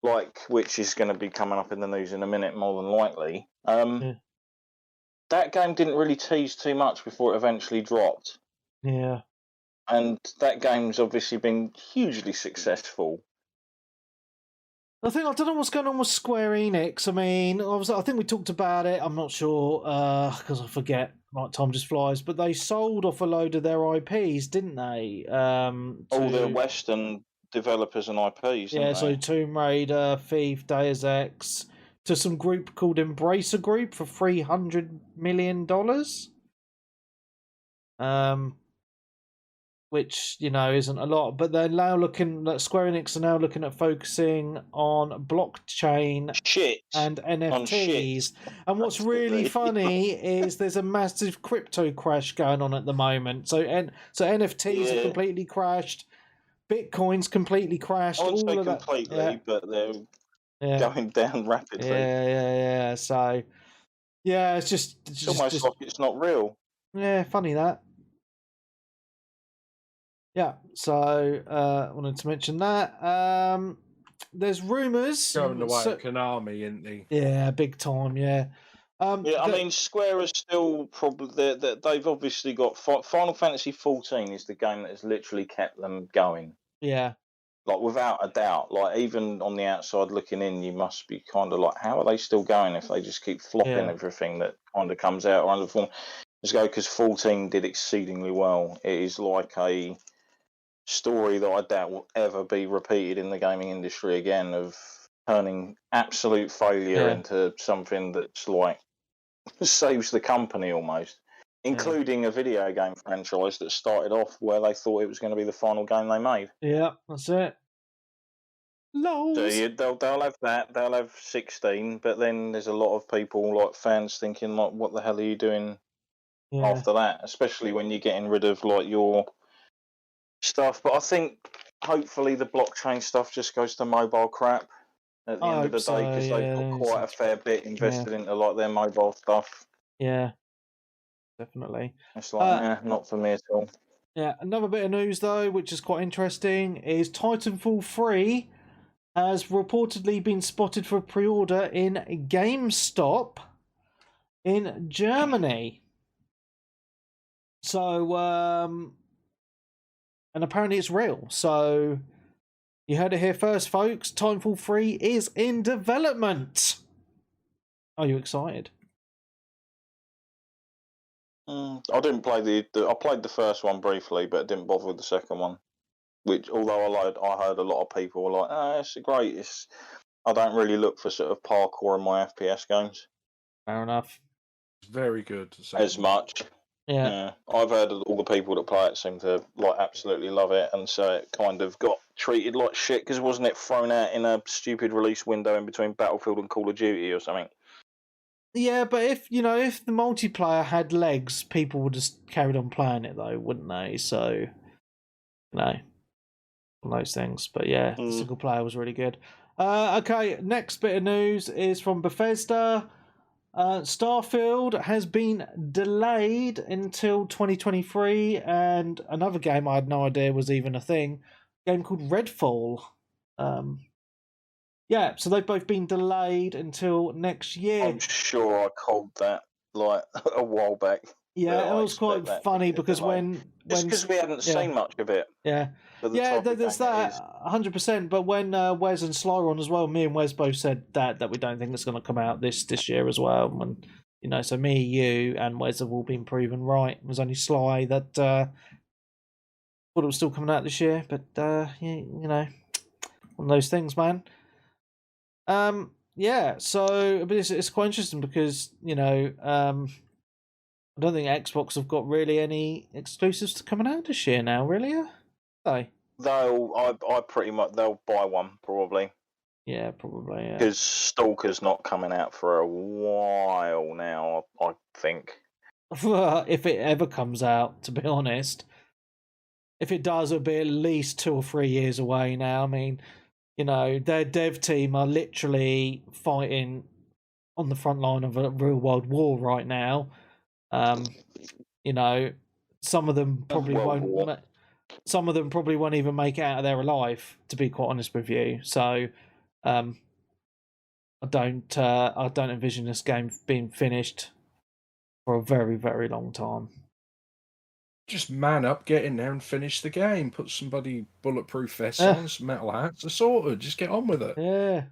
S1: like, which is going to be coming up in the news in a minute, more than likely. That game didn't really tease too much before it eventually dropped.
S2: Yeah.
S1: And that game's obviously been hugely successful.
S2: I don't know what's going on with Square Enix. I mean, I think we talked about it. I'm not sure because I forget Like time just flies. But they sold off a load of their IPs, didn't they?
S1: All the Western developers and IPs.
S2: Yeah, so Tomb Raider, Thief, Deus Ex, to some group called Embracer Group for $300 million. Which, you know, isn't a lot, but they're now looking at Square Enix are now looking at focusing on blockchain and NFTs. And what's really funny is there's a massive crypto crash going on at the moment. So NFTs have completely crashed, Bitcoin's completely crashed.
S1: I wouldn't
S2: all
S1: say
S2: of
S1: completely,
S2: that.
S1: but they're going down rapidly.
S2: Yeah. So it's
S1: almost like it's not real.
S2: Yeah, funny that. Yeah, so I wanted to mention that. There's rumours
S3: going away at Konami, isn't he?
S2: Yeah, big time. Yeah.
S1: I mean, Square is still probably they've obviously got Final Fantasy 14 is the game that has literally kept them going.
S2: Yeah.
S1: Like without a doubt, like even on the outside looking in, you must be kind of like, how are they still going if they just keep flopping everything that kind of comes out or under form? Let's go, because 14 did exceedingly well. It is like a story that I doubt will ever be repeated in the gaming industry again, of turning absolute failure into something that's like saves the company almost, including a video game franchise that started off where they thought it was going to be the final game they made.
S2: Yeah, that's it.
S1: So they'll have that. They'll have 16, but then there's a lot of people, like fans, thinking like, what the hell are you doing after that? Especially when you're getting rid of like your stuff. But I think hopefully the blockchain stuff just goes to mobile crap at the end of the day, because they've got quite a fair bit invested into like their mobile stuff.
S2: Yeah, definitely.
S1: It's like, not for me at all.
S2: Yeah, another bit of news though, which is quite interesting, is Titanfall 3 has reportedly been spotted for pre-order in GameStop in Germany. So, and apparently it's real. So, you heard it here first, folks. Titanfall 3 is in development. Are you excited?
S1: I didn't play I played the first one briefly, but didn't bother with the second one. Which, although I heard a lot of people were like, it's great. I don't really look for sort of parkour in my FPS games.
S2: Fair enough.
S3: Very good.
S1: As much.
S2: Yeah.
S1: I've heard all the people that play it seem to like absolutely love it, and so it kind of got treated like shit, because wasn't it thrown out in a stupid release window in between Battlefield and Call of Duty or something?
S2: Yeah, but if the multiplayer had legs, people would just carried on playing it though, wouldn't they? So, one of those things. But yeah, the single player was really good. Okay, next bit of news is from Bethesda. Starfield has been delayed until 2023, and another game I had no idea was even a thing, a game called Redfall. Yeah, so they've both been delayed until next year.
S1: I'm sure I called that like a while back.
S2: Yeah, it was quite funny because when
S1: because we hadn't seen much of it.
S2: Yeah, there's that 100%. But when Wes and Sly were on as well, me and Wes both said that we don't think it's going to come out this year as well. And so me, you, and Wes have all been proven right. It was only Sly that thought it was still coming out this year. But one of those things, man. So but it's quite interesting because I don't think Xbox have got really any exclusives coming out this year now, really, are they?
S1: They'll buy one, probably.
S2: Yeah, probably, yeah.
S1: Because Stalker's not coming out for a while now, I think.
S2: If it ever comes out, to be honest. If it does, it'll be at least 2 or 3 years away now. I mean, their dev team are literally fighting on the front line of a real world war right now. Some of them probably won't. Some of them probably won't even make it out of there alive, to be quite honest with you. So, I don't envision this game being finished for a very, very long time.
S3: Just man up, get in there and finish the game. Put somebody bulletproof vests on, some metal hats, it's sorted. Just get on with it.
S2: Yeah.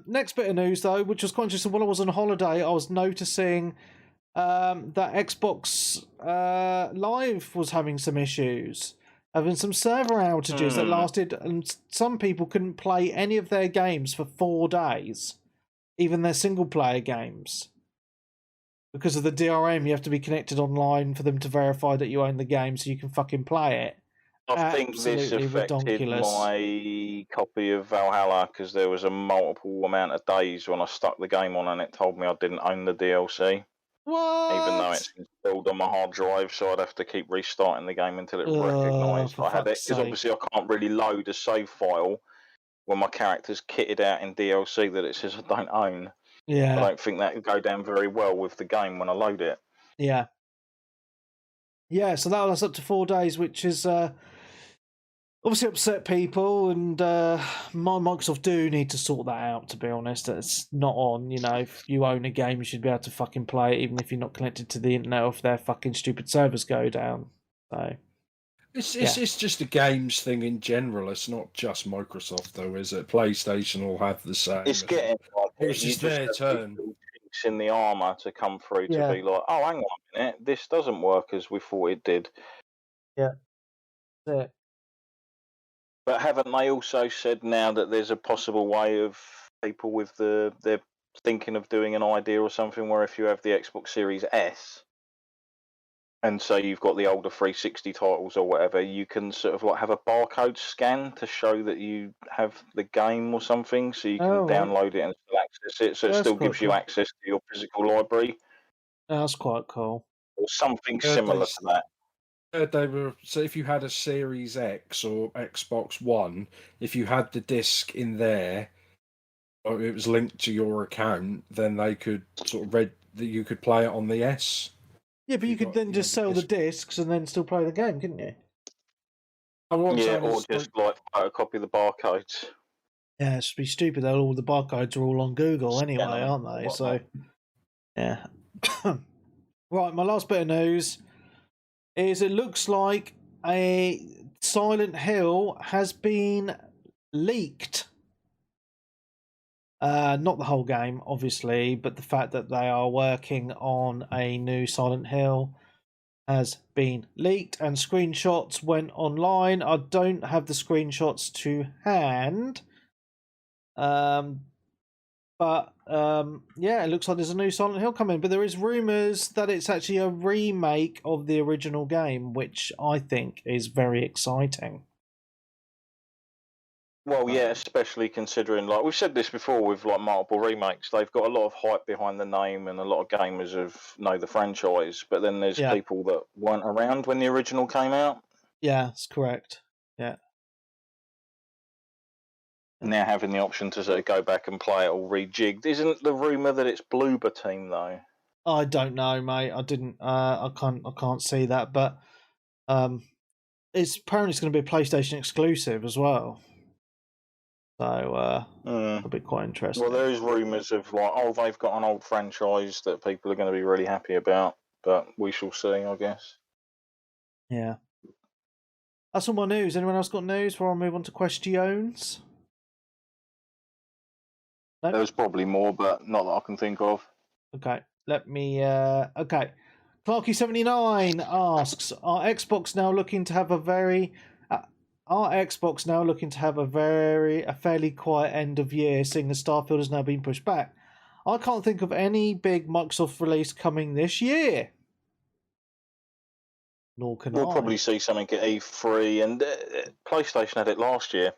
S2: Next bit of news though, which was quite interesting. When I was on holiday, I was noticing that Xbox Live was having some issues, having some server outages that lasted, and some people couldn't play any of their games for 4 days, even their single player games. Because of the DRM, you have to be connected online for them to verify that you own the game so you can fucking play it.
S1: I think this affected my copy of Valhalla because there was a multiple amount of days when I stuck the game on and it told me I didn't own the DLC.
S2: What?
S1: Even though it's installed on my hard drive, so I'd have to keep restarting the game until it recognised I had it. Because obviously I can't really load a save file when my character's kitted out in DLC that it says I don't own.
S2: Yeah.
S1: I don't think that would go down very well with the game when I load it.
S2: Yeah. Yeah, so that was up to 4 days, which is obviously upset people, and Microsoft do need to sort that out, to be honest. It's not on, if you own a game, you should be able to fucking play it, even if you're not connected to the internet, or if their fucking stupid servers go down. So
S3: It's just a games thing in general. It's not just Microsoft, though, is it? PlayStation will have the same.
S1: It's getting like
S3: it's just their turn.
S1: In the armour to come through to be like, oh, hang on a minute, this doesn't work as we thought it did.
S2: Yeah. That's it.
S1: But haven't they also said now that there's a possible way of people with they're thinking of doing an idea or something where if you have the Xbox Series S and say you've got the older 360 titles or whatever, you can sort of like have a barcode scan to show that you have the game or something, so you can download it and still access it. So it still gives you access to your physical library.
S2: That's quite cool.
S1: Or something similar to that.
S3: So if you had a Series X or Xbox One, if you had the disc in there, or it was linked to your account, then they could sort of you could play it on the S.
S2: Yeah, but you could then just sell the discs and then still play the game, couldn't you?
S1: Yeah, or just like photocopy the barcodes.
S2: Yeah, it should be stupid though. All the barcodes are all on Google anyway, aren't they? So, yeah. Right, my last bit of news is it looks like a Silent Hill has been leaked. Not the whole game, obviously, but the fact that they are working on a new Silent Hill has been leaked, and screenshots went online. I don't have the screenshots to hand. But yeah, it looks like there's a new Silent Hill coming, but there is rumours that it's actually a remake of the original game, which I think is very exciting.
S1: Well, yeah, especially considering, like we've said this before with like multiple remakes, they've got a lot of hype behind the name and a lot of gamers know the franchise, but then there's people that weren't around when the original came out.
S2: Yeah, that's correct. Yeah.
S1: Now having the option to sort of go back and play it all rejigged. Isn't the rumour that it's Bloober Team though?
S2: I don't know, mate. I didn't. I can't see that, but it's apparently it's going to be a PlayStation exclusive as well. So it'll be quite interesting.
S1: Well, there is rumours of like, oh, they've got an old franchise that people are going to be really happy about, but we shall see, I guess.
S2: Yeah. That's all my news. Anyone else got news before I move on to questions?
S1: No? There's probably more, but not that I can think of.
S2: Okay, let me. Okay, Clarky79 asks: Are Xbox now looking to have a fairly quiet end of year, seeing as Starfield has now been pushed back? I can't think of any big Microsoft release coming this year. Nor can
S1: We'll probably see something at E3, and PlayStation had it last year.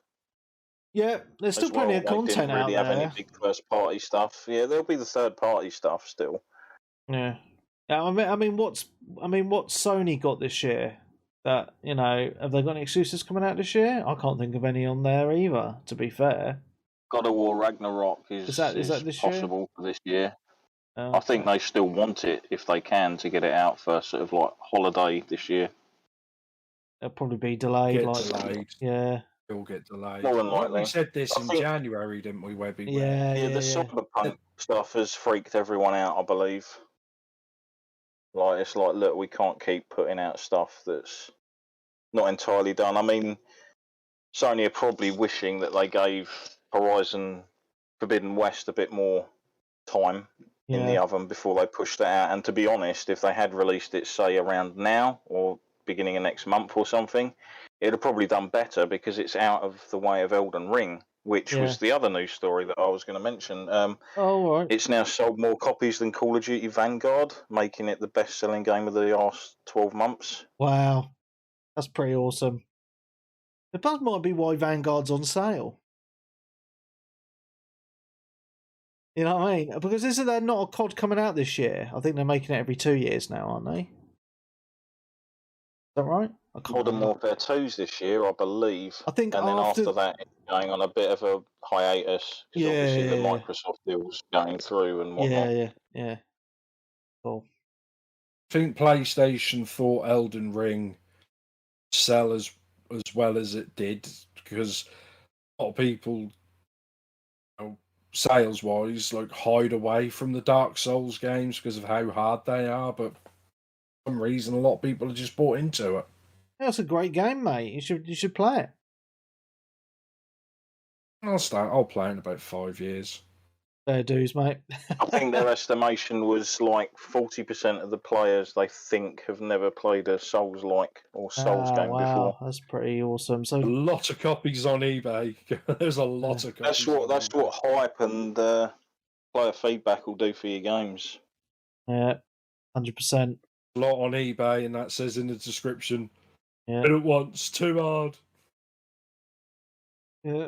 S2: Yeah, there's still plenty of content out there. They didn't really have any
S1: big first-party stuff. Yeah, there'll be the third-party stuff still.
S2: Yeah. I mean, what's Sony got this year? That have they got any exclusives coming out this year? I can't think of any on there either. To be fair,
S1: God of War Ragnarok is that this possible year? For this year. I think they still want it if they can to get it out for sort of like holiday this year.
S2: It'll probably be delayed.
S3: Delayed.
S2: Yeah.
S3: It'll get delayed.
S1: More than likely.
S3: We said this in January, didn't we, Webby?
S2: Yeah,
S1: the Cyberpunk stuff has freaked everyone out, I believe. Like, it's like, look, we can't keep putting out stuff that's not entirely done. I mean, Sony are probably wishing that they gave Horizon Forbidden West a bit more time in the oven before they pushed it out. And to be honest, if they had released it, say, around now or beginning of next month or something, it'd have probably done better because it's out of the way of Elden Ring, which was the other news story that I was going to mention.
S2: Right.
S1: It's now sold more copies than Call of Duty Vanguard, making it the best-selling game of the last 12 months.
S2: Wow. That's pretty awesome. That might be why Vanguard's on sale. You know what I mean? Because isn't there not a COD coming out this year? I think they're making it every 2 years now, aren't they? Is that right?
S1: Modern Warfare 2's this year, I believe.
S2: I think,
S1: and then after that, it's going on a bit of a hiatus. Because obviously the Microsoft deal's going through and whatnot.
S2: Yeah. Cool.
S3: I think PlayStation thought Elden Ring sell as well as it did because a lot of people, sales wise, like hide away from the Dark Souls games because of how hard they are. But for some reason, a lot of people are just bought into it.
S2: Yeah, it's a great game, mate. You should play it.
S3: I'll play it in about 5 years.
S2: Fair dues, mate.
S1: I think their estimation was like 40% of the players they think have never played a Souls-like or Souls game before.
S2: That's pretty awesome. So
S3: a lot of copies on eBay. There's a lot of copies.
S1: That's what hype and player feedback will do for your games.
S2: Yeah, 100%.
S3: A lot on eBay, and that says in the description.
S2: Yeah.
S3: Did it once, too hard.
S2: Yeah.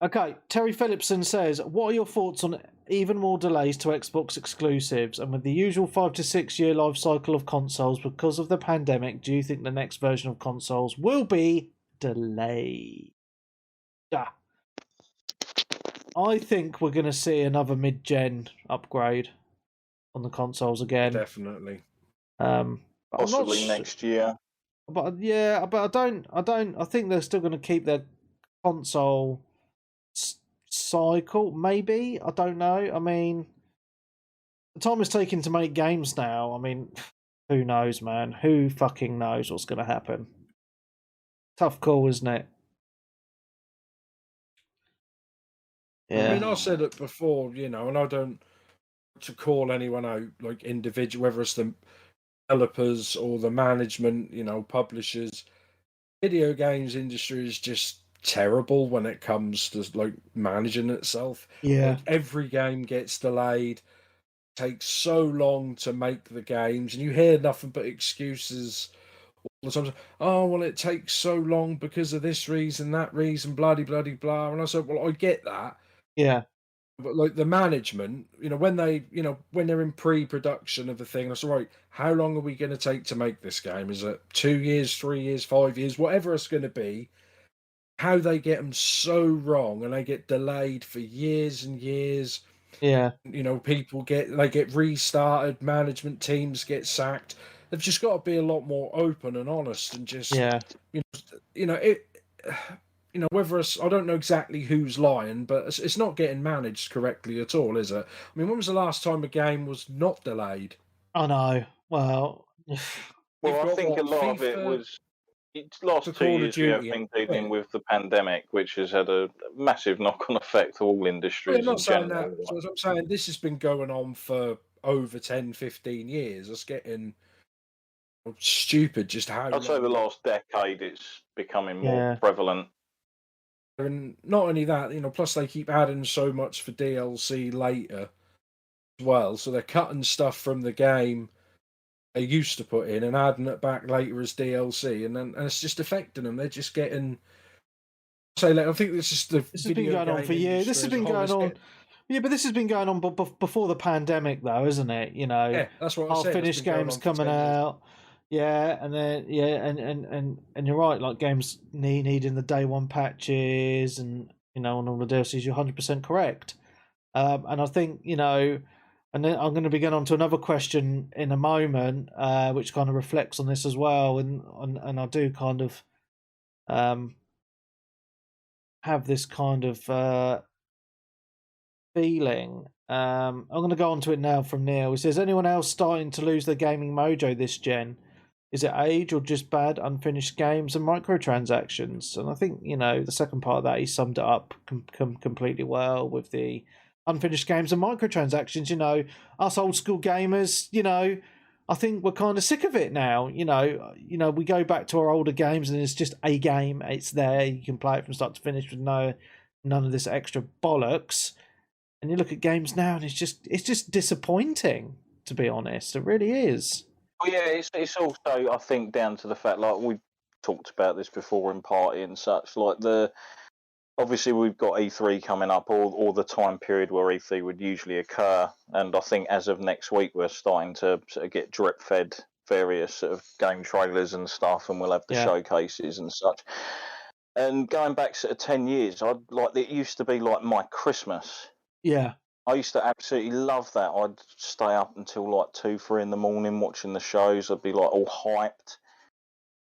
S2: Okay, Terry Phillipson says, what are your thoughts on even more delays to Xbox exclusives? And with the usual 5 to 6 year life cycle of consoles because of the pandemic, do you think the next version of consoles will be delayed? I think we're going to see another mid-gen upgrade on the consoles again.
S3: Definitely.
S1: Possibly next year.
S2: But yeah, but I think they're still going to keep their console cycle, maybe. I don't know. I mean, the time it's taking to make games now, I mean, who knows, man? Who fucking knows what's going to happen? Tough call, isn't it? Yeah.
S3: I mean, I said it before, and I don't to call anyone out, like individual, whether it's the developers or the management, publishers. Video games industry is just terrible when it comes to like managing itself.
S2: Yeah.
S3: Like, every game gets delayed, takes so long to make the games, and you hear nothing but excuses all the time. Oh, well, it takes so long because of this reason, that reason, bloody blah. And I said, well, I get that.
S2: Yeah.
S3: But like the management, when they're in pre-production of the thing, I said, right, how long are we going to take to make this game? Is it 2 years, 3 years, 5 years, whatever it's going to be? How they get them so wrong and they get delayed for years and years.
S2: Yeah.
S3: People get restarted, management teams get sacked. They've just got to be a lot more open and honest and just, whether it's, I don't know exactly who's lying, but it's not getting managed correctly at all, is it? I mean, when was the last time a game was not delayed?
S2: I know. Well,
S1: I think a lot of it was. It's last 2 years we have been dealing with the pandemic, which has had a massive knock-on effect to all industries in general.
S3: So I'm saying this has been going on for over 10, 15 years. It's getting stupid just how...
S1: I'd say the last decade it's becoming more prevalent.
S3: And not only that, plus they keep adding so much for DLC later as well. So they're cutting stuff from the game they used to put in and adding it back later as DLC, and it's just affecting them. They're just getting. I think this is the.
S2: This has been going on for years. This has been going on. Yeah, but this has been going on before the pandemic, though, isn't it?
S3: Yeah, that's what I said.
S2: Half-finished games coming out. Yeah, and then and you're right. Like games needing the day one patches and and all the DLCs. You're 100% correct. And I think and then I'm going to be going on to another question in a moment, which kind of reflects on this as well. And I do kind of have this kind of feeling. I'm going to go on to it now from Neil. He says, anyone else starting to lose their gaming mojo this gen? Is it age or just bad unfinished games and microtransactions? And I think, the second part of that, he summed it up completely well with the unfinished games and microtransactions. You know, us old school gamers, you know, I think we're kind of sick of it now. You know, we go back to our older games and it's just a game. It's there. You can play it from start to finish with none of this extra bollocks. And you look at games now and it's just disappointing, to be honest. It really is.
S1: Well, yeah, it's also, I think, down to the fact, like we talked about this before in party and such, like obviously we've got E3 coming up, or the time period where E3 would usually occur, and I think as of next week we're starting to sort of get drip fed various sort of game trailers and stuff, and we'll have the showcases and such. And going back sort of 10 years, it used to be like my Christmas.
S2: Yeah.
S1: I used to absolutely love that. I'd stay up until like 2, 3 in the morning watching the shows. I'd be like all hyped.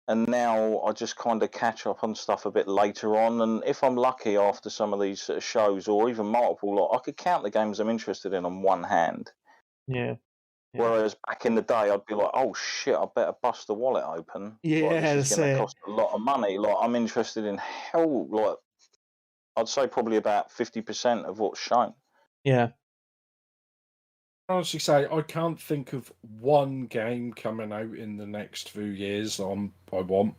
S1: And now I just kind of catch up on stuff a bit later on. And if I'm lucky after some of these sort of shows, or even multiple, like, I could count the games I'm interested in on one hand.
S2: Yeah.
S1: Whereas back in the day, I'd be like, oh shit, I better bust the wallet open.
S2: Yeah,
S1: like, this is going to cost a lot of money. Like, I'm interested in I'd say probably about 50% of what's shown.
S2: Yeah.
S3: I honestly say I can't think of one game coming out in the next few years I want.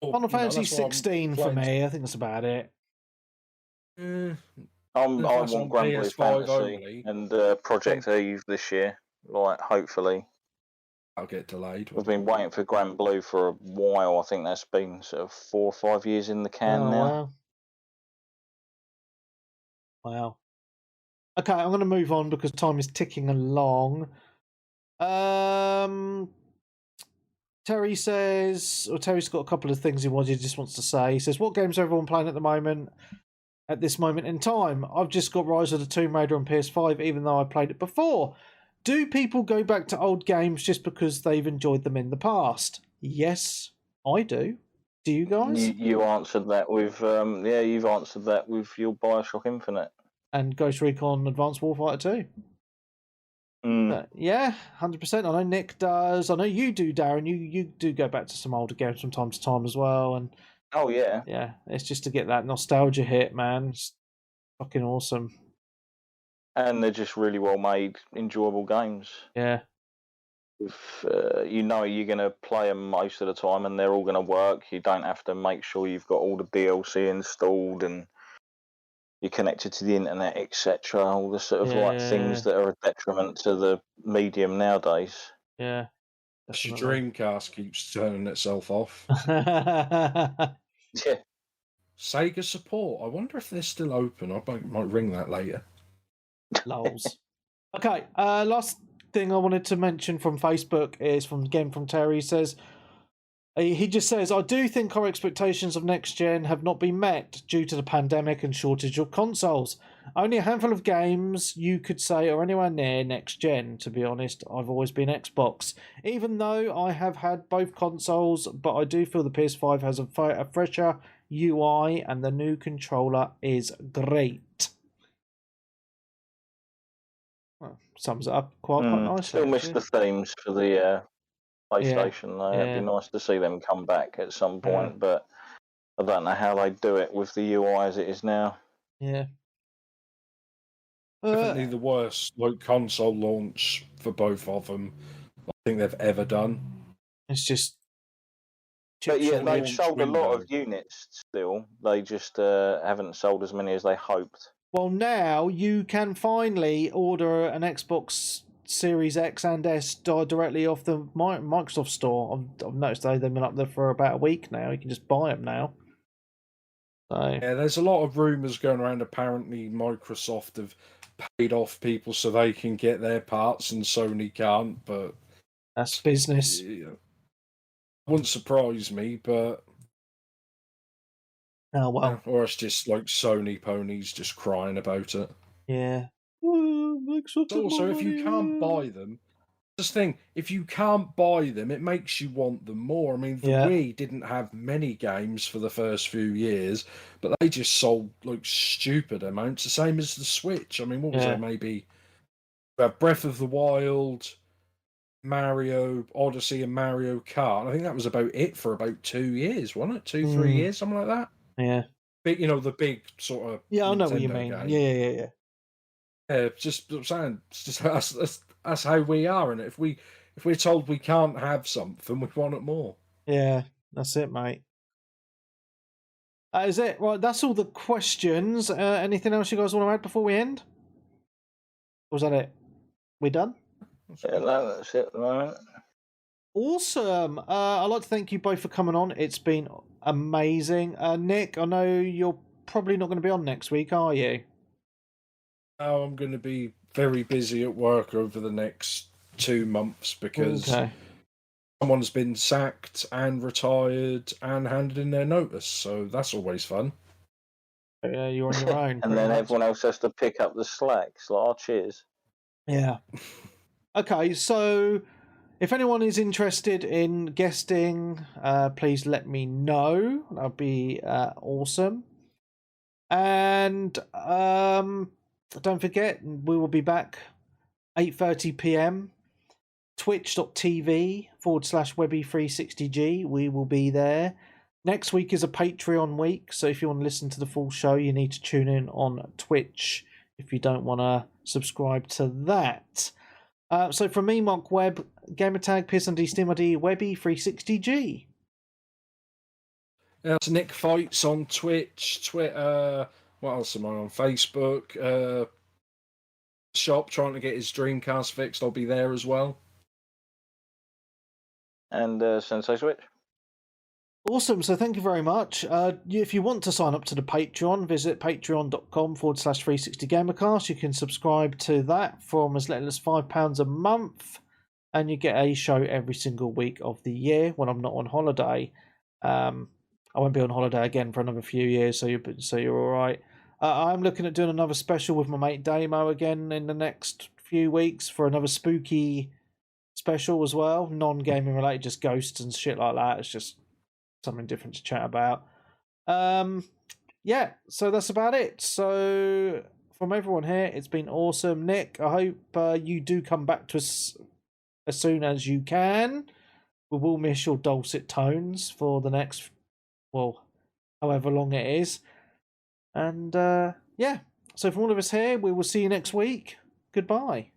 S2: Final Fantasy 16 for me. I think that's about it.
S1: I want Gran Turismo Fantasy and Project Eve this year. Like, hopefully.
S3: I'll get delayed.
S1: We've been waiting for Grand Blue for a while. I think that's been sort of 4 or 5 years in the can now.
S2: Wow. Okay, I'm going to move on because time is ticking along. Terry says, or Terry's got a couple of things he just wants to say. He says, what games are everyone playing at this moment in time? I've just got Rise of the Tomb Raider on PS5, even though I played it before. Do people go back to old games just because they've enjoyed them in the past? Yes, I do. Do you guys?
S1: You answered that with, you've answered that with your Bioshock Infinite.
S2: And Ghost Recon Advanced Warfighter 2. Yeah, 100%. I know Nick does. I know you do, Darren. You do go back to some older games from time to time as well. And
S1: oh, yeah.
S2: Yeah, it's just to get that nostalgia hit, man. It's fucking awesome.
S1: And they're just really well made, enjoyable games.
S2: Yeah.
S1: If you know you're going to play them most of the time and they're all going to work, you don't have to make sure you've got all the DLC installed and you're connected to the internet, etc. All the sort of things that are a detriment to the medium nowadays.
S2: Yeah.
S3: Your Dreamcast keeps turning itself off.
S1: Yeah.
S3: Sega support. I wonder if they're still open. I might ring that later.
S2: Lols. Okay. Last thing I wanted to mention from Facebook is from Terry. He says, he just says, I do think our expectations of next gen have not been met due to the pandemic and shortage of consoles. Only a handful of games you could say are anywhere near next gen. To be honest, I've always been Xbox. Even though I have had both consoles, but I do feel the PS5 has a fresher UI and the new controller is great. Well, sums it up quite nicely.
S1: Still miss the themes for the PlayStation. It'd be nice to see them come back at some point, but I don't know how they do it with the UI as it is now.
S2: Yeah.
S3: Definitely the worst console launch for both of them I think they've ever done.
S2: It's just...
S1: But yeah, they've sold a lot of units still. They just haven't sold as many as they hoped.
S2: Well, now you can finally order an Xbox Series X and S directly off the Microsoft store. I've noticed they've been up there for about a week now. You can just buy them now. So
S3: yeah, there's a lot of rumours going around. Apparently, Microsoft have paid off people so they can get their parts and Sony can't. But
S2: that's business.
S3: Yeah, wouldn't surprise me, but
S2: oh well.
S3: Or it's just like Sony ponies just crying about it.
S2: Yeah.
S3: Also, if you can't buy them, this thing, if you can't buy them, it makes you want them more. I mean, the Wii didn't have many games for the first few years, but they just sold like stupid amounts, the same as the Switch. I mean, what was there? Maybe Breath of the Wild, Mario Odyssey, and Mario Kart. I think that was about it for about 2 years, wasn't it? 3 years, something like that.
S2: Yeah.
S3: Big, the big sort of.
S2: Yeah, I know what you mean.
S3: Game.
S2: Yeah.
S3: Yeah, just I'm saying, it's just that's how we are, and if we're told we can't have something, we want it more.
S2: Yeah, that's it, mate. That is it. Right, that's all the questions. Anything else you guys want to add before we end? Or was that it? We done?
S1: Yeah, no, that's it at the moment.
S2: Awesome. I'd like to thank you both for coming on. It's been amazing. Nick, I know you're probably not going to be on next week, are you?
S3: Now I'm going to be very busy at work over the next 2 months because someone's been sacked and retired and handed in their notice, so that's always fun.
S2: Yeah, you're on your own.
S1: And then everyone else has to pick up the slack. So, oh, cheers.
S2: Yeah. Okay, so if anyone is interested in guesting, please let me know. That'll be awesome. And don't forget, we will be back 8:30 p.m. twitch.tv/Webby360G. We will be there. Next week is a Patreon week, so if you want to listen to the full show, you need to tune in on Twitch if you don't want to subscribe to that. So from me, Mark Webb, gamertag, PSND, SteamID, Webby360G.
S3: That's Nick Fights on Twitch, Twitter. What else am I on? Facebook. Shop trying to get his Dreamcast fixed. I'll be there as well.
S1: And Sensei Switch.
S2: Awesome. So thank you very much. If you want to sign up to the Patreon, visit patreon.com/360gamercast. You can subscribe to that from as little as £5 a month, and you get a show every single week of the year when I'm not on holiday. I won't be on holiday again for another few years, so you're all right. I'm looking at doing another special with my mate Damo again in the next few weeks for another spooky special as well, non-gaming related, just ghosts and shit like that. It's just something different to chat about. Yeah, so that's about it. So from everyone here, it's been awesome. Nick, I hope you do come back to us as soon as you can. We will miss your dulcet tones for the next, well, however long it is. And yeah, so from all of us here, we will see you next week. Goodbye.